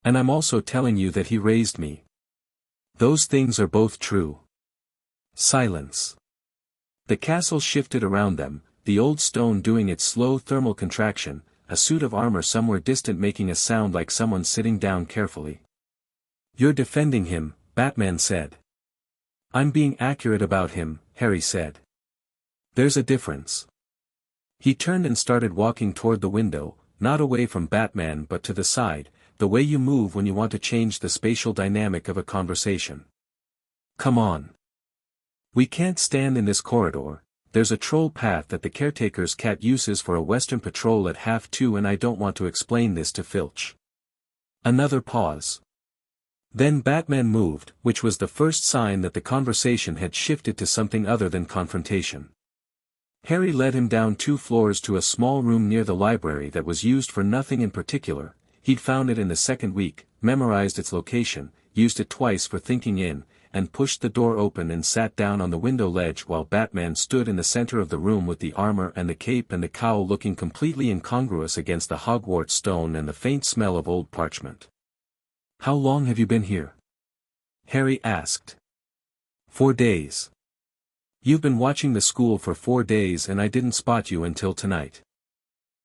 And I'm also telling you that he raised me. Those things are both true. Silence. The castle shifted around them, the old stone doing its slow thermal contraction, a suit of armor somewhere distant making a sound like someone sitting down carefully. You're defending him, Batman said. I'm being accurate about him, Harry said. There's a difference. He turned and started walking toward the window, not away from Batman but to the side, the way you move when you want to change the spatial dynamic of a conversation. Come on. We can't stand in this corridor. There's a troll path that the caretaker's cat uses for a western patrol at 2:30 and I don't want to explain this to Filch. Another pause. Then Batman moved, which was the first sign that the conversation had shifted to something other than confrontation. Harry led him down 2 floors to a small room near the library that was used for nothing in particular. He'd found it in the 2nd week, memorized its location, used it twice for thinking in, and pushed the door open and sat down on the window ledge while Batman stood in the center of the room with the armor and the cape and the cowl looking completely incongruous against the Hogwarts stone and the faint smell of old parchment. How long have you been here? Harry asked. 4 days. You've been watching the school for 4 days and I didn't spot you until tonight.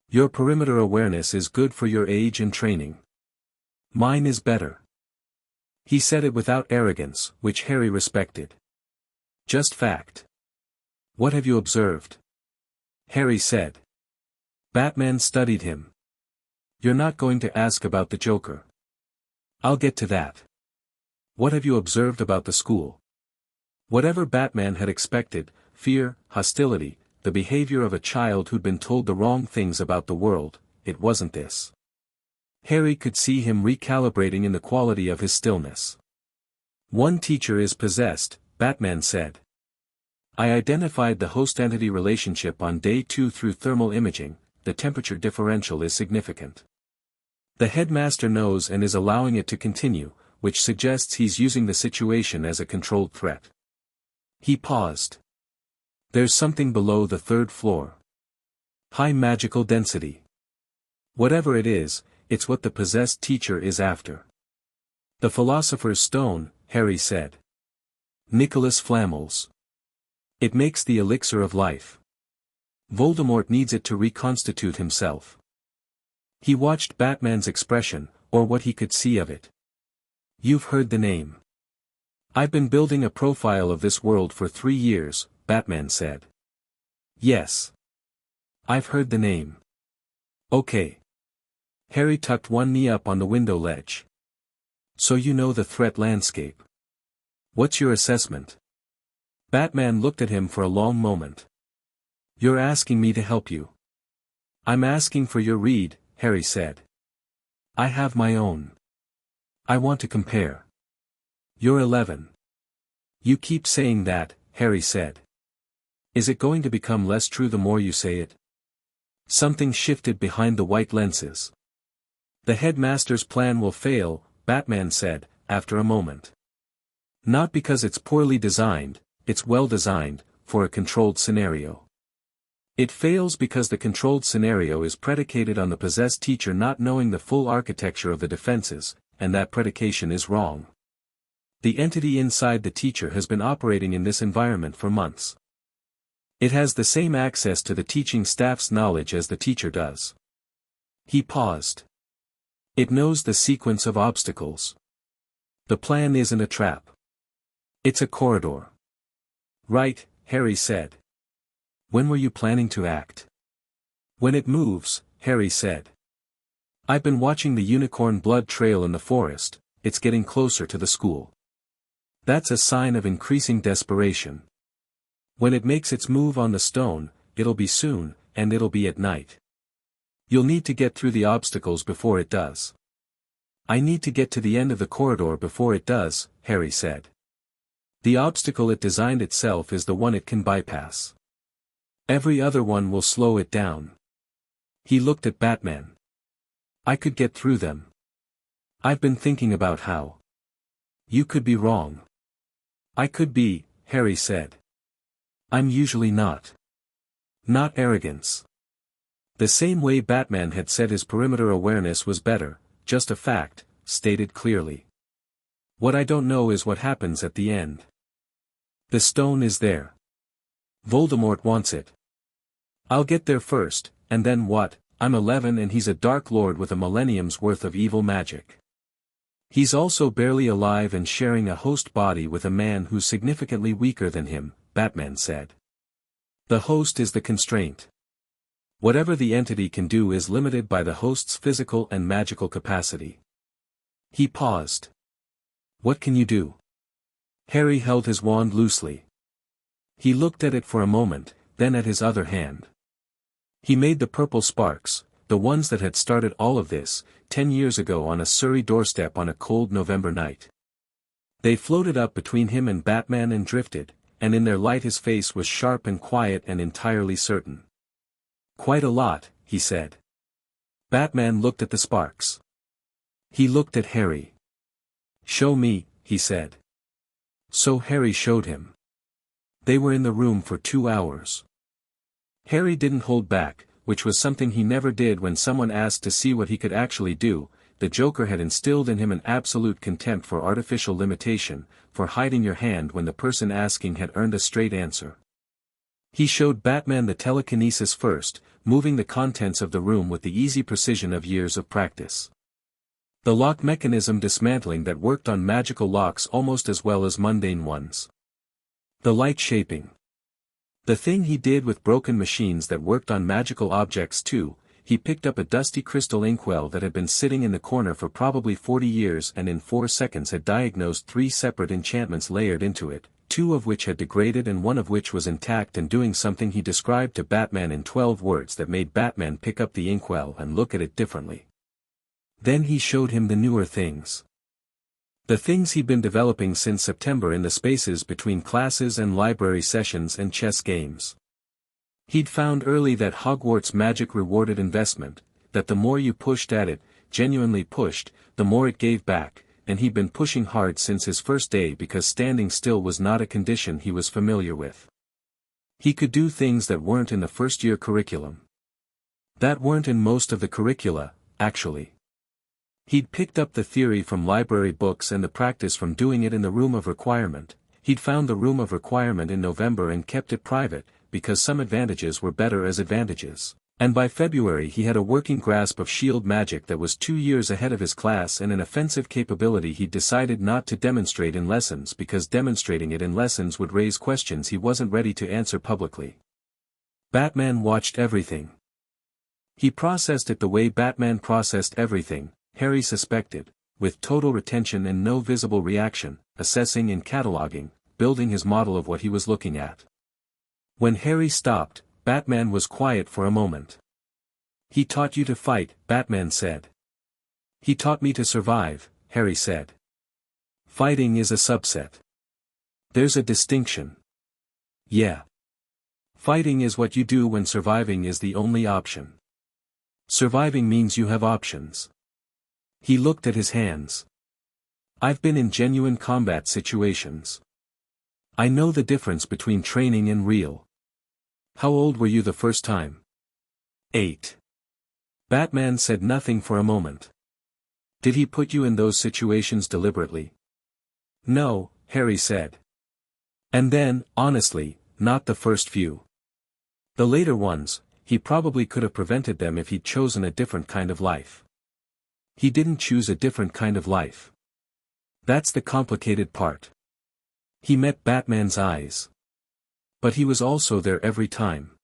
Your perimeter awareness is good for your age and training. Mine is better. He said it without arrogance, which Harry respected. Just fact. What have you observed? Harry said. Batman studied him. You're not going to ask about the Joker. I'll get to that. What have you observed about the school? Whatever Batman had expected, fear, hostility, the behavior of a child who'd been told the wrong things about the world, it wasn't this. Harry could see him recalibrating in the quality of his stillness. One teacher is possessed, Batman said. I identified the host-entity relationship on day 2 through thermal imaging. The temperature differential is significant. The headmaster knows and is allowing it to continue, which suggests he's using the situation as a controlled threat. He paused. There's something below the 3rd floor. High magical density. Whatever it is, it's what the possessed teacher is after. The Philosopher's Stone, Harry said. Nicholas Flamels. It makes the elixir of life. Voldemort needs it to reconstitute himself. He watched Batman's expression, or what he could see of it. You've heard the name. I've been building a profile of this world for 3 years, Batman said. Yes. I've heard the name. Okay. Harry tucked one knee up on the window ledge. So you know the threat landscape. What's your assessment? Batman looked at him for a long moment. You're asking me to help you. I'm asking for your read, Harry said. I have my own. I want to compare. You're 11. You keep saying that, Harry said. Is it going to become less true the more you say it? Something shifted behind the white lenses. The headmaster's plan will fail, Batman said, after a moment. Not because it's poorly designed, it's well designed, for a controlled scenario. It fails because the controlled scenario is predicated on the possessed teacher not knowing the full architecture of the defenses, and that predication is wrong. The entity inside the teacher has been operating in this environment for months. It has the same access to the teaching staff's knowledge as the teacher does. He paused. It knows the sequence of obstacles. The plan isn't a trap. It's a corridor. Right, Harry said. When were you planning to act? When it moves, Harry said. I've been watching the unicorn blood trail in the forest, it's getting closer to the school. That's a sign of increasing desperation. When it makes its move on the stone, it'll be soon, and it'll be at night. You'll need to get through the obstacles before it does. I need to get to the end of the corridor before it does, Harry said. The obstacle it designed itself is the one it can bypass. Every other one will slow it down. He looked at Batman. I could get through them. I've been thinking about how. You could be wrong. I could be, Harry said. I'm usually not. Not arrogance. The same way Batman had said his perimeter awareness was better, just a fact, stated clearly. What I don't know is what happens at the end. The stone is there. Voldemort wants it. I'll get there first, and then what? I'm 11 and he's a Dark Lord with a millennium's worth of evil magic. He's also barely alive and sharing a host body with a man who's significantly weaker than him, Batman said. The host is the constraint. Whatever the entity can do is limited by the host's physical and magical capacity. He paused. What can you do? Harry held his wand loosely. He looked at it for a moment, then at his other hand. He made the purple sparks, the ones that had started all of this, 10 years ago on a Surrey doorstep on a cold November night. They floated up between him and Batman and drifted, and in their light his face was sharp and quiet and entirely certain. Quite a lot, he said. Batman looked at the sparks. He looked at Harry. Show me, he said. So Harry showed him. They were in the room for 2 hours. Harry didn't hold back, which was something he never did when someone asked to see what he could actually do. The Joker had instilled in him an absolute contempt for artificial limitation, for hiding your hand when the person asking had earned a straight answer. He showed Batman the telekinesis first, moving the contents of the room with the easy precision of years of practice. The lock mechanism dismantling that worked on magical locks almost as well as mundane ones. The light shaping. The thing he did with broken machines that worked on magical objects too. He picked up a dusty crystal inkwell that had been sitting in the corner for probably 40 years and in 4 seconds had diagnosed 3 separate enchantments layered into it, 2 of which had degraded and 1 of which was intact and doing something he described to Batman in 12 words that made Batman pick up the inkwell and look at it differently. Then he showed him the newer things. The things he'd been developing since September in the spaces between classes and library sessions and chess games. He'd found early that Hogwarts magic rewarded investment, that the more you pushed at it, genuinely pushed, the more it gave back, and he'd been pushing hard since his first day because standing still was not a condition he was familiar with. He could do things that weren't in the first-year curriculum. That weren't in most of the curricula, actually. He'd picked up the theory from library books and the practice from doing it in the room of requirement. He'd found the room of requirement in November and kept it private, because some advantages were better as advantages. And by February he had a working grasp of shield magic that was 2 years ahead of his class and an offensive capability he'd decided not to demonstrate in lessons because demonstrating it in lessons would raise questions he wasn't ready to answer publicly. Batman watched everything. He processed it the way Batman processed everything, Harry suspected, with total retention and no visible reaction, assessing and cataloging, building his model of what he was looking at. When Harry stopped, Batman was quiet for a moment. "He taught you to fight," Batman said. "He taught me to survive," Harry said. "Fighting is a subset. There's a distinction." "Yeah. Fighting is what you do when surviving is the only option. Surviving means you have options." He looked at his hands. "I've been in genuine combat situations. I know the difference between training and real." "How old were you the first time?" 8. Batman said nothing for a moment. "Did he put you in those situations deliberately?" "No," Harry said. "And then, honestly, not the first few. The later ones, he probably could have prevented them if he'd chosen a different kind of life. He didn't choose a different kind of life. That's the complicated part." He met Batman's eyes. But he was also there every time.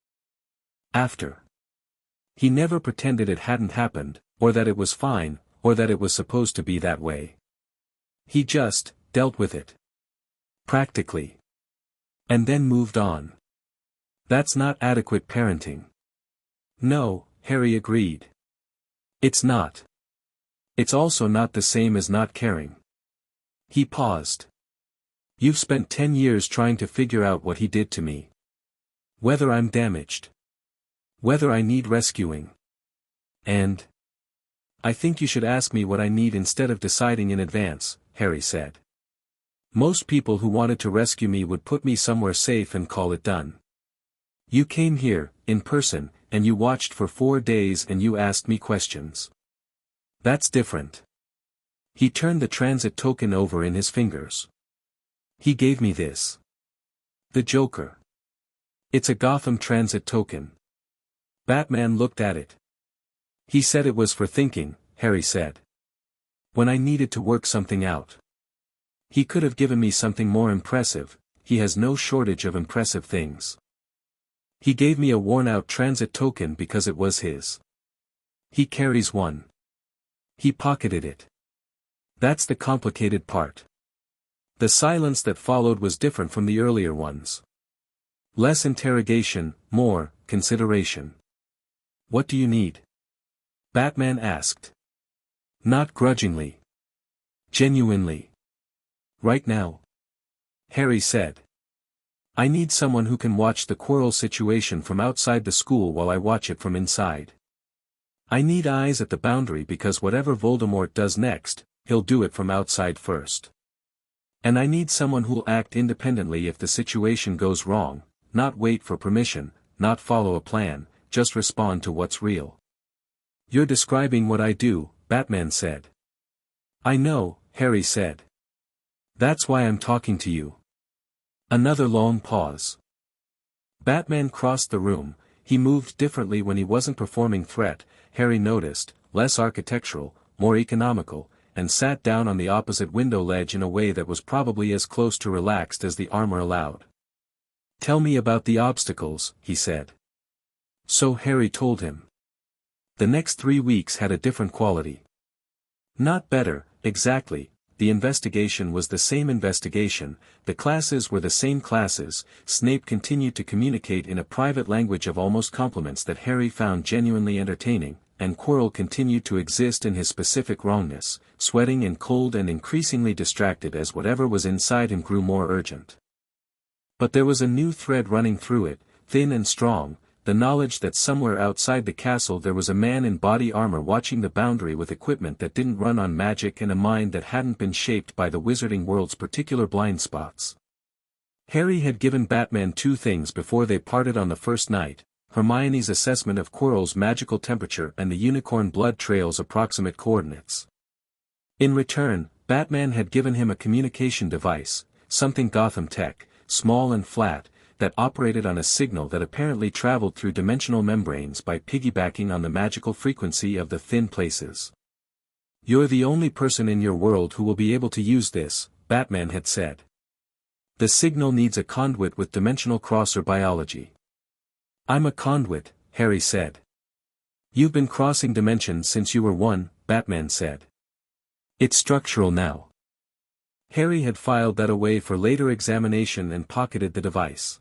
After. He never pretended it hadn't happened, or that it was fine, or that it was supposed to be that way. He just dealt with it. Practically. And then moved on. That's not adequate parenting. "No," Harry agreed. "It's not. It's also not the same as not caring." He paused. "You've spent 10 years trying to figure out what he did to me. Whether I'm damaged. Whether I need rescuing. And I think you should ask me what I need instead of deciding in advance," Harry said. "Most people who wanted to rescue me would put me somewhere safe and call it done. You came here, in person, and you watched for 4 days and you asked me questions. That's different." He turned the transit token over in his fingers. "He gave me this. The Joker. It's a Gotham transit token." Batman looked at it. "He said it was for thinking," Harry said. "When I needed to work something out. He could have given me something more impressive, he has no shortage of impressive things. He gave me a worn-out transit token because it was his. He carries one. He pocketed it. That's the complicated part." The silence that followed was different from the earlier ones. Less interrogation, more consideration. "What do you need?" Batman asked. Not grudgingly. Genuinely. "Right now?" Harry said. "I need someone who can watch the Quirrell situation from outside the school while I watch it from inside. I need eyes at the boundary because whatever Voldemort does next, he'll do it from outside first. And I need someone who'll act independently if the situation goes wrong, not wait for permission, not follow a plan, just respond to what's real." "You're describing what I do," Batman said. "I know," Harry said. "That's why I'm talking to you." Another long pause. Batman crossed the room. He moved differently when he wasn't performing threat, Harry noticed, less architectural, more economical, and sat down on the opposite window ledge in a way that was probably as close to relaxed as the armor allowed. "Tell me about the obstacles," he said. So Harry told him. The next 3 weeks had a different quality. Not better, exactly. The investigation was the same investigation, the classes were the same classes. Snape continued to communicate in a private language of almost compliments that Harry found genuinely entertaining, and Quirrell continued to exist in his specific wrongness, sweating and cold and increasingly distracted as whatever was inside him grew more urgent. But there was a new thread running through it, thin and strong, the knowledge that somewhere outside the castle there was a man in body armor watching the boundary with equipment that didn't run on magic and a mind that hadn't been shaped by the wizarding world's particular blind spots. Harry had given Batman two things before they parted on the first night: Hermione's assessment of Quirrell's magical temperature and the unicorn blood trail's approximate coordinates. In return, Batman had given him a communication device, something Gotham tech, small and flat, that operated on a signal that apparently traveled through dimensional membranes by piggybacking on the magical frequency of the thin places. "You're the only person in your world who will be able to use this," Batman had said. "The signal needs a conduit with dimensional crosser biology." "I'm a conduit," Harry said. "You've been crossing dimensions since you were 1, Batman said. "It's structural now." Harry had filed that away for later examination and pocketed the device.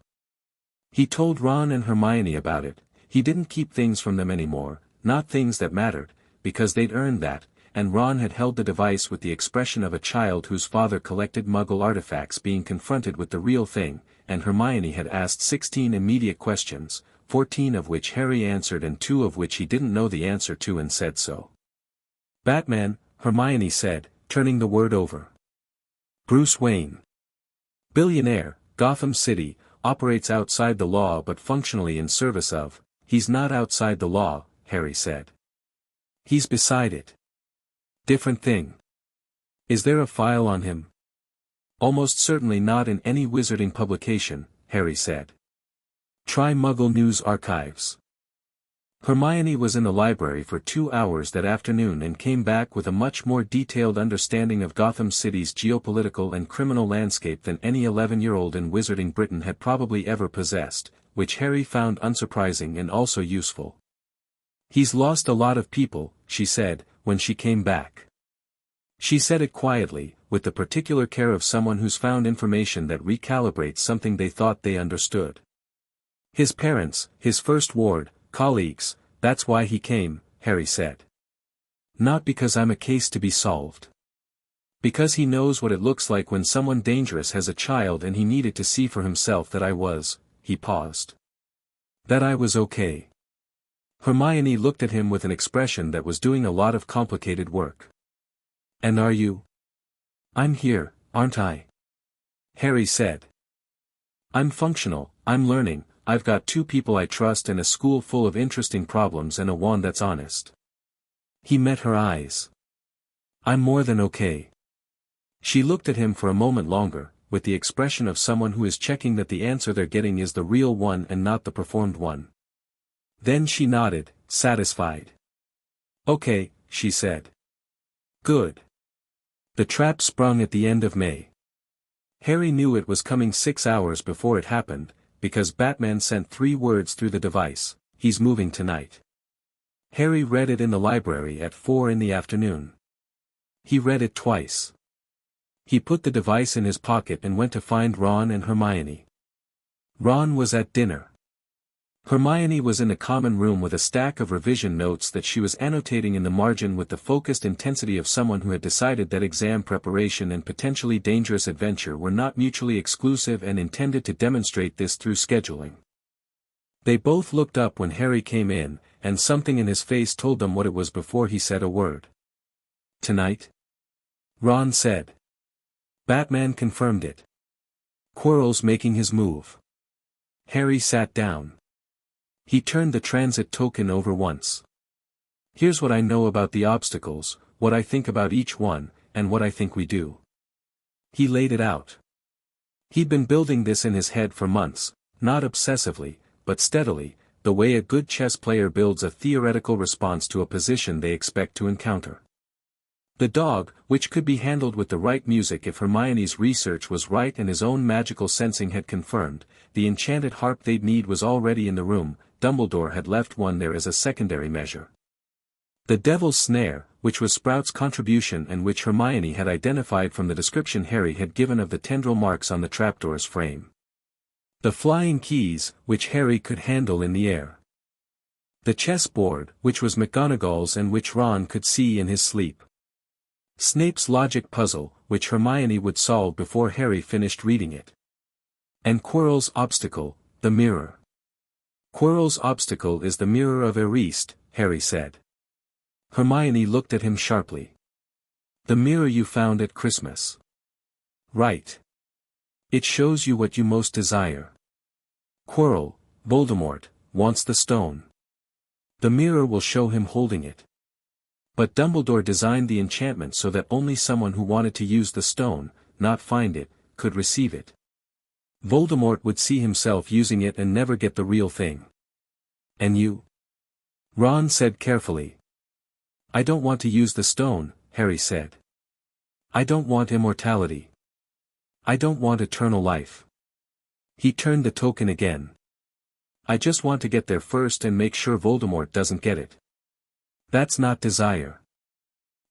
He told Ron and Hermione about it. He didn't keep things from them anymore, not things that mattered, because they'd earned that, and Ron had held the device with the expression of a child whose father collected Muggle artifacts being confronted with the real thing, and Hermione had asked 16 immediate questions, 14 of which Harry answered and 2 of which he didn't know the answer to and said so. "Batman," Hermione said, turning the word over. "Bruce Wayne. Billionaire, Gotham City, operates outside the law but functionally in service of." "He's not outside the law," Harry said. "He's beside it." "Different thing. Is there a file on him?" "Almost certainly not in any wizarding publication," Harry said. "Try Muggle News Archives." Hermione was in the library for 2 hours that afternoon and came back with a much more detailed understanding of Gotham City's geopolitical and criminal landscape than any 11-year-old in wizarding Britain had probably ever possessed, which Harry found unsurprising and also useful. "He's lost a lot of people," she said, when she came back. She said it quietly, with the particular care of someone who's found information that recalibrates something they thought they understood. "His parents, his first ward, colleagues, that's why he came," Harry said. "Not because I'm a case to be solved. Because he knows what it looks like when someone dangerous has a child and he needed to see for himself that I was," he paused. "That I was okay." Hermione looked at him with an expression that was doing a lot of complicated work. "And are you?" "I'm here, aren't I?" Harry said. "I'm functional, I'm learning, I've got 2 people I trust and a school full of interesting problems and a wand that's honest." He met her eyes. "I'm more than okay." She looked at him for a moment longer, with the expression of someone who is checking that the answer they're getting is the real one and not the performed one. Then she nodded, satisfied. "Okay," she said. "Good." The trap sprung at the end of May. Harry knew it was coming 6 hours before it happened, because Batman sent 3 words through the device: "He's moving tonight." Harry read it in the library at 4 in the afternoon. He read it twice. He put the device in his pocket and went to find Ron and Hermione. Ron was at dinner. Hermione was in a common room with a stack of revision notes that she was annotating in the margin with the focused intensity of someone who had decided that exam preparation and potentially dangerous adventure were not mutually exclusive and intended to demonstrate this through scheduling. They both looked up when Harry came in, and something in his face told them what it was before he said a word. "Tonight?" Ron said. Batman confirmed it. "Quirrell's making his move." Harry sat down. He turned the transit token over once. "Here's what I know about the obstacles, what I think about each one, and what I think we do." He laid it out. He'd been building this in his head for months, not obsessively, but steadily, the way a good chess player builds a theoretical response to a position they expect to encounter. The dog, which could be handled with the right music if Hermione's research was right and his own magical sensing had confirmed, the enchanted harp they'd need was already in the room. Dumbledore had left one there as a secondary measure. The Devil's Snare, which was Sprout's contribution and which Hermione had identified from the description Harry had given of the tendril marks on the trapdoor's frame. The flying keys, which Harry could handle in the air. The chessboard, which was McGonagall's and which Ron could see in his sleep. Snape's logic puzzle, which Hermione would solve before Harry finished reading it. And Quirrell's obstacle, the mirror. Quirrell's obstacle is the mirror of Eriste, Harry said. Hermione looked at him sharply. The mirror you found at Christmas. Right. It shows you what you most desire. Quirrell, Voldemort, wants the stone. The mirror will show him holding it. But Dumbledore designed the enchantment so that only someone who wanted to use the stone, not find it, could receive it. Voldemort would see himself using it and never get the real thing. And you? Ron said carefully. I don't want to use the stone, Harry said. I don't want immortality. I don't want eternal life. He turned the token again. I just want to get there first and make sure Voldemort doesn't get it. That's not desire.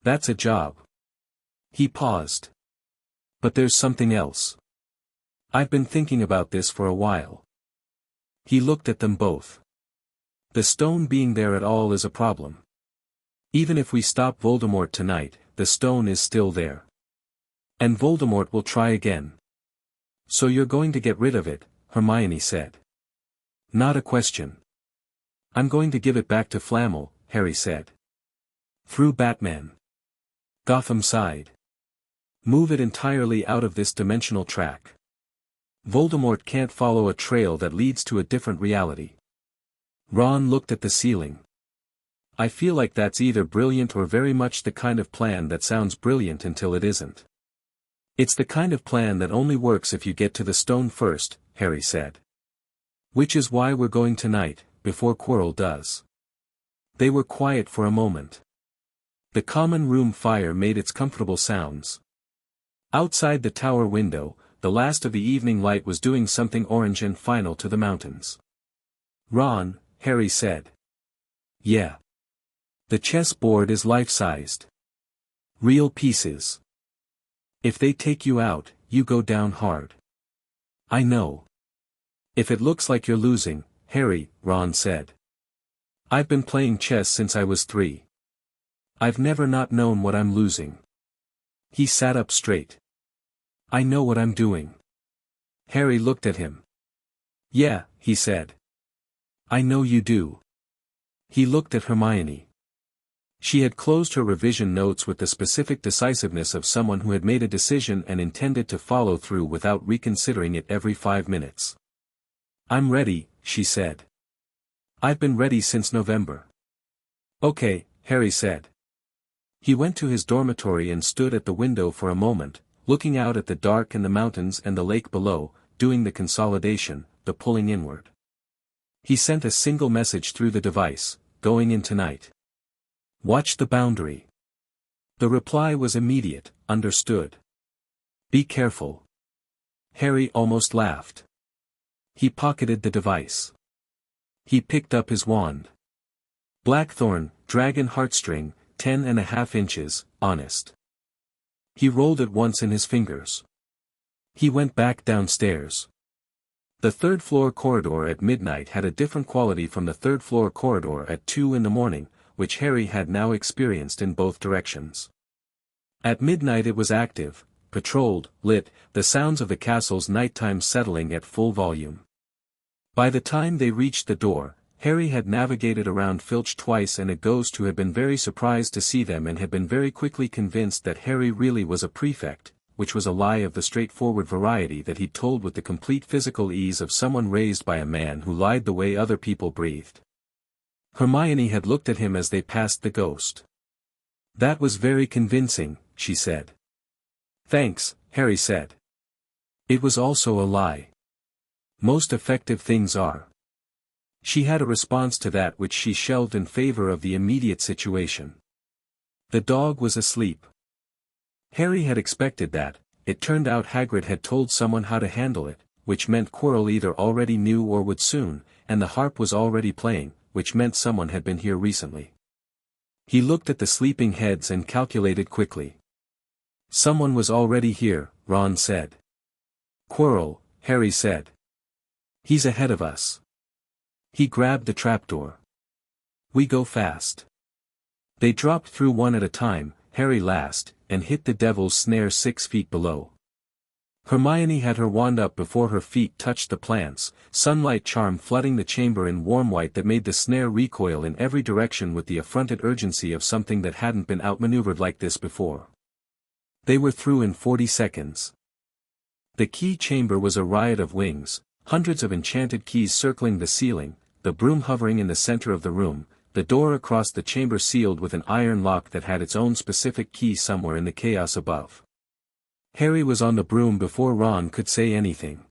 That's a job. He paused. But there's something else. I've been thinking about this for a while. He looked at them both. The stone being there at all is a problem. Even if we stop Voldemort tonight, the stone is still there. And Voldemort will try again. So you're going to get rid of it, Hermione said. Not a question. I'm going to give it back to Flamel, Harry said. Through Batman. Gotham sighed. Move it entirely out of this dimensional track. Voldemort can't follow a trail that leads to a different reality. Ron looked at the ceiling. I feel like that's either brilliant or very much the kind of plan that sounds brilliant until it isn't. It's the kind of plan that only works if you get to the stone first, Harry said. Which is why we're going tonight, before Quirrell does. They were quiet for a moment. The common room fire made its comfortable sounds. Outside the tower window, the last of the evening light was doing something orange and final to the mountains. Ron, Harry said. Yeah. The chessboard is life-sized. Real pieces. If they take you out, you go down hard. I know. If it looks like you're losing, Harry, Ron said. I've been playing chess since I was 3. I've never not known what I'm losing. He sat up straight. I know what I'm doing. Harry looked at him. Yeah, he said. I know you do. He looked at Hermione. She had closed her revision notes with the specific decisiveness of someone who had made a decision and intended to follow through without reconsidering it every 5 minutes. I'm ready, she said. I've been ready since November. Okay, Harry said. He went to his dormitory and stood at the window for a moment, looking out at the dark and the mountains and the lake below, doing the consolidation, the pulling inward. He sent a single message through the device, going in tonight. Watch the boundary. The reply was immediate, understood. Be careful. Harry almost laughed. He pocketed the device. He picked up his wand. Blackthorn, dragon heartstring, 10.5 inches, honest. He rolled it once in his fingers. He went back downstairs. The third-floor corridor at midnight had a different quality from the third-floor corridor at 2 in the morning, which Harry had now experienced in both directions. At midnight it was active, patrolled, lit, the sounds of the castle's nighttime settling at full volume. By the time they reached the door, Harry had navigated around Filch twice and a ghost who had been very surprised to see them and had been very quickly convinced that Harry really was a prefect, which was a lie of the straightforward variety that he told with the complete physical ease of someone raised by a man who lied the way other people breathed. Hermione had looked at him as they passed the ghost. That was very convincing, she said. Thanks, Harry said. It was also a lie. Most effective things are. She had a response to that which she shelved in favor of the immediate situation. The dog was asleep. Harry had expected that. It turned out Hagrid had told someone how to handle it, which meant Quirrell either already knew or would soon, and the harp was already playing, which meant someone had been here recently. He looked at the sleeping heads and calculated quickly. Someone was already here, Ron said. Quirrell, Harry said. He's ahead of us. He grabbed the trapdoor. We go fast. They dropped through one at a time, Harry last, and hit the devil's snare 6 feet below. Hermione had her wand up before her feet touched the plants, sunlight charm flooding the chamber in warm white that made the snare recoil in every direction with the affronted urgency of something that hadn't been outmaneuvered like this before. They were through in 40 seconds. The key chamber was a riot of wings, hundreds of enchanted keys circling the ceiling, the broom hovering in the center of the room, the door across the chamber sealed with an iron lock that had its own specific key somewhere in the chaos above. Harry was on the broom before Ron could say anything.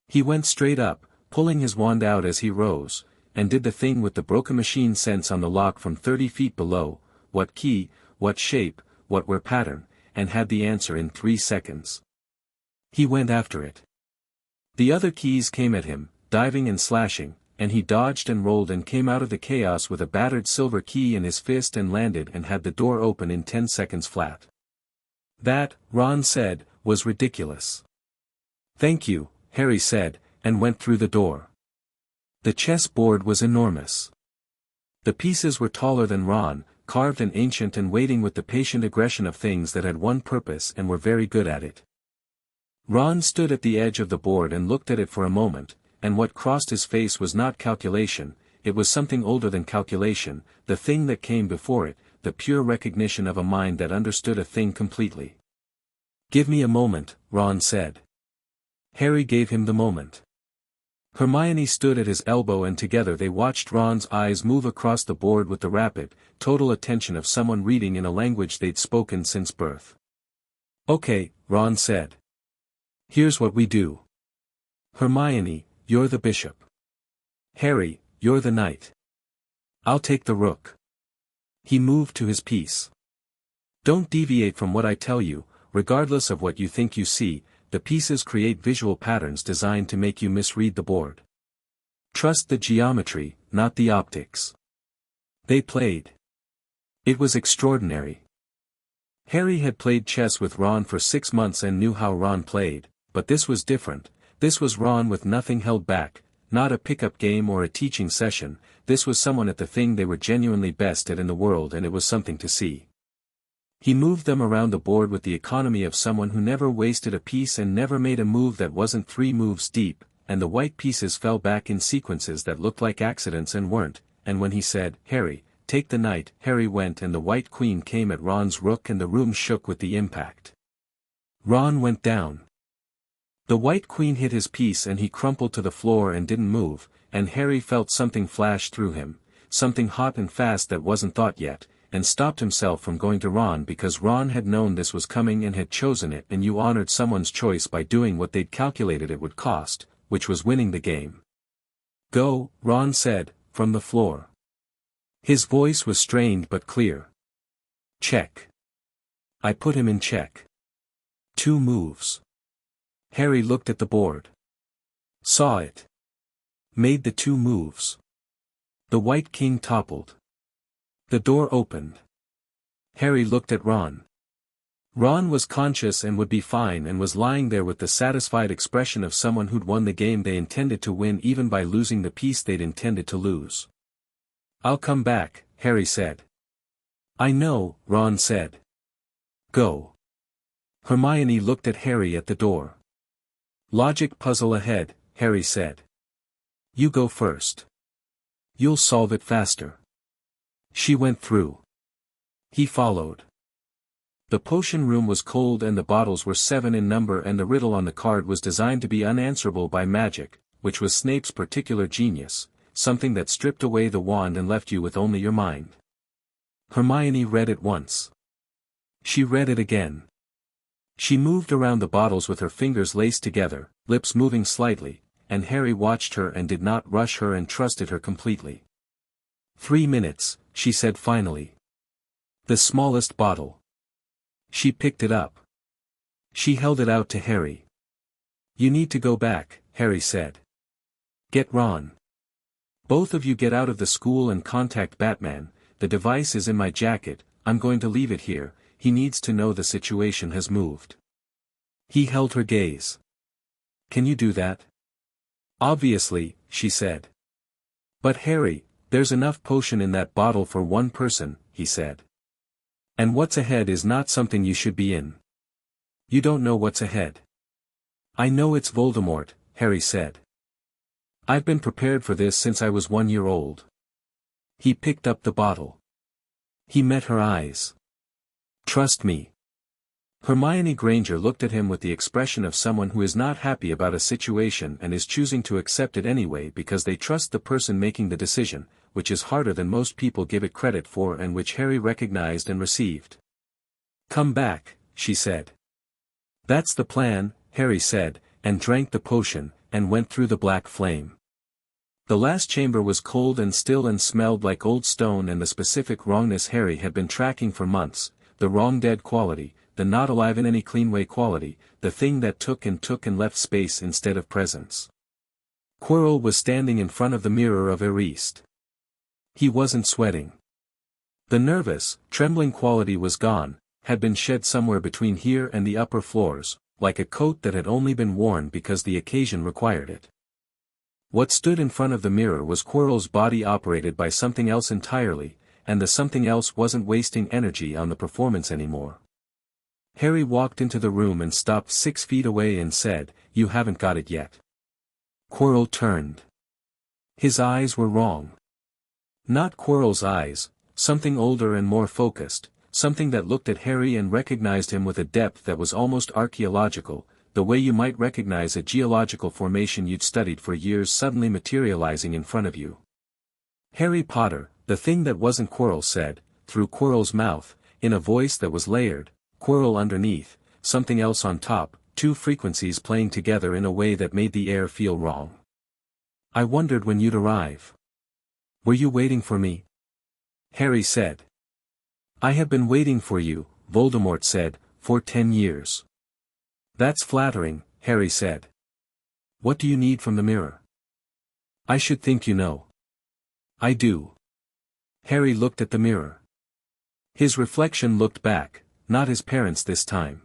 He went straight up, pulling his wand out as he rose, and did the thing with the broken machine sense on the lock from 30 feet below, what key, what shape, what where pattern, and had the answer in 3 seconds. He went after it. The other keys came at him, diving and slashing, and he dodged and rolled and came out of the chaos with a battered silver key in his fist and landed and had the door open in 10 seconds flat. That, Ron said, was ridiculous. Thank you, Harry said, and went through the door. The chess board was enormous. The pieces were taller than Ron, carved and ancient and waiting with the patient aggression of things that had one purpose and were very good at it. Ron stood at the edge of the board and looked at it for a moment, and what crossed his face was not calculation, it was something older than calculation, the thing that came before it, the pure recognition of a mind that understood a thing completely. Give me a moment, Ron said. Harry gave him the moment. Hermione stood at his elbow and together they watched Ron's eyes move across the board with the rapid, total attention of someone reading in a language they'd spoken since birth. Okay, Ron said. Here's what we do. Hermione, you're the bishop. Harry, you're the knight. I'll take the rook. He moved to his piece. Don't deviate from what I tell you, regardless of what you think you see, the pieces create visual patterns designed to make you misread the board. Trust the geometry, not the optics. They played. It was extraordinary. Harry had played chess with Ron for 6 months and knew how Ron played, but this was different. This was Ron with nothing held back, not a pickup game or a teaching session, this was someone at the thing they were genuinely best at in the world and it was something to see. He moved them around the board with the economy of someone who never wasted a piece and never made a move that wasn't 3 moves deep, and the white pieces fell back in sequences that looked like accidents and weren't, and when he said, Harry, take the knight, Harry went and the white queen came at Ron's rook and the room shook with the impact. Ron went down. The white queen hit his piece and he crumpled to the floor and didn't move, and Harry felt something flash through him, something hot and fast that wasn't thought yet, and stopped himself from going to Ron because Ron had known this was coming and had chosen it and you honored someone's choice by doing what they'd calculated it would cost, which was winning the game. Go, Ron said, from the floor. His voice was strained but clear. Check. I put him in check. 2 moves. Harry looked at the board. Saw it. Made the 2 moves. The white king toppled. The door opened. Harry looked at Ron. Ron was conscious and would be fine and was lying there with the satisfied expression of someone who'd won the game they intended to win even by losing the piece they'd intended to lose. I'll come back, Harry said. I know, Ron said. Go. Hermione looked at Harry at the door. Logic puzzle ahead, Harry said. You go first. You'll solve it faster. She went through. He followed. The potion room was cold and the bottles were 7 in number and the riddle on the card was designed to be unanswerable by magic, which was Snape's particular genius, something that stripped away the wand and left you with only your mind. Hermione read it once. She read it again. She moved around the bottles with her fingers laced together, lips moving slightly, and Harry watched her and did not rush her and trusted her completely. 3 minutes, she said finally. The smallest bottle. She picked it up. She held it out to Harry. You need to go back, Harry said. Get Ron. Both of you get out of the school and contact Batman, the device is in my jacket, I'm going to leave it here, he needs to know the situation has moved. He held her gaze. Can you do that? Obviously, she said. But Harry, "There's enough potion in that bottle for one person," he said. "And what's ahead is not something you should be in. You don't know what's ahead." "I know it's Voldemort," Harry said. "I've been prepared for this since I was 1 year old." He picked up the bottle. He met her eyes. "Trust me." Hermione Granger looked at him with the expression of someone who is not happy about a situation and is choosing to accept it anyway because they trust the person making the decision, which is harder than most people give it credit for and which Harry recognized and received. "Come back," she said. "That's the plan," Harry said, and drank the potion, and went through the black flame. The last chamber was cold and still and smelled like old stone and the specific wrongness Harry had been tracking for months, the wrong dead quality, the not alive in any clean way quality, the thing that took and left space instead of presence. Quirrell was standing in front of the mirror of Eriste. He wasn't sweating. The nervous, trembling quality was gone, had been shed somewhere between here and the upper floors, like a coat that had only been worn because the occasion required it. What stood in front of the mirror was Quirrell's body operated by something else entirely, and the something else wasn't wasting energy on the performance anymore. Harry walked into the room and stopped 6 feet away and said, "You haven't got it yet." Quirrell turned. His eyes were wrong. Not Quirrell's eyes, something older and more focused, something that looked at Harry and recognized him with a depth that was almost archaeological, the way you might recognize a geological formation you'd studied for years suddenly materializing in front of you. "Harry Potter," the thing that wasn't Quirrell said, through Quirrell's mouth, in a voice that was layered, Quirrell underneath, something else on top, two frequencies playing together in a way that made the air feel wrong. "I wondered when you'd arrive. Were you waiting for me?" Harry said. "I have been waiting for you," Voldemort said, "for 10 years. "That's flattering," Harry said. "What do you need from the mirror?" "I should think you know." "I do." Harry looked at the mirror. His reflection looked back, not his parents this time.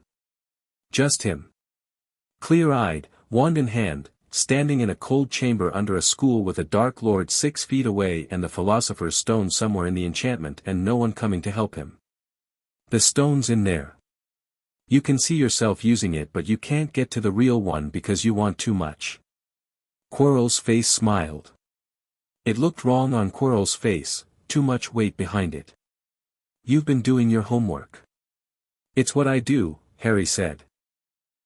Just him. Clear-eyed, wand in hand, standing in a cold chamber under a school with a dark lord 6 feet away and the philosopher's stone somewhere in the enchantment and no one coming to help him. "The stone's in there. You can see yourself using it but you can't get to the real one because you want too much." Quirrell's face smiled. It looked wrong on Quirrell's face, too much weight behind it. "You've been doing your homework." "It's what I do," Harry said.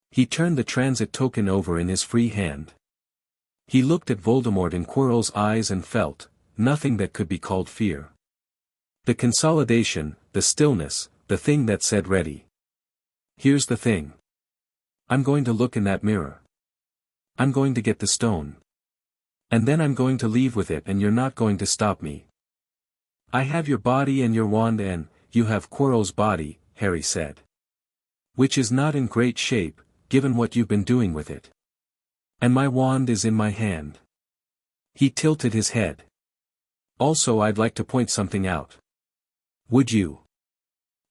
He turned the transit token over in his free hand. He looked at Voldemort in Quirrell's eyes and felt nothing that could be called fear. The consolidation, the stillness, the thing that said ready. "Here's the thing. I'm going to look in that mirror. I'm going to get the stone. And then I'm going to leave with it and you're not going to stop me. I have your body and your wand and you have Quirrell's body," Harry said. "Which is not in great shape, given what you've been doing with it. And my wand is in my hand." He tilted his head. "Also I'd like to point something out." "Would you?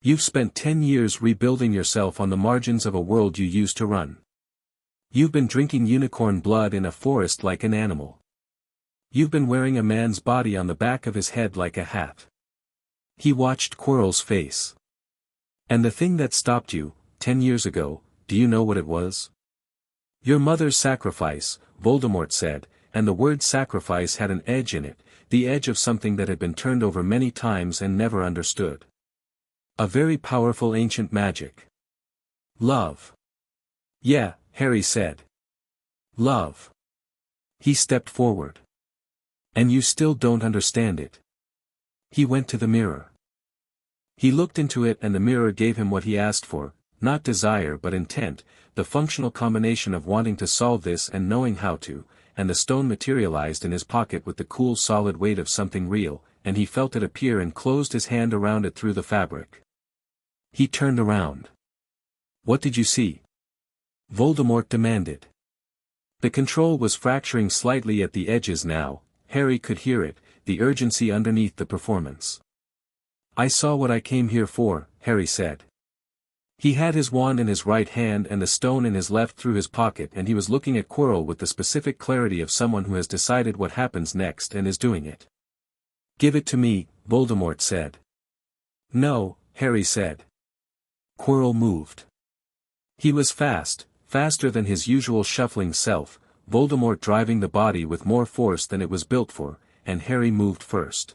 You've spent 10 years rebuilding yourself on the margins of a world you used to run. You've been drinking unicorn blood in a forest like an animal. You've been wearing a man's body on the back of his head like a hat." He watched Quirrell's face. "And the thing that stopped you, 10 years ago, do you know what it was?" "Your mother's sacrifice," Voldemort said, and the word sacrifice had an edge in it, the edge of something that had been turned over many times and never understood. "A very powerful ancient magic." "Love." "Yeah," Harry said. "Love." He stepped forward. "And you still don't understand it." He went to the mirror. He looked into it and the mirror gave him what he asked for, not desire but intent, the functional combination of wanting to solve this and knowing how to, and the stone materialized in his pocket with the cool solid weight of something real, and he felt it appear and closed his hand around it through the fabric. He turned around. "What did you see?" Voldemort demanded. The control was fracturing slightly at the edges now, Harry could hear it, the urgency underneath the performance. "I saw what I came here for," Harry said. He had his wand in his right hand and the stone in his left through his pocket and he was looking at Quirrell with the specific clarity of someone who has decided what happens next and is doing it. Give it to me, Voldemort said. No, Harry said. Quirrell moved. He was fast, faster than his usual shuffling self, Voldemort driving the body with more force than it was built for, and Harry moved first.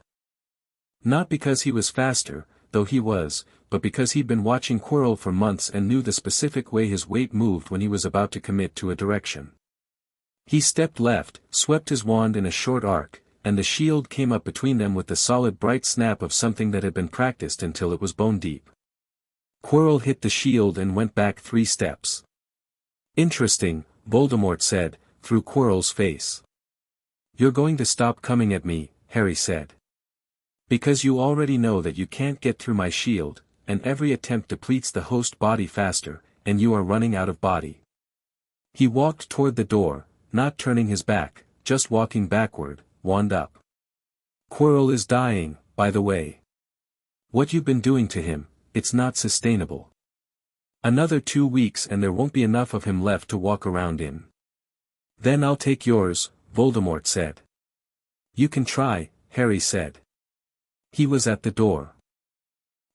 Not because he was faster, though he was, but because he'd been watching Quirrell for months and knew the specific way his weight moved when he was about to commit to a direction. He stepped left, swept his wand in a short arc, and the shield came up between them with the solid bright snap of something that had been practiced until it was bone deep. Quirrell hit the shield and went back 3 steps. Interesting, Voldemort said, through Quirrell's face. You're going to stop coming at me, Harry said. Because you already know that you can't get through my shield, and every attempt depletes the host body faster, and you are running out of body. He walked toward the door, not turning his back, just walking backward, wand up. Quirrell is dying, by the way. What you've been doing to him, it's not sustainable. Another 2 weeks and there won't be enough of him left to walk around in. Then I'll take yours, Voldemort said. You can try, Harry said. He was at the door.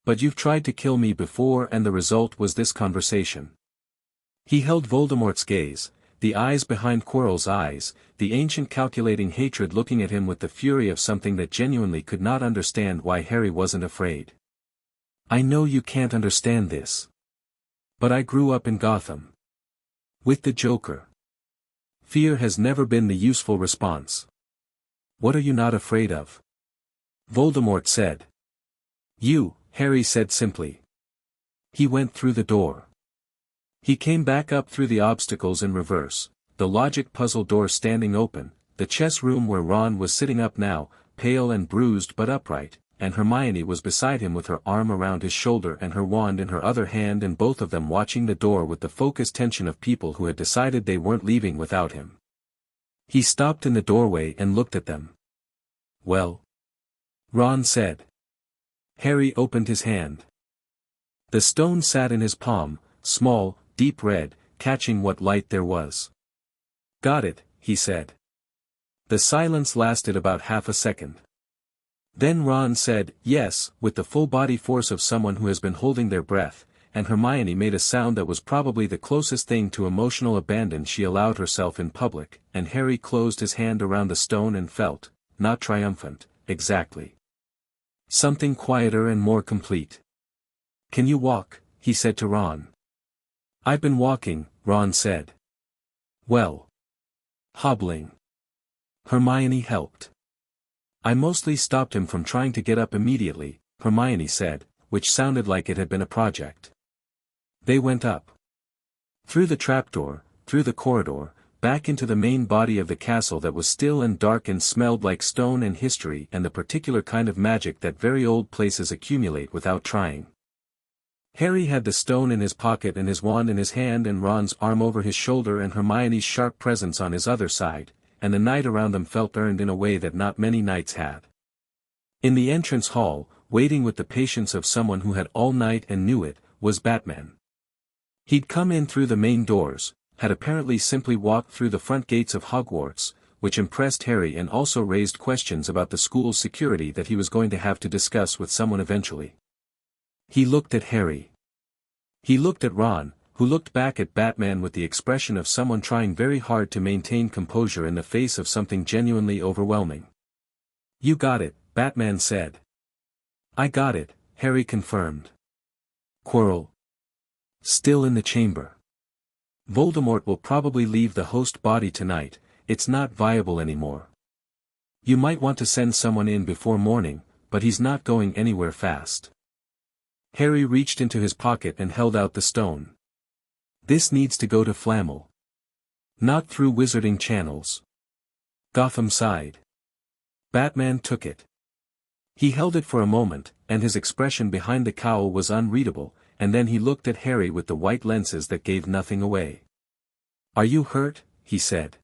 But you've tried to kill me before and the result was this conversation. He held Voldemort's gaze, the eyes behind Quirrell's eyes, the ancient calculating hatred looking at him with the fury of something that genuinely could not understand why Harry wasn't afraid. I know you can't understand this. But I grew up in Gotham. With the Joker. Fear has never been the useful response. What are you not afraid of? Voldemort said. You, Harry said simply. He went through the door. He came back up through the obstacles in reverse, the logic puzzle door standing open, the chess room where Ron was sitting up now, pale and bruised but upright, and Hermione was beside him with her arm around his shoulder and her wand in her other hand and both of them watching the door with the focused tension of people who had decided they weren't leaving without him. He stopped in the doorway and looked at them. Well? Ron said. Harry opened his hand. The stone sat in his palm, small, deep red, catching what light there was. Got it, he said. The silence lasted about half a second. Then Ron said, yes, with the full body force of someone who has been holding their breath, and Hermione made a sound that was probably the closest thing to emotional abandon she allowed herself in public, and Harry closed his hand around the stone and felt, not triumphant, exactly. Something quieter and more complete. Can you walk? He said to Ron. I've been walking, Ron said. Well. Hobbling. Hermione helped. I mostly stopped him from trying to get up immediately, Hermione said, which sounded like it had been a project. They went up. Through the trapdoor, through the corridor, back into the main body of the castle that was still and dark and smelled like stone and history and the particular kind of magic that very old places accumulate without trying. Harry had the stone in his pocket and his wand in his hand and Ron's arm over his shoulder and Hermione's sharp presence on his other side, and the night around them felt earned in a way that not many nights had. In the entrance hall, waiting with the patience of someone who had all night and knew it, was Batman. He'd come in through the main doors, had apparently simply walked through the front gates of Hogwarts, which impressed Harry and also raised questions about the school's security that he was going to have to discuss with someone eventually. He looked at Harry. He looked at Ron, who looked back at Batman with the expression of someone trying very hard to maintain composure in the face of something genuinely overwhelming. You got it, Batman said. I got it, Harry confirmed. Quirrell. Still in the chamber. Voldemort will probably leave the host body tonight, it's not viable anymore. You might want to send someone in before morning, but he's not going anywhere fast. Harry reached into his pocket and held out the stone. This needs to go to Flammel. Not through wizarding channels. Gotham sighed. Batman took it. He held it for a moment, and his expression behind the cowl was unreadable, and then he looked at Harry with the white lenses that gave nothing away. Are you hurt? He said.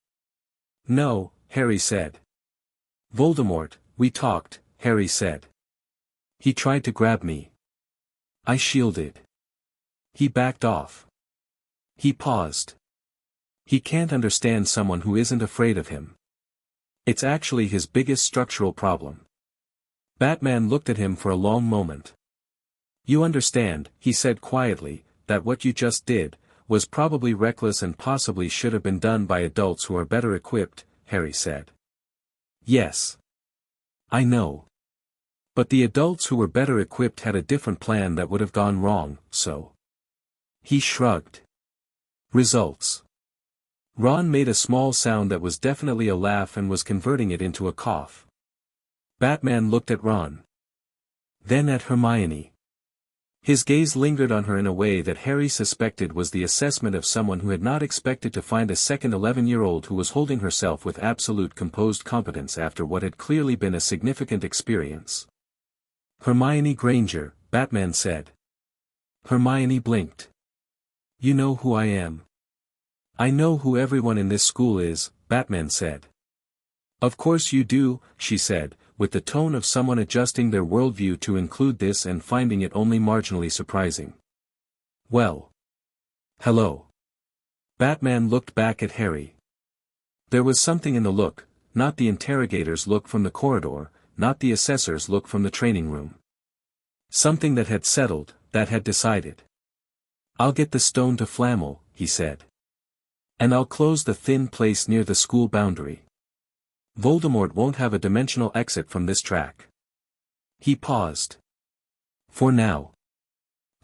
No, Harry said. Voldemort, we talked, Harry said. He tried to grab me. I shielded. He backed off. He paused. He can't understand someone who isn't afraid of him. It's actually his biggest structural problem. Batman looked at him for a long moment. You understand, he said quietly, that what you just did, was probably reckless and possibly should have been done by adults who are better equipped, Harry said. Yes. I know. But the adults who were better equipped had a different plan that would have gone wrong, so. He shrugged. Results. Ron made a small sound that was definitely a laugh and was converting it into a cough. Batman looked at Ron. Then at Hermione. His gaze lingered on her in a way that Harry suspected was the assessment of someone who had not expected to find a second 11-year-old who was holding herself with absolute composed competence after what had clearly been a significant experience. Hermione Granger, Batman said. Hermione blinked. You know who I am. I know who everyone in this school is, Batman said. Of course you do, she said, with the tone of someone adjusting their worldview to include this and finding it only marginally surprising. Well. Hello. Batman looked back at Harry. There was something in the look, not the interrogator's look from the corridor, not the assessor's look from the training room. Something that had settled, that had decided. I'll get the stone to Flammel, he said. And I'll close the thin place near the school boundary. Voldemort won't have a dimensional exit from this track. He paused. For now.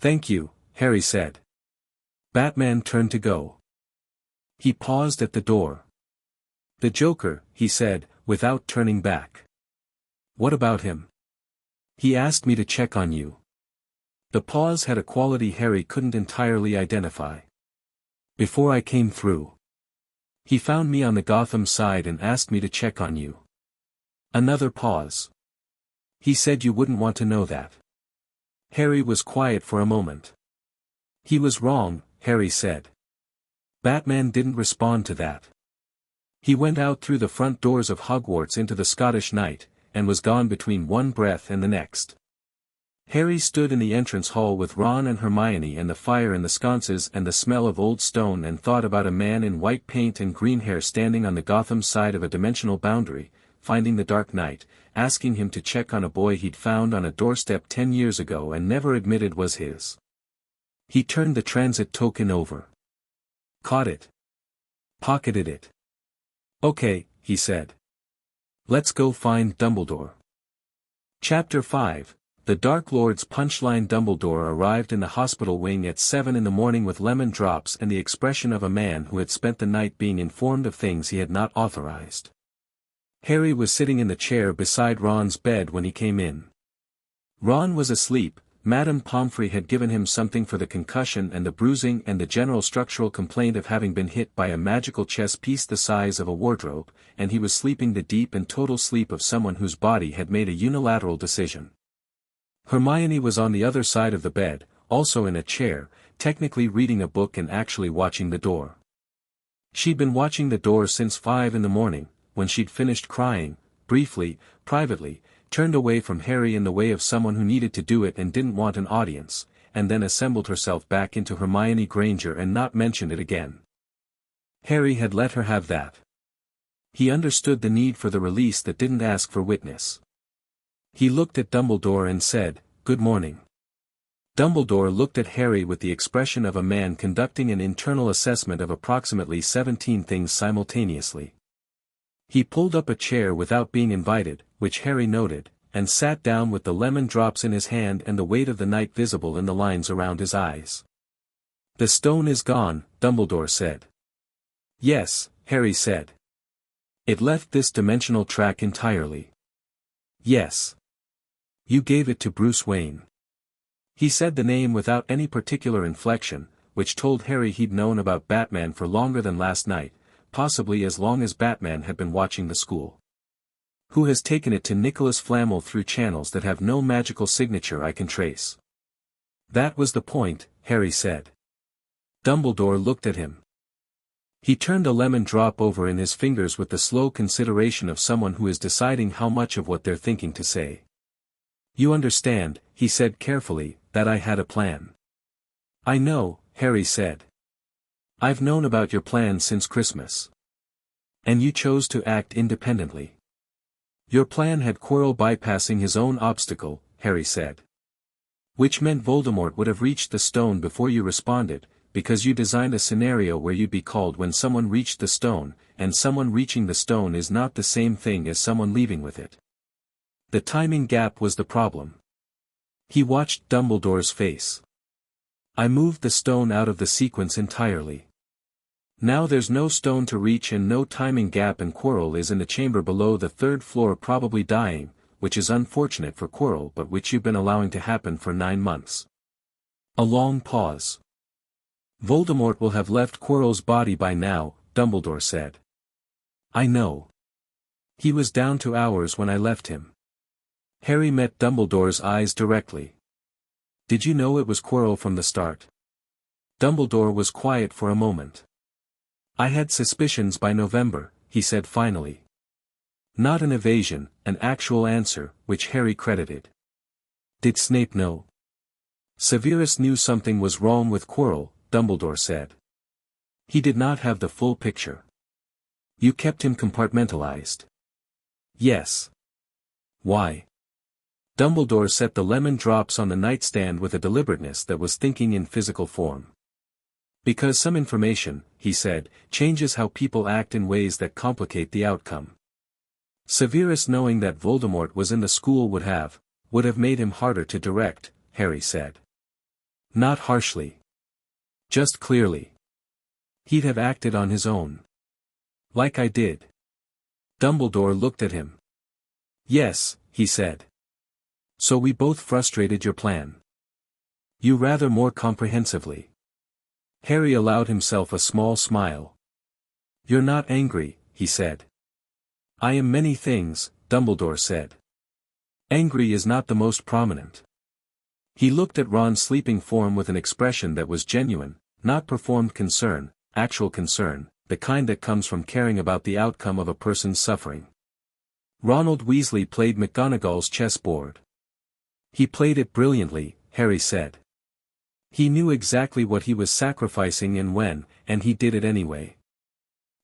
Thank you, Harry said. Batman turned to go. He paused at the door. The Joker, he said, without turning back. What about him? He asked me to check on you. The pause had a quality Harry couldn't entirely identify. Before I came through. He found me on the Gotham side and asked me to check on you. Another pause. He said you wouldn't want to know that. Harry was quiet for a moment. He was wrong, Harry said. Batman didn't respond to that. He went out through the front doors of Hogwarts into the Scottish night, and was gone between one breath and the next. Harry stood in the entrance hall with Ron and Hermione and the fire in the sconces and the smell of old stone and thought about a man in white paint and green hair standing on the Gotham side of a dimensional boundary, finding the Dark Knight, asking him to check on a boy he'd found on a doorstep 10 years ago and never admitted was his. He turned the transit token over. Caught it. Pocketed it. Okay, he said. Let's go find Dumbledore. Chapter 5. The Dark Lord's punchline. Dumbledore arrived in the hospital wing at 7 in the morning with lemon drops and the expression of a man who had spent the night being informed of things he had not authorized. Harry was sitting in the chair beside Ron's bed when he came in. Ron was asleep. Madame Pomfrey had given him something for the concussion and the bruising and the general structural complaint of having been hit by a magical chess piece the size of a wardrobe, and he was sleeping the deep and total sleep of someone whose body had made a unilateral decision. Hermione was on the other side of the bed, also in a chair, technically reading a book and actually watching the door. She'd been watching the door since 5 in the morning, when she'd finished crying, briefly, privately, turned away from Harry in the way of someone who needed to do it and didn't want an audience, and then assembled herself back into Hermione Granger and not mentioned it again. Harry had let her have that. He understood the need for the release that didn't ask for witness. He looked at Dumbledore and said, "Good morning." Dumbledore looked at Harry with the expression of a man conducting an internal assessment of approximately 17 things simultaneously. He pulled up a chair without being invited, which Harry noted, and sat down with the lemon drops in his hand and the weight of the night visible in the lines around his eyes. "The stone is gone," Dumbledore said. "Yes," Harry said. "It left this dimensional track entirely." "Yes. You gave it to Bruce Wayne." He said the name without any particular inflection, which told Harry he'd known about Batman for longer than last night, possibly as long as Batman had been watching the school. "Who has taken it to Nicholas Flamel through channels that have no magical signature I can trace." "That was the point," Harry said. Dumbledore looked at him. He turned a lemon drop over in his fingers with the slow consideration of someone who is deciding how much of what they're thinking to say. "You understand," he said carefully, "that I had a plan." "I know," Harry said. "I've known about your plan since Christmas. And you chose to act independently. Your plan had Quirrell bypassing his own obstacle, Harry said. Which meant Voldemort would have reached the stone before you responded, because you designed a scenario where you'd be called when someone reached the stone, and someone reaching the stone is not the same thing as someone leaving with it. The timing gap was the problem. He watched Dumbledore's face. I moved the stone out of the sequence entirely. Now there's no stone to reach and no timing gap, and Quirrell is in the chamber below the third floor probably dying, which is unfortunate for Quirrell but which you've been allowing to happen for 9 months. A long pause. Voldemort will have left Quirrell's body by now, Dumbledore said. I know. He was down to hours when I left him. Harry met Dumbledore's eyes directly. Did you know it was Quirrell from the start? Dumbledore was quiet for a moment. I had suspicions by November, he said finally. Not an evasion, an actual answer, which Harry credited. Did Snape know? Severus knew something was wrong with Quirrell, Dumbledore said. He did not have the full picture. You kept him compartmentalized. Yes. Why? Dumbledore set the lemon drops on the nightstand with a deliberateness that was thinking in physical form. Because some information, he said, changes how people act in ways that complicate the outcome. Severus knowing that Voldemort was in the school would have made him harder to direct, Harry said. Not harshly. Just clearly. He'd have acted on his own. Like I did. Dumbledore looked at him. Yes, he said. So we both frustrated your plan. You rather more comprehensively. Harry allowed himself a small smile. You're not angry, he said. I am many things, Dumbledore said. Angry is not the most prominent. He looked at Ron's sleeping form with an expression that was genuine, not performed concern, actual concern, the kind that comes from caring about the outcome of a person's suffering. Ronald Weasley played McGonagall's chessboard. He played it brilliantly, Harry said. He knew exactly what he was sacrificing and when, and he did it anyway.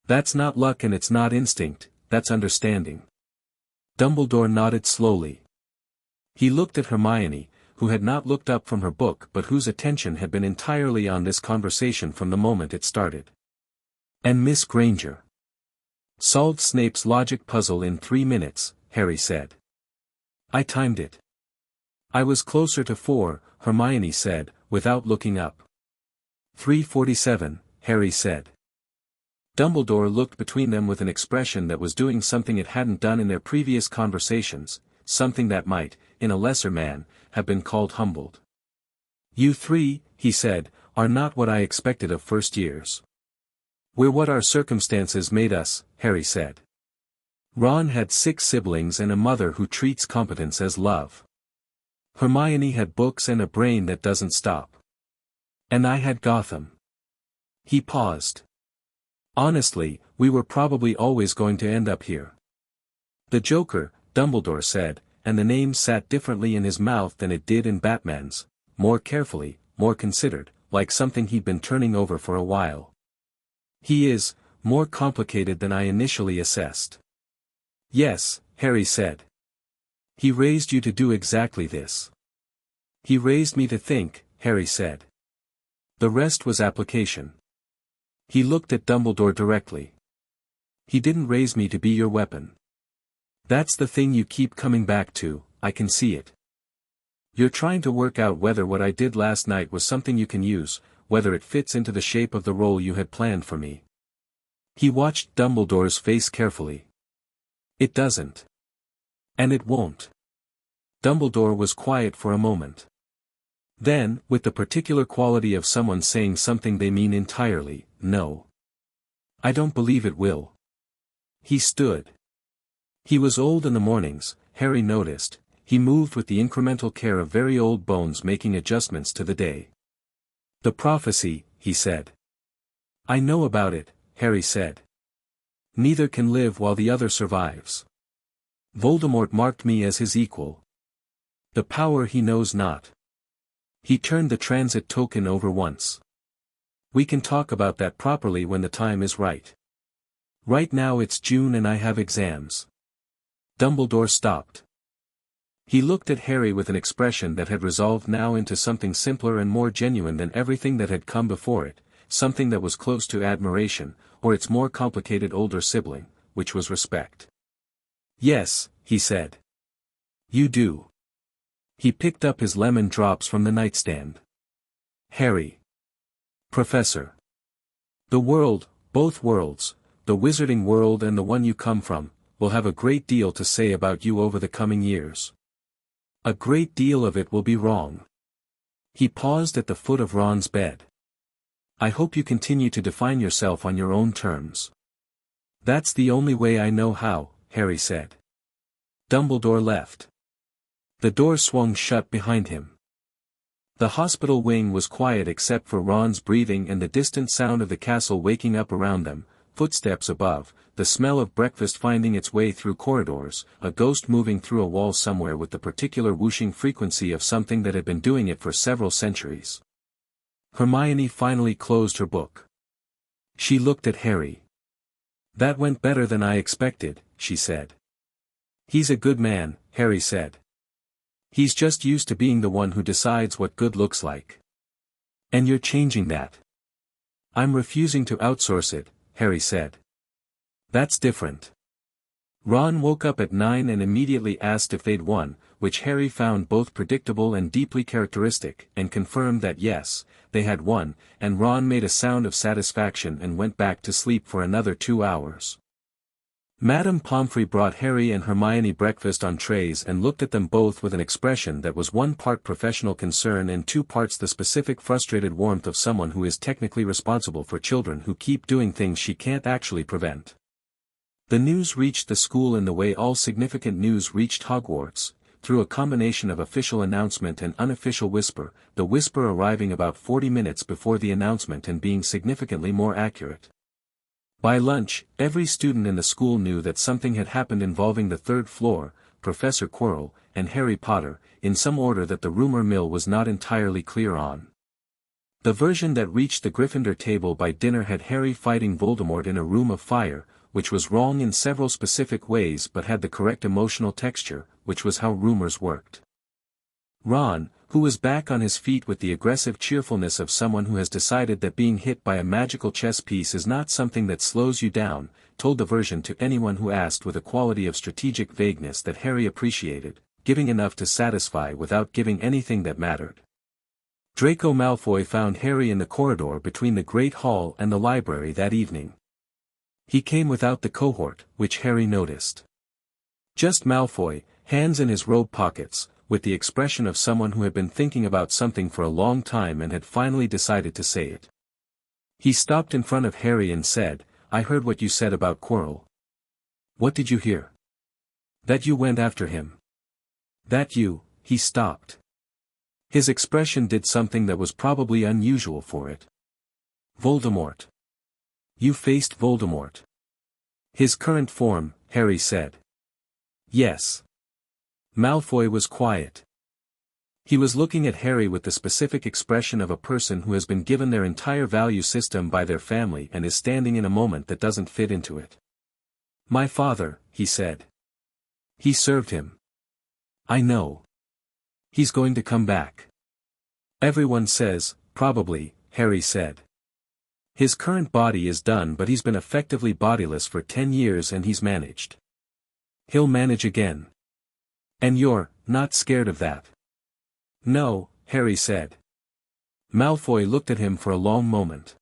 That's not luck and it's not instinct, that's understanding. Dumbledore nodded slowly. He looked at Hermione, who had not looked up from her book but whose attention had been entirely on this conversation from the moment it started. And Miss Granger solved Snape's logic puzzle in 3 minutes, Harry said. I timed it. I was closer to 4, Hermione said, without looking up. 3:47, Harry said. Dumbledore looked between them with an expression that was doing something it hadn't done in their previous conversations, something that might, in a lesser man, have been called humbled. You 3, he said, are not what I expected of first years. We're what our circumstances made us, Harry said. Ron had 6 siblings and a mother who treats competence as love. Hermione had books and a brain that doesn't stop. And I had Gotham. He paused. Honestly, we were probably always going to end up here. The Joker, Dumbledore said, and the name sat differently in his mouth than it did in Batman's, more carefully, more considered, like something he'd been turning over for a while. He is, more complicated than I initially assessed. Yes, Harry said. He raised you to do exactly this. He raised me to think, Harry said. The rest was application. He looked at Dumbledore directly. He didn't raise me to be your weapon. That's the thing you keep coming back to, I can see it. You're trying to work out whether what I did last night was something you can use, whether it fits into the shape of the role you had planned for me. He watched Dumbledore's face carefully. It doesn't. And it won't. Dumbledore was quiet for a moment. Then, with the particular quality of someone saying something they mean entirely, no. I don't believe it will. He stood. He was old in the mornings, Harry noticed. He moved with the incremental care of very old bones making adjustments to the day. The prophecy, he said. I know about it, Harry said. Neither can live while the other survives. Voldemort marked me as his equal. The power he knows not. He turned the transit token over once. We can talk about that properly when the time is right. Right now it's June and I have exams. Dumbledore stopped. He looked at Harry with an expression that had resolved now into something simpler and more genuine than everything that had come before it, something that was close to admiration, or its more complicated older sibling, which was respect. "Yes," he said. "You do." He picked up his lemon drops from the nightstand. "Harry. Professor. The world, both worlds, the wizarding world and the one you come from, will have a great deal to say about you over the coming years. A great deal of it will be wrong." He paused at the foot of Ron's bed. "I hope you continue to define yourself on your own terms." "That's the only way I know how," Harry said. Dumbledore left. The door swung shut behind him. The hospital wing was quiet except for Ron's breathing and the distant sound of the castle waking up around them, footsteps above, the smell of breakfast finding its way through corridors, a ghost moving through a wall somewhere with the particular whooshing frequency of something that had been doing it for several centuries. Hermione finally closed her book. She looked at Harry. "That went better than I expected," she said. "He's a good man," Harry said. "He's just used to being the one who decides what good looks like. And you're changing that." "I'm refusing to outsource it," Harry said. "That's different." Ron woke up at 9 and immediately asked if they'd won, which Harry found both predictable and deeply characteristic, and confirmed that yes, they had won, and Ron made a sound of satisfaction and went back to sleep for another 2 hours. Madame Pomfrey brought Harry and Hermione breakfast on trays and looked at them both with an expression that was 1 part professional concern and 2 parts the specific frustrated warmth of someone who is technically responsible for children who keep doing things she can't actually prevent. The news reached the school in the way all significant news reached Hogwarts, through a combination of official announcement and unofficial whisper, the whisper arriving about 40 minutes before the announcement and being significantly more accurate. By lunch, every student in the school knew that something had happened involving the 3rd floor, Professor Quirrell, and Harry Potter, in some order that the rumor mill was not entirely clear on. The version that reached the Gryffindor table by dinner had Harry fighting Voldemort in a room of fire, which was wrong in several specific ways but had the correct emotional texture, which was how rumors worked. Ron, who was back on his feet with the aggressive cheerfulness of someone who has decided that being hit by a magical chess piece is not something that slows you down, told the version to anyone who asked with a quality of strategic vagueness that Harry appreciated, giving enough to satisfy without giving anything that mattered. Draco Malfoy found Harry in the corridor between the Great Hall and the library that evening. He came without the cohort, which Harry noticed. Just Malfoy, hands in his robe pockets, with the expression of someone who had been thinking about something for a long time and had finally decided to say it. He stopped in front of Harry and said, "I heard what you said about Quirrell." "What did you hear?" "That you went after him." "That you," he stopped. His expression did something that was probably unusual for it. "Voldemort. You faced Voldemort." "His current form," Harry said. "Yes." Malfoy was quiet. He was looking at Harry with the specific expression of a person who has been given their entire value system by their family and is standing in a moment that doesn't fit into it. "My father," he said. "He served him." "I know. He's going to come back." "Everyone says, probably," Harry said. "His current body is done but he's been effectively bodiless for 10 years and he's managed. He'll manage again. And you're not scared of that?" "No," Harry said. Malfoy looked at him for a long moment.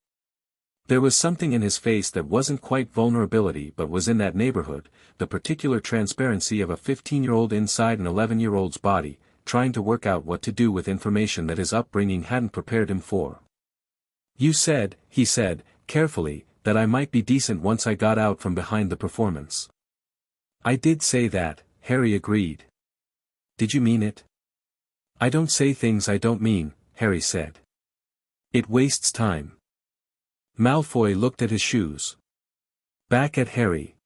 There was something in his face that wasn't quite vulnerability but was in that neighborhood, the particular transparency of a 15-year-old inside an 11-year-old's body, trying to work out what to do with information that his upbringing hadn't prepared him for. "You said," he said, carefully, "that I might be decent once I got out from behind the performance." "I did say that," Harry agreed. "Did you mean it?" "I don't say things I don't mean," Harry said. "It wastes time." Malfoy looked at his shoes. Back at Harry.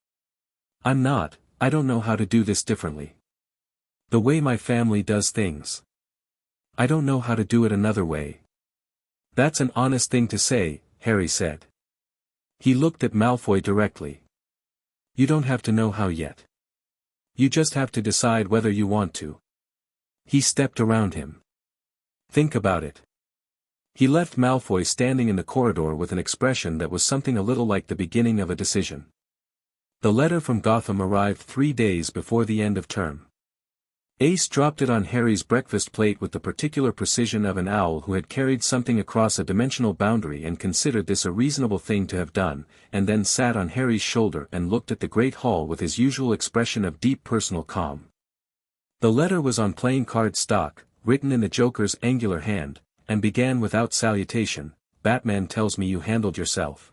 I don't know how to do this differently. The way my family does things. I don't know how to do it another way." "That's an honest thing to say," Harry said. He looked at Malfoy directly. "You don't have to know how yet. You just have to decide whether you want to. He stepped around him. Think about it. He left Malfoy standing in the corridor with an expression that was something a little like the beginning of a decision. The letter from Gotham arrived 3 days before the end of term. Ace dropped it on Harry's breakfast plate with the particular precision of an owl who had carried something across a dimensional boundary and considered this a reasonable thing to have done, and then sat on Harry's shoulder and looked at the great hall with his usual expression of deep personal calm. The letter was on playing card stock, written in the Joker's angular hand, and began without salutation. Batman tells me you handled yourself.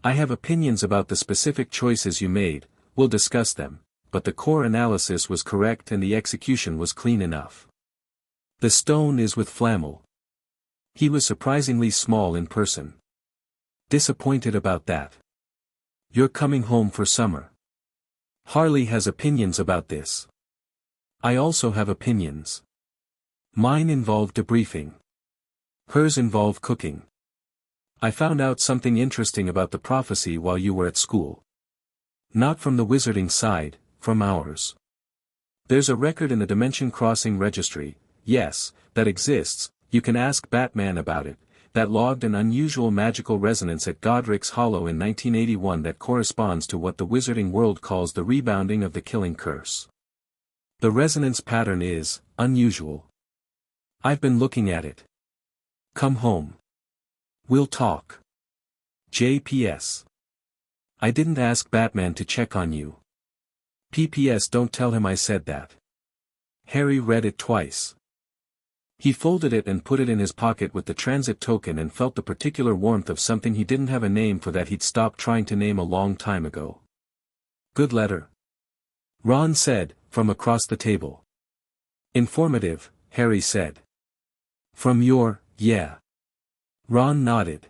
I have opinions about the specific choices you made, we'll discuss them. But the core analysis was correct and the execution was clean enough. The stone is with Flamel. He was surprisingly small in person. Disappointed about that. You're coming home for summer. Harley has opinions about this. I also have opinions. Mine involve debriefing. Hers involve cooking. I found out something interesting about the prophecy while you were at school. Not from the wizarding side, from ours. There's a record in the Dimension Crossing Registry, yes, that exists, you can ask Batman about it, that logged an unusual magical resonance at Godric's Hollow in 1981 that corresponds to what the wizarding world calls the rebounding of the killing curse. The resonance pattern is unusual. I've been looking at it. Come home. We'll talk. JPS. I didn't ask Batman to check on you. PPS, don't tell him I said that. Harry read it twice. He folded it and put it in his pocket with the transit token and felt the particular warmth of something he didn't have a name for that he'd stopped trying to name a long time ago. Good letter. Ron said, from across the table. Informative, Harry said. From your, yeah. Ron nodded.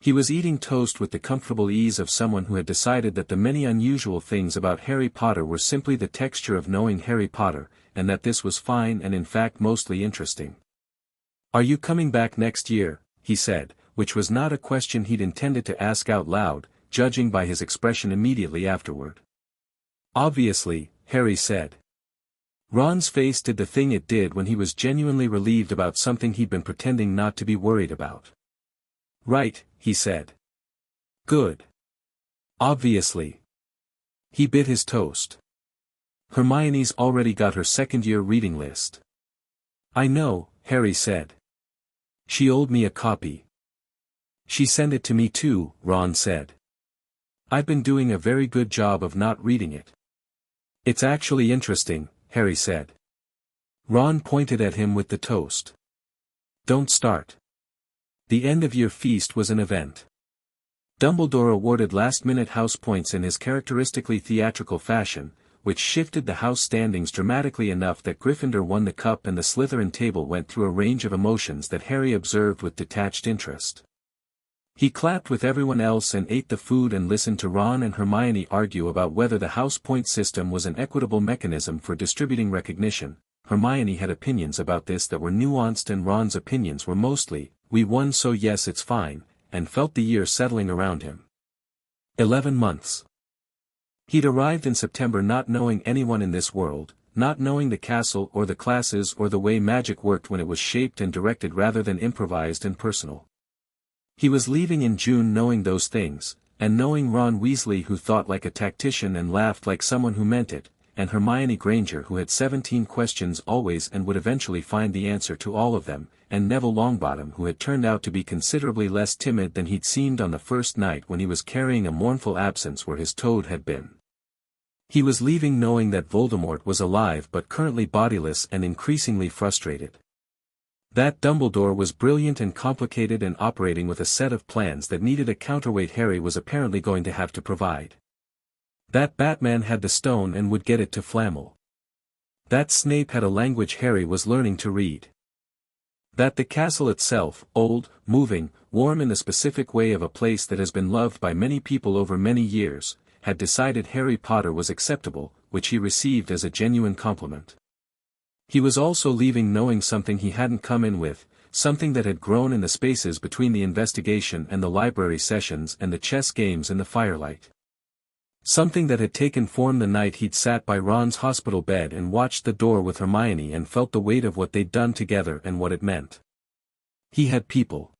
He was eating toast with the comfortable ease of someone who had decided that the many unusual things about Harry Potter were simply the texture of knowing Harry Potter, and that this was fine and in fact mostly interesting. Are you coming back next year? He said, which was not a question he'd intended to ask out loud, judging by his expression immediately afterward. Obviously, Harry said. Ron's face did the thing it did when he was genuinely relieved about something he'd been pretending not to be worried about. Right, he said. Good. Obviously. He bit his toast. Hermione's already got her second-year reading list. I know, Harry said. She owed me a copy. She sent it to me too, Ron said. I've been doing a very good job of not reading it. It's actually interesting, Harry said. Ron pointed at him with the toast. Don't start. The end-of-year feast was an event. Dumbledore awarded last-minute house points in his characteristically theatrical fashion, which shifted the house standings dramatically enough that Gryffindor won the cup and the Slytherin table went through a range of emotions that Harry observed with detached interest. He clapped with everyone else and ate the food and listened to Ron and Hermione argue about whether the house point system was an equitable mechanism for distributing recognition. Hermione had opinions about this that were nuanced and Ron's opinions were mostly, we won so yes it's fine, and felt the year settling around him. 11 months. He'd arrived in September not knowing anyone in this world, not knowing the castle or the classes or the way magic worked when it was shaped and directed rather than improvised and personal. He was leaving in June knowing those things, and knowing Ron Weasley who thought like a tactician and laughed like someone who meant it, and Hermione Granger who had 17 questions always and would eventually find the answer to all of them, and Neville Longbottom who had turned out to be considerably less timid than he'd seemed on the first night when he was carrying a mournful absence where his toad had been. He was leaving knowing that Voldemort was alive but currently bodiless and increasingly frustrated. That Dumbledore was brilliant and complicated and operating with a set of plans that needed a counterweight Harry was apparently going to have to provide. That Batman had the stone and would get it to Flamel. That Snape had a language Harry was learning to read. That the castle itself, old, moving, warm in the specific way of a place that has been loved by many people over many years, had decided Harry Potter was acceptable, which he received as a genuine compliment. He was also leaving knowing something he hadn't come in with, something that had grown in the spaces between the investigation and the library sessions and the chess games in the firelight. Something that had taken form the night he'd sat by Ron's hospital bed and watched the door with Hermione and felt the weight of what they'd done together and what it meant. He had people.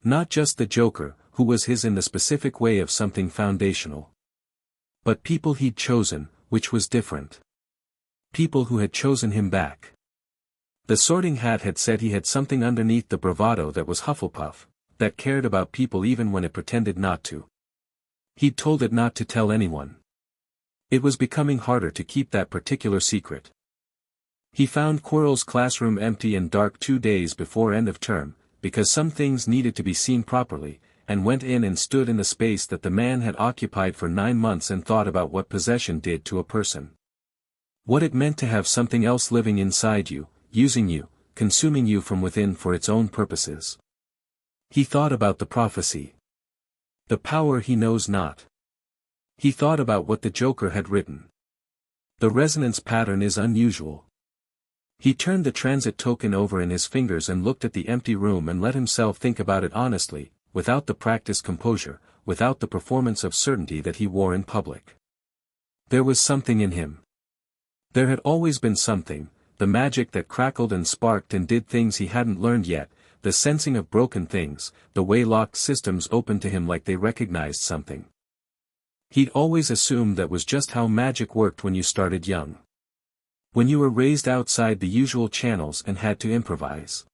Not just the Joker, who was his in the specific way of something foundational. But people he'd chosen, which was different. People who had chosen him back. The Sorting Hat had said he had something underneath the bravado that was Hufflepuff, that cared about people even when it pretended not to. He'd told it not to tell anyone. It was becoming harder to keep that particular secret. He found Quirrell's classroom empty and dark 2 days before end of term, because some things needed to be seen properly, and went in and stood in the space that the man had occupied for 9 months and thought about what possession did to a person. What it meant to have something else living inside you, using you, consuming you from within for its own purposes. He thought about the prophecy. The power he knows not. He thought about what the Joker had written. The resonance pattern is unusual. He turned the transit token over in his fingers and looked at the empty room and let himself think about it honestly, without the practiced composure, without the performance of certainty that he wore in public. There was something in him. There had always been something, the magic that crackled and sparked and did things he hadn't learned yet, the sensing of broken things, the way locked systems opened to him like they recognized something. He'd always assumed that was just how magic worked when you started young. When you were raised outside the usual channels and had to improvise.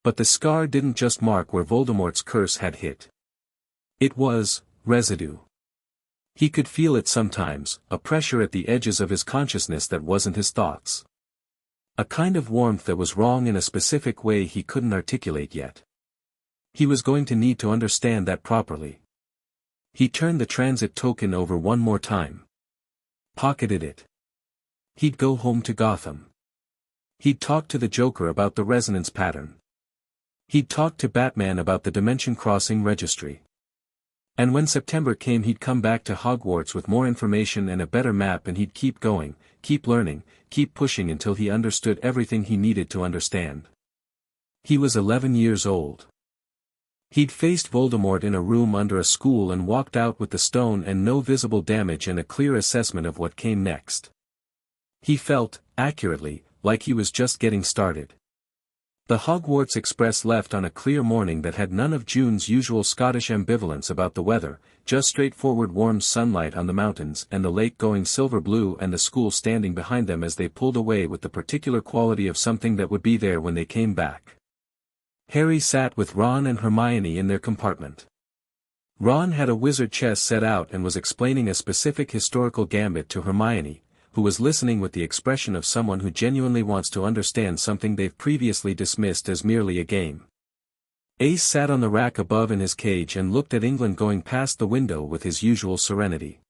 But the scar didn't just mark where Voldemort's curse had hit. It was residue. He could feel it sometimes, a pressure at the edges of his consciousness that wasn't his thoughts. A kind of warmth that was wrong in a specific way he couldn't articulate yet. He was going to need to understand that properly. He turned the transit token over one more time. Pocketed it. He'd go home to Gotham. He'd talk to the Joker about the resonance pattern. He'd talk to Batman about the Dimension Crossing Registry. And when September came he'd come back to Hogwarts with more information and a better map and he'd keep going, keep learning, keep pushing until he understood everything he needed to understand. He was 11 years old. He'd faced Voldemort in a room under a school and walked out with the stone and no visible damage and a clear assessment of what came next. He felt, accurately, like he was just getting started. The Hogwarts Express left on a clear morning that had none of June's usual Scottish ambivalence about the weather, just straightforward warm sunlight on the mountains and the lake going silver blue and the school standing behind them as they pulled away with the particular quality of something that would be there when they came back. Harry sat with Ron and Hermione in their compartment. Ron had a wizard chess set out and was explaining a specific historical gambit to Hermione, who was listening with the expression of someone who genuinely wants to understand something they've previously dismissed as merely a game. Ace sat on the rack above in his cage and looked at England going past the window with his usual serenity.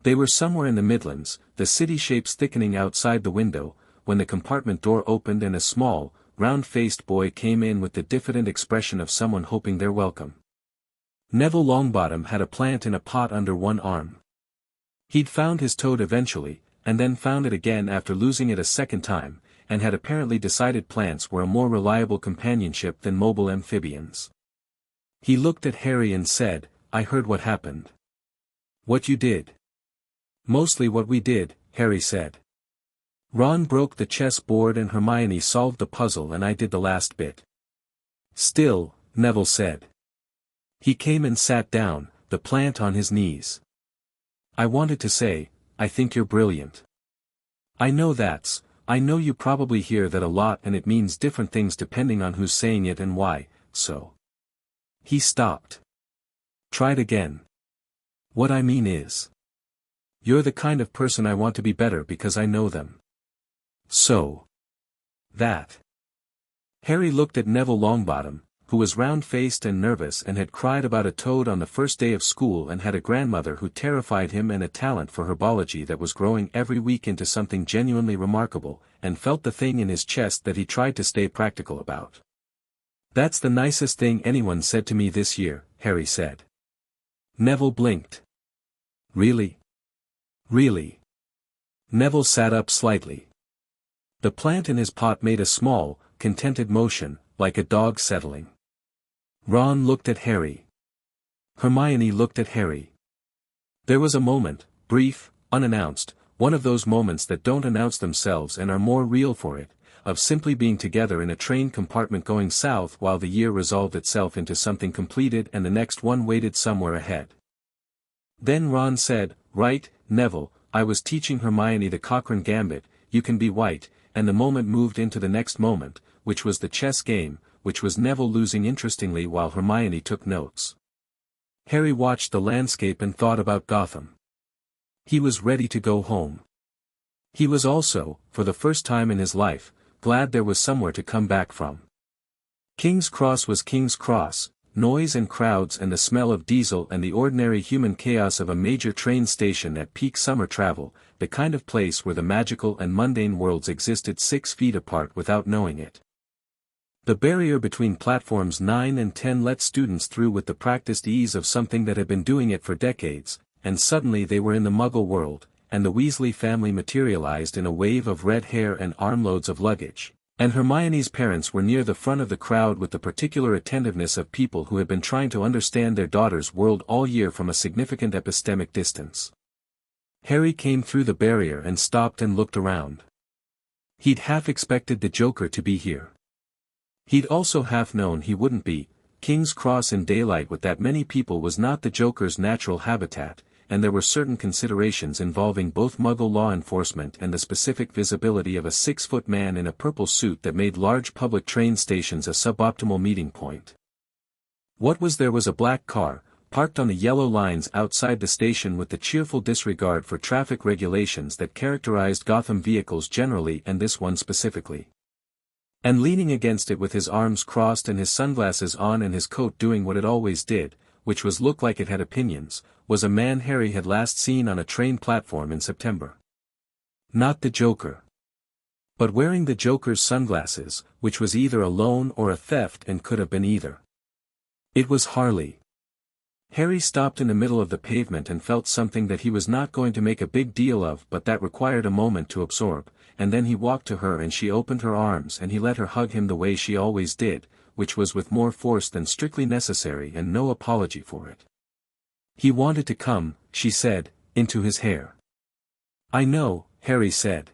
They were somewhere in the Midlands, the city shapes thickening outside the window, when the compartment door opened and a small, round-faced boy came in with the diffident expression of someone hoping they're welcome. Neville Longbottom had a plant in a pot under one arm. He'd found his toad eventually, and then found it again after losing it a second time, and had apparently decided plants were a more reliable companionship than mobile amphibians. He looked at Harry and said, "I heard what happened." "What you did?" "Mostly what we did," Harry said. "Ron broke the chess board and Hermione solved the puzzle and I did the last bit." "Still," Neville said. He came and sat down, the plant on his knees. "I wanted to say, I think you're brilliant. I know you probably hear that a lot and it means different things depending on who's saying it and why, so." He stopped. "Tried again. What I mean is, you're the kind of person I want to be better because I know them. So. That." Harry looked at Neville Longbottom, who was round-faced and nervous and had cried about a toad on the first day of school and had a grandmother who terrified him and a talent for herbology that was growing every week into something genuinely remarkable, and felt the thing in his chest that he tried to stay practical about. "That's the nicest thing anyone said to me this year," Harry said. Neville blinked. "Really? Really?" Neville sat up slightly. The plant in his pot made a small, contented motion, like a dog settling. Ron looked at Harry. Hermione looked at Harry. There was a moment, brief, unannounced, one of those moments that don't announce themselves and are more real for it, of simply being together in a train compartment going south while the year resolved itself into something completed and the next one waited somewhere ahead. Then Ron said, "Right, Neville, I was teaching Hermione the Cochrane Gambit, you can be white," and the moment moved into the next moment, which was the chess game, which was Neville losing interestingly while Hermione took notes. Harry watched the landscape and thought about Gotham. He was ready to go home. He was also, for the first time in his life, glad there was somewhere to come back from. King's Cross was King's Cross, noise and crowds and the smell of diesel and the ordinary human chaos of a major train station at peak summer travel, the kind of place where the magical and mundane worlds existed 6 feet apart without knowing it. The barrier between platforms 9 and 10 let students through with the practiced ease of something that had been doing it for decades, and suddenly they were in the Muggle world, and the Weasley family materialized in a wave of red hair and armloads of luggage, and Hermione's parents were near the front of the crowd with the particular attentiveness of people who had been trying to understand their daughter's world all year from a significant epistemic distance. Harry came through the barrier and stopped and looked around. He'd half expected the Joker to be here. He'd also half known he wouldn't be. King's Cross in daylight with that many people was not the Joker's natural habitat, and there were certain considerations involving both Muggle law enforcement and the specific visibility of a 6-foot man in a purple suit that made large public train stations a suboptimal meeting point. What was there was a black car, parked on the yellow lines outside the station with the cheerful disregard for traffic regulations that characterized Gotham vehicles generally and this one specifically. And leaning against it with his arms crossed and his sunglasses on and his coat doing what it always did, which was look like it had opinions, was a man Harry had last seen on a train platform in September. Not the Joker. But wearing the Joker's sunglasses, which was either a loan or a theft and could have been either. It was Harley. Harry stopped in the middle of the pavement and felt something that he was not going to make a big deal of but that required a moment to absorb, and then he walked to her and she opened her arms and he let her hug him the way she always did, which was with more force than strictly necessary and no apology for it. "He wanted to come," she said, "into his hair." "I know," Harry said.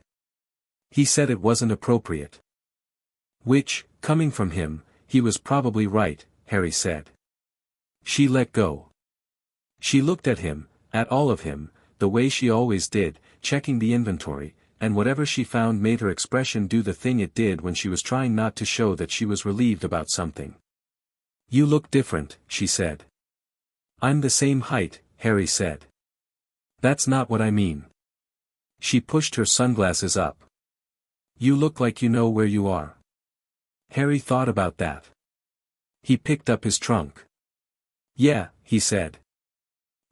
"He said it wasn't appropriate." Which, coming from him, he was probably right, Harry said. She let go. She looked at him, at all of him, the way she always did, checking the inventory, and whatever she found made her expression do the thing it did when she was trying not to show that she was relieved about something. "You look different," she said. "I'm the same height," Harry said. "That's not what I mean." She pushed her sunglasses up. "You look like you know where you are." Harry thought about that. He picked up his trunk. "Yeah," he said.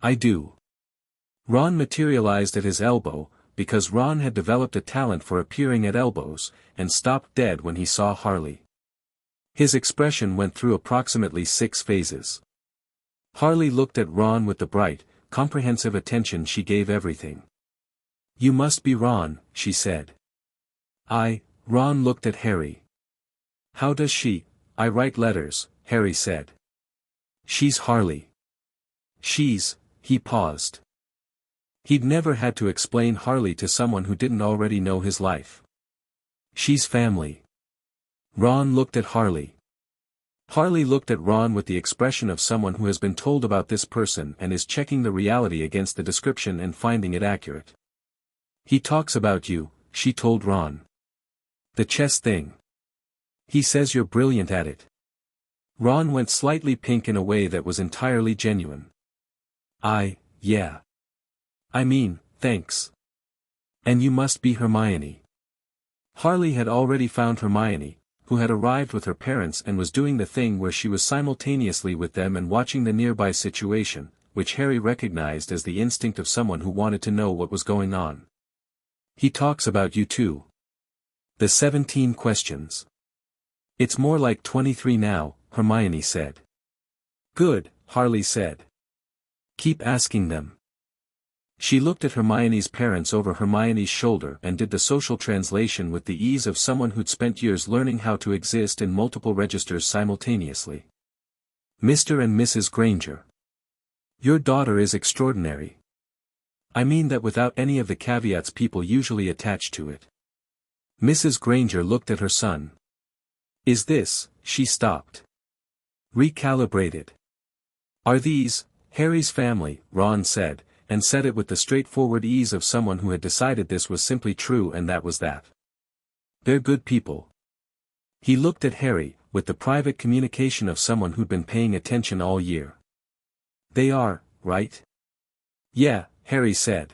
"I do." Ron materialized at his elbow, because Ron had developed a talent for appearing at elbows, and stopped dead when he saw Harley. His expression went through approximately 6 phases. Harley looked at Ron with the bright, comprehensive attention she gave everything. "You must be Ron," she said. Ron looked at Harry. "How does she? I write letters," Harry said. "She's Harley." He paused. He'd never had to explain Harley to someone who didn't already know his life. "She's family." Ron looked at Harley. Harley looked at Ron with the expression of someone who has been told about this person and is checking the reality against the description and finding it accurate. "He talks about you," she told Ron. "The chess thing. He says you're brilliant at it." Ron went slightly pink in a way that was entirely genuine. Yeah. I mean, thanks. And you must be Hermione." Harley had already found Hermione, who had arrived with her parents and was doing the thing where she was simultaneously with them and watching the nearby situation, which Harry recognized as the instinct of someone who wanted to know what was going on. "He talks about you too." The 17 questions. "It's more like 23 now," Hermione said. "Good," Harley said. "Keep asking them." She looked at Hermione's parents over Hermione's shoulder and did the social translation with the ease of someone who'd spent years learning how to exist in multiple registers simultaneously. "Mr. and Mrs. Granger. Your daughter is extraordinary." I mean that without any of the caveats people usually attach to it. Mrs. Granger looked at her son. Is this, she stopped. Recalibrated. Are these, Harry's family, Ron said, and said it with the straightforward ease of someone who had decided this was simply true and that was that. They're good people. He looked at Harry, with the private communication of someone who'd been paying attention all year. They are, right? Yeah, Harry said.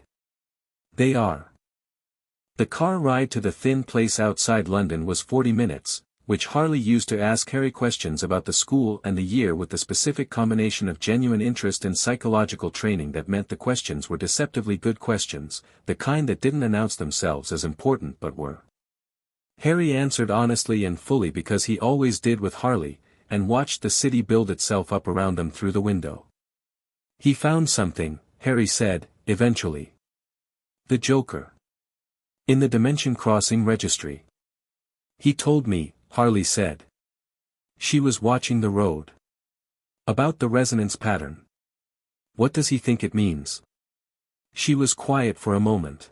They are. The car ride to the thin place outside London was 40 minutes, which Harley used to ask Harry questions about the school and the year with the specific combination of genuine interest and psychological training that meant the questions were deceptively good questions, the kind that didn't announce themselves as important but were. Harry answered honestly and fully because he always did with Harley, and watched the city build itself up around them through the window. He found something, Harry said, eventually. The Joker. In the Dimension Crossing Registry. He told me, Harley said. She was watching the road. About the resonance pattern. What does he think it means? She was quiet for a moment.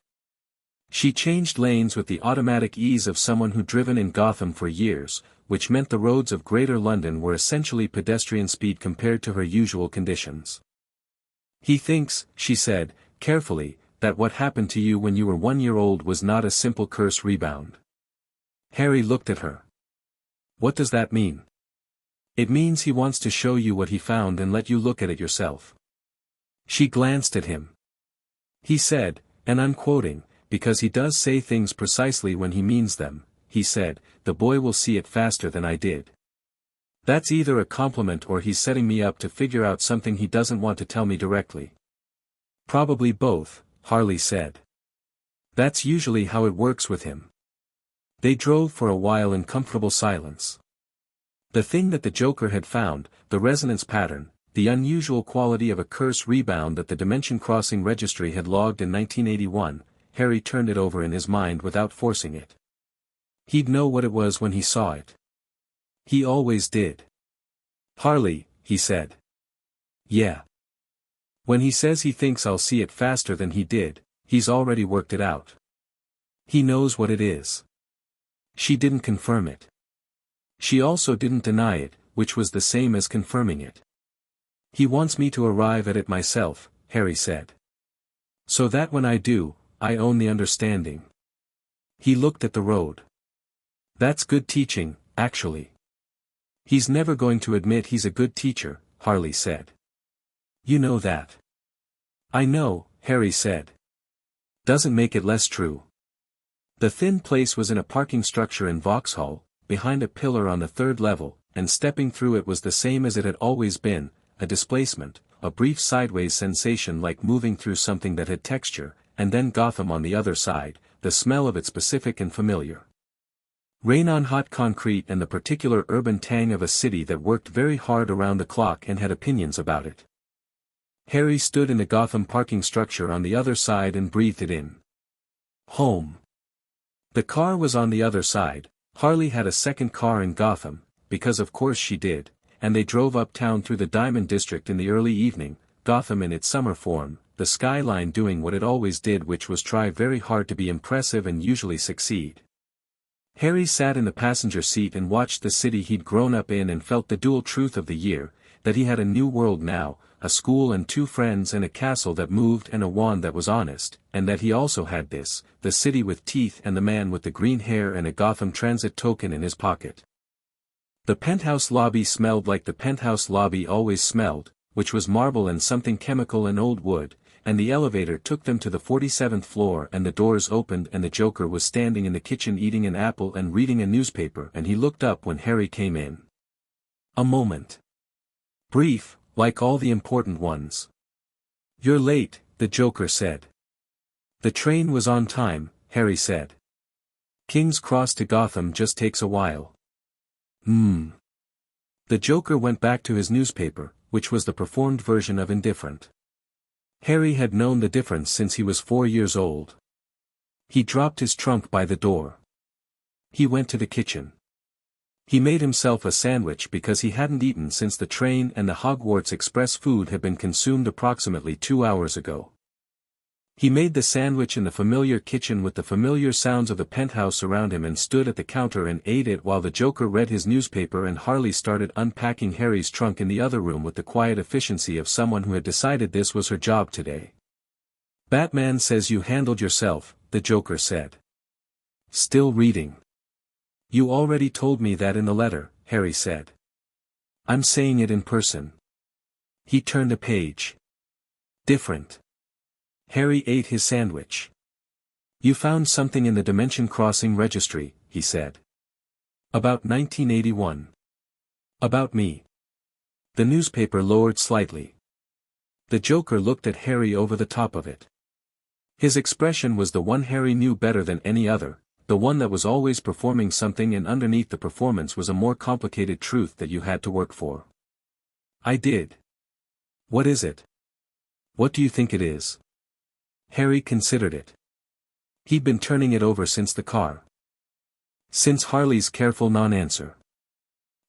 She changed lanes with the automatic ease of someone who'd driven in Gotham for years, which meant the roads of Greater London were essentially pedestrian speed compared to her usual conditions. He thinks, she said, carefully, that what happened to you when you were 1 year old was not a simple curse rebound. Harry looked at her. What does that mean? It means he wants to show you what he found and let you look at it yourself. She glanced at him. He said, and I'm quoting, because he does say things precisely when he means them, he said, the boy will see it faster than I did. That's either a compliment or he's setting me up to figure out something he doesn't want to tell me directly. Probably both, Harley said. That's usually how it works with him. They drove for a while in comfortable silence. The thing that the Joker had found, the resonance pattern, the unusual quality of a curse rebound that the Dimension Crossing Registry had logged in 1981, Harry turned it over in his mind without forcing it. He'd know what it was when he saw it. He always did. Harley, he said. Yeah. When he says he thinks I'll see it faster than he did, he's already worked it out. He knows what it is. She didn't confirm it. She also didn't deny it, which was the same as confirming it. He wants me to arrive at it myself, Harry said. So that when I do, I own the understanding. He looked at the road. That's good teaching, actually. He's never going to admit he's a good teacher, Harley said. You know that. I know, Harry said. Doesn't make it less true. The thin place was in a parking structure in Vauxhall, behind a pillar on the 3rd level, and stepping through it was the same as it had always been, a displacement, a brief sideways sensation like moving through something that had texture, and then Gotham on the other side, the smell of it specific and familiar. Rain on hot concrete and the particular urban tang of a city that worked very hard around the clock and had opinions about it. Harry stood in the Gotham parking structure on the other side and breathed it in. Home. The car was on the other side. Harley had a second car in Gotham, because of course she did, and they drove uptown through the Diamond District in the early evening, Gotham in its summer form, the skyline doing what it always did, which was try very hard to be impressive and usually succeed. Harry sat in the passenger seat and watched the city he'd grown up in and felt the dual truth of the year, that he had a new world now, a school and 2 friends and a castle that moved and a wand that was honest, and that he also had this, the city with teeth and the man with the green hair and a Gotham Transit token in his pocket. The penthouse lobby smelled like the penthouse lobby always smelled, which was marble and something chemical and old wood, and the elevator took them to the 47th floor and the doors opened and the Joker was standing in the kitchen eating an apple and reading a newspaper and he looked up when Harry came in. A moment. Brief, like all the important ones. You're late, the Joker said. The train was on time, Harry said. King's Cross to Gotham just takes a while. The Joker went back to his newspaper, which was the performed version of indifferent. Harry had known the difference since he was 4 years old. He dropped his trunk by the door. He went to the kitchen. He made himself a sandwich because he hadn't eaten since the train and the Hogwarts Express food had been consumed approximately 2 hours ago. He made the sandwich in the familiar kitchen with the familiar sounds of the penthouse around him and stood at the counter and ate it while the Joker read his newspaper and Harley started unpacking Harry's trunk in the other room with the quiet efficiency of someone who had decided this was her job today. "Batman says you handled yourself," the Joker said. "Still reading." "You already told me that in the letter," Harry said. "I'm saying it in person." He turned a page. "Different." Harry ate his sandwich. "You found something in the Dimension Crossing Registry," he said. "About 1981. About me." The newspaper lowered slightly. The Joker looked at Harry over the top of it. His expression was the one Harry knew better than any other, the one that was always performing something, and underneath the performance was a more complicated truth that you had to work for. "I did." "What is it?" "What do you think it is?" Harry considered it. He'd been turning it over since the car. Since Harley's careful non-answer.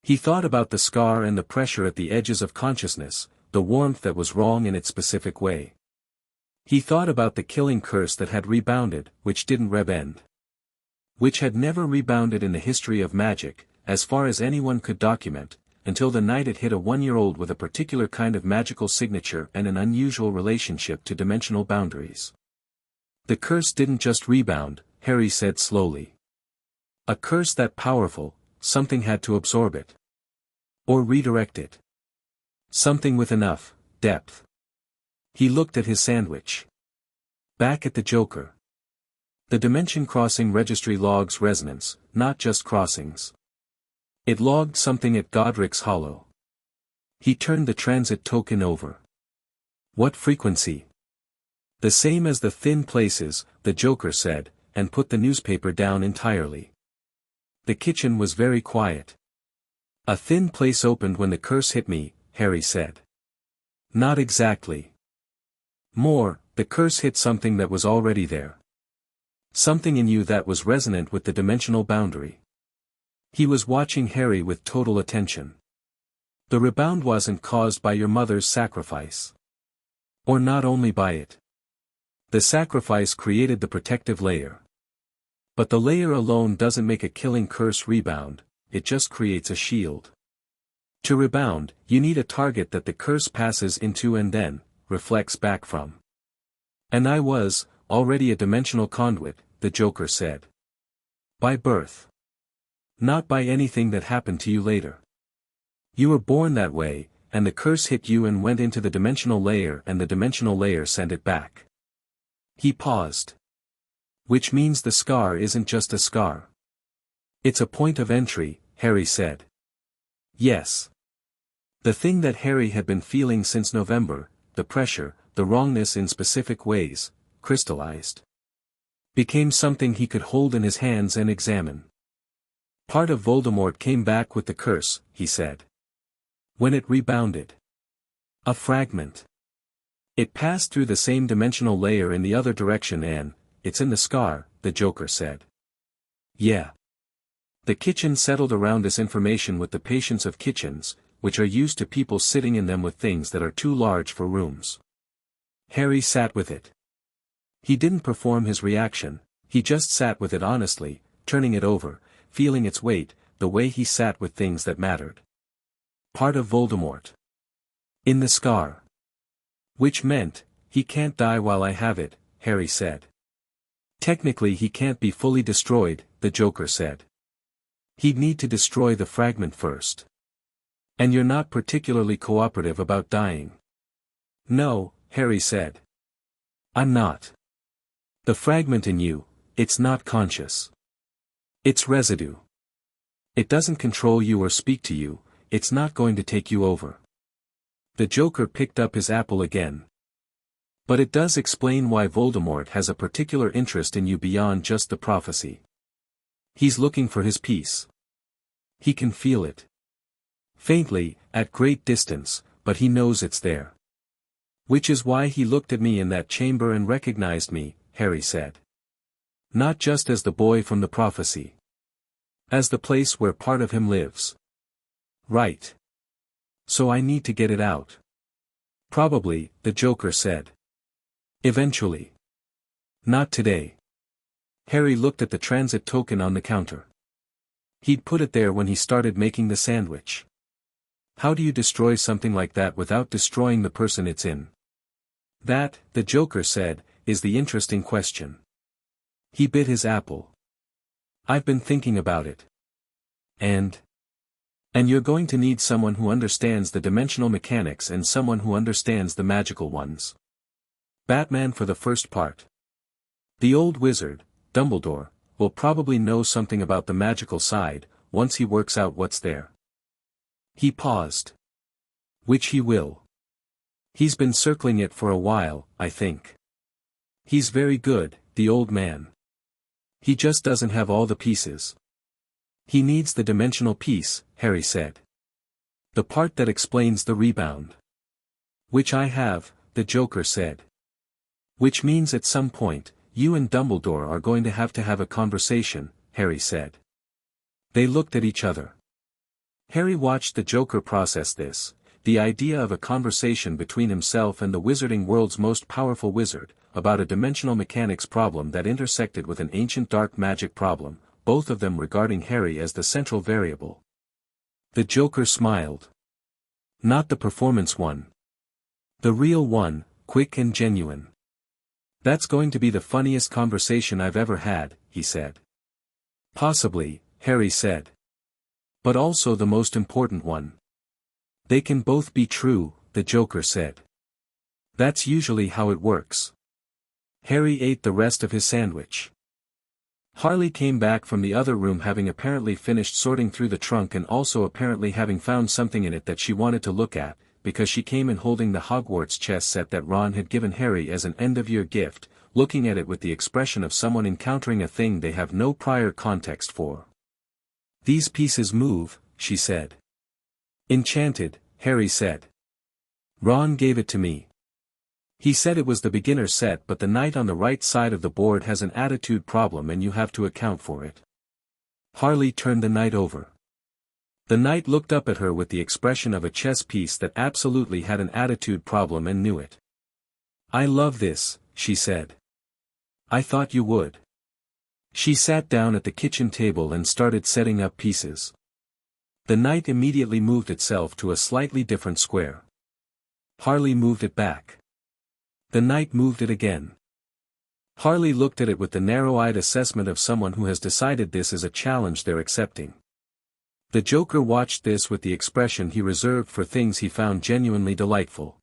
He thought about the scar and the pressure at the edges of consciousness, the warmth that was wrong in its specific way. He thought about the killing curse that had rebounded, which didn't rebend. Which had never rebounded in the history of magic, as far as anyone could document, until the night it hit a 1-year-old with a particular kind of magical signature and an unusual relationship to dimensional boundaries. The curse didn't just rebound, Harry said slowly. A curse that powerful, something had to absorb it. Or redirect it. Something with enough depth. He looked at his sandwich. Back at the Joker. The Dimension Crossing Registry logs resonance, not just crossings. It logged something at Godric's Hollow. He turned the transit token over. "What frequency?" "The same as the thin places," the Joker said, and put the newspaper down entirely. The kitchen was very quiet. "A thin place opened when the curse hit me," Harry said. "Not exactly. More, the curse hit something that was already there. Something in you that was resonant with the dimensional boundary." He was watching Harry with total attention. "The rebound wasn't caused by your mother's sacrifice. Or not only by it. The sacrifice created the protective layer. But the layer alone doesn't make a killing curse rebound, it just creates a shield. To rebound, you need a target that the curse passes into and then, reflects back from. And I was, already a dimensional conduit," the Joker said. "By birth. Not by anything that happened to you later. You were born that way, and the curse hit you and went into the dimensional layer and the dimensional layer sent it back." He paused. "Which means the scar isn't just a scar. It's a point of entry," Harry said. "Yes." The thing that Harry had been feeling since November, the pressure, the wrongness in specific ways, crystallized. Became something he could hold in his hands and examine. "Part of Voldemort came back with the curse," he said. "When it rebounded. A fragment. It passed through the same dimensional layer in the other direction and, it's in the scar," the Joker said. "Yeah." The kitchen settled around this information with the patience of kitchens, which are used to people sitting in them with things that are too large for rooms. Harry sat with it. He didn't perform his reaction, he just sat with it honestly, turning it over, feeling its weight, the way he sat with things that mattered. Part of Voldemort. In the scar. Which meant, he can't die while I have it, Harry said. Technically he can't be fully destroyed, the Joker said. He'd need to destroy the fragment first. And you're not particularly cooperative about dying. No, Harry said. I'm not. The fragment in you, it's not conscious. It's residue. It doesn't control you or speak to you, it's not going to take you over. The Joker picked up his apple again. But it does explain why Voldemort has a particular interest in you beyond just the prophecy. He's looking for his peace. He can feel it. Faintly, at great distance, but he knows it's there. Which is why he looked at me in that chamber and recognized me, Harry said. Not just as the boy from the prophecy. As the place where part of him lives. Right. So I need to get it out. Probably, the Joker said. Eventually. Not today. Harry looked at the transit token on the counter. He'd put it there when he started making the sandwich. How do you destroy something like that without destroying the person it's in? That, the Joker said, is the interesting question. He bit his apple. I've been thinking about it. And you're going to need someone who understands the dimensional mechanics and someone who understands the magical ones. Batman for the first part. The old wizard, Dumbledore, will probably know something about the magical side, once he works out what's there. He paused. Which he will. He's been circling it for a while, I think. He's very good, the old man. He just doesn't have all the pieces. He needs the dimensional piece, Harry said. The part that explains the rebound. Which I have, the Joker said. Which means at some point, you and Dumbledore are going to have a conversation, Harry said. They looked at each other. Harry watched the Joker process this, the idea of a conversation between himself and the wizarding world's most powerful wizard, about a dimensional mechanics problem that intersected with an ancient dark magic problem, both of them regarding Harry as the central variable. The Joker smiled. Not the performance one. The real one, quick and genuine. That's going to be the funniest conversation I've ever had, he said. Possibly, Harry said. But also the most important one. They can both be true, the Joker said. That's usually how it works. Harry ate the rest of his sandwich. Harley came back from the other room having apparently finished sorting through the trunk and also apparently having found something in it that she wanted to look at, because she came in holding the Hogwarts chess set that Ron had given Harry as an end-of-year gift, looking at it with the expression of someone encountering a thing they have no prior context for. These pieces move, she said. Enchanted, Harry said. Ron gave it to me. He said it was the beginner set, but the knight on the right side of the board has an attitude problem and you have to account for it. Harley turned the knight over. The knight looked up at her with the expression of a chess piece that absolutely had an attitude problem and knew it. I love this, she said. I thought you would. She sat down at the kitchen table and started setting up pieces. The knight immediately moved itself to a slightly different square. Harley moved it back. The knight moved it again. Harley looked at it with the narrow-eyed assessment of someone who has decided this is a challenge they're accepting. The Joker watched this with the expression he reserved for things he found genuinely delightful.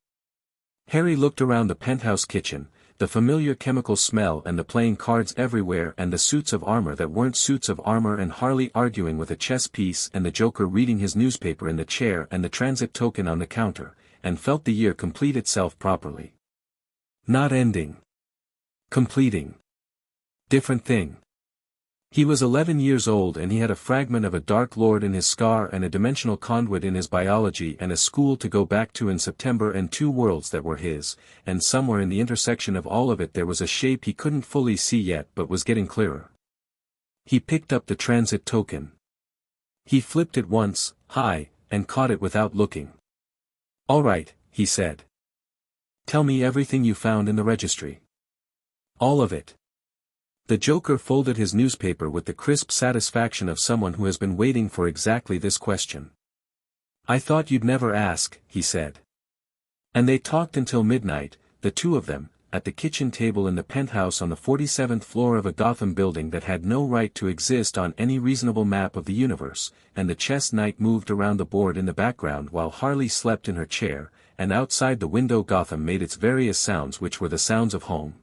Harry looked around the penthouse kitchen, the familiar chemical smell and the playing cards everywhere and the suits of armor that weren't suits of armor and Harley arguing with a chess piece and the Joker reading his newspaper in the chair and the transit token on the counter, and felt the year complete itself properly. Not ending. Completing. Different thing. He was 11 years old and he had a fragment of a Dark Lord in his scar and a dimensional conduit in his biology and a school to go back to in September and 2 worlds that were his, and somewhere in the intersection of all of it there was a shape he couldn't fully see yet but was getting clearer. He picked up the transit token. He flipped it once, high, and caught it without looking. All right, he said. Tell me everything you found in the registry. All of it. The Joker folded his newspaper with the crisp satisfaction of someone who has been waiting for exactly this question. I thought you'd never ask, he said. And they talked until midnight, the two of them, at the kitchen table in the penthouse on the 47th floor of a Gotham building that had no right to exist on any reasonable map of the universe, and the chess knight moved around the board in the background while Harley slept in her chair, and outside the window Gotham made its various sounds which were the sounds of home.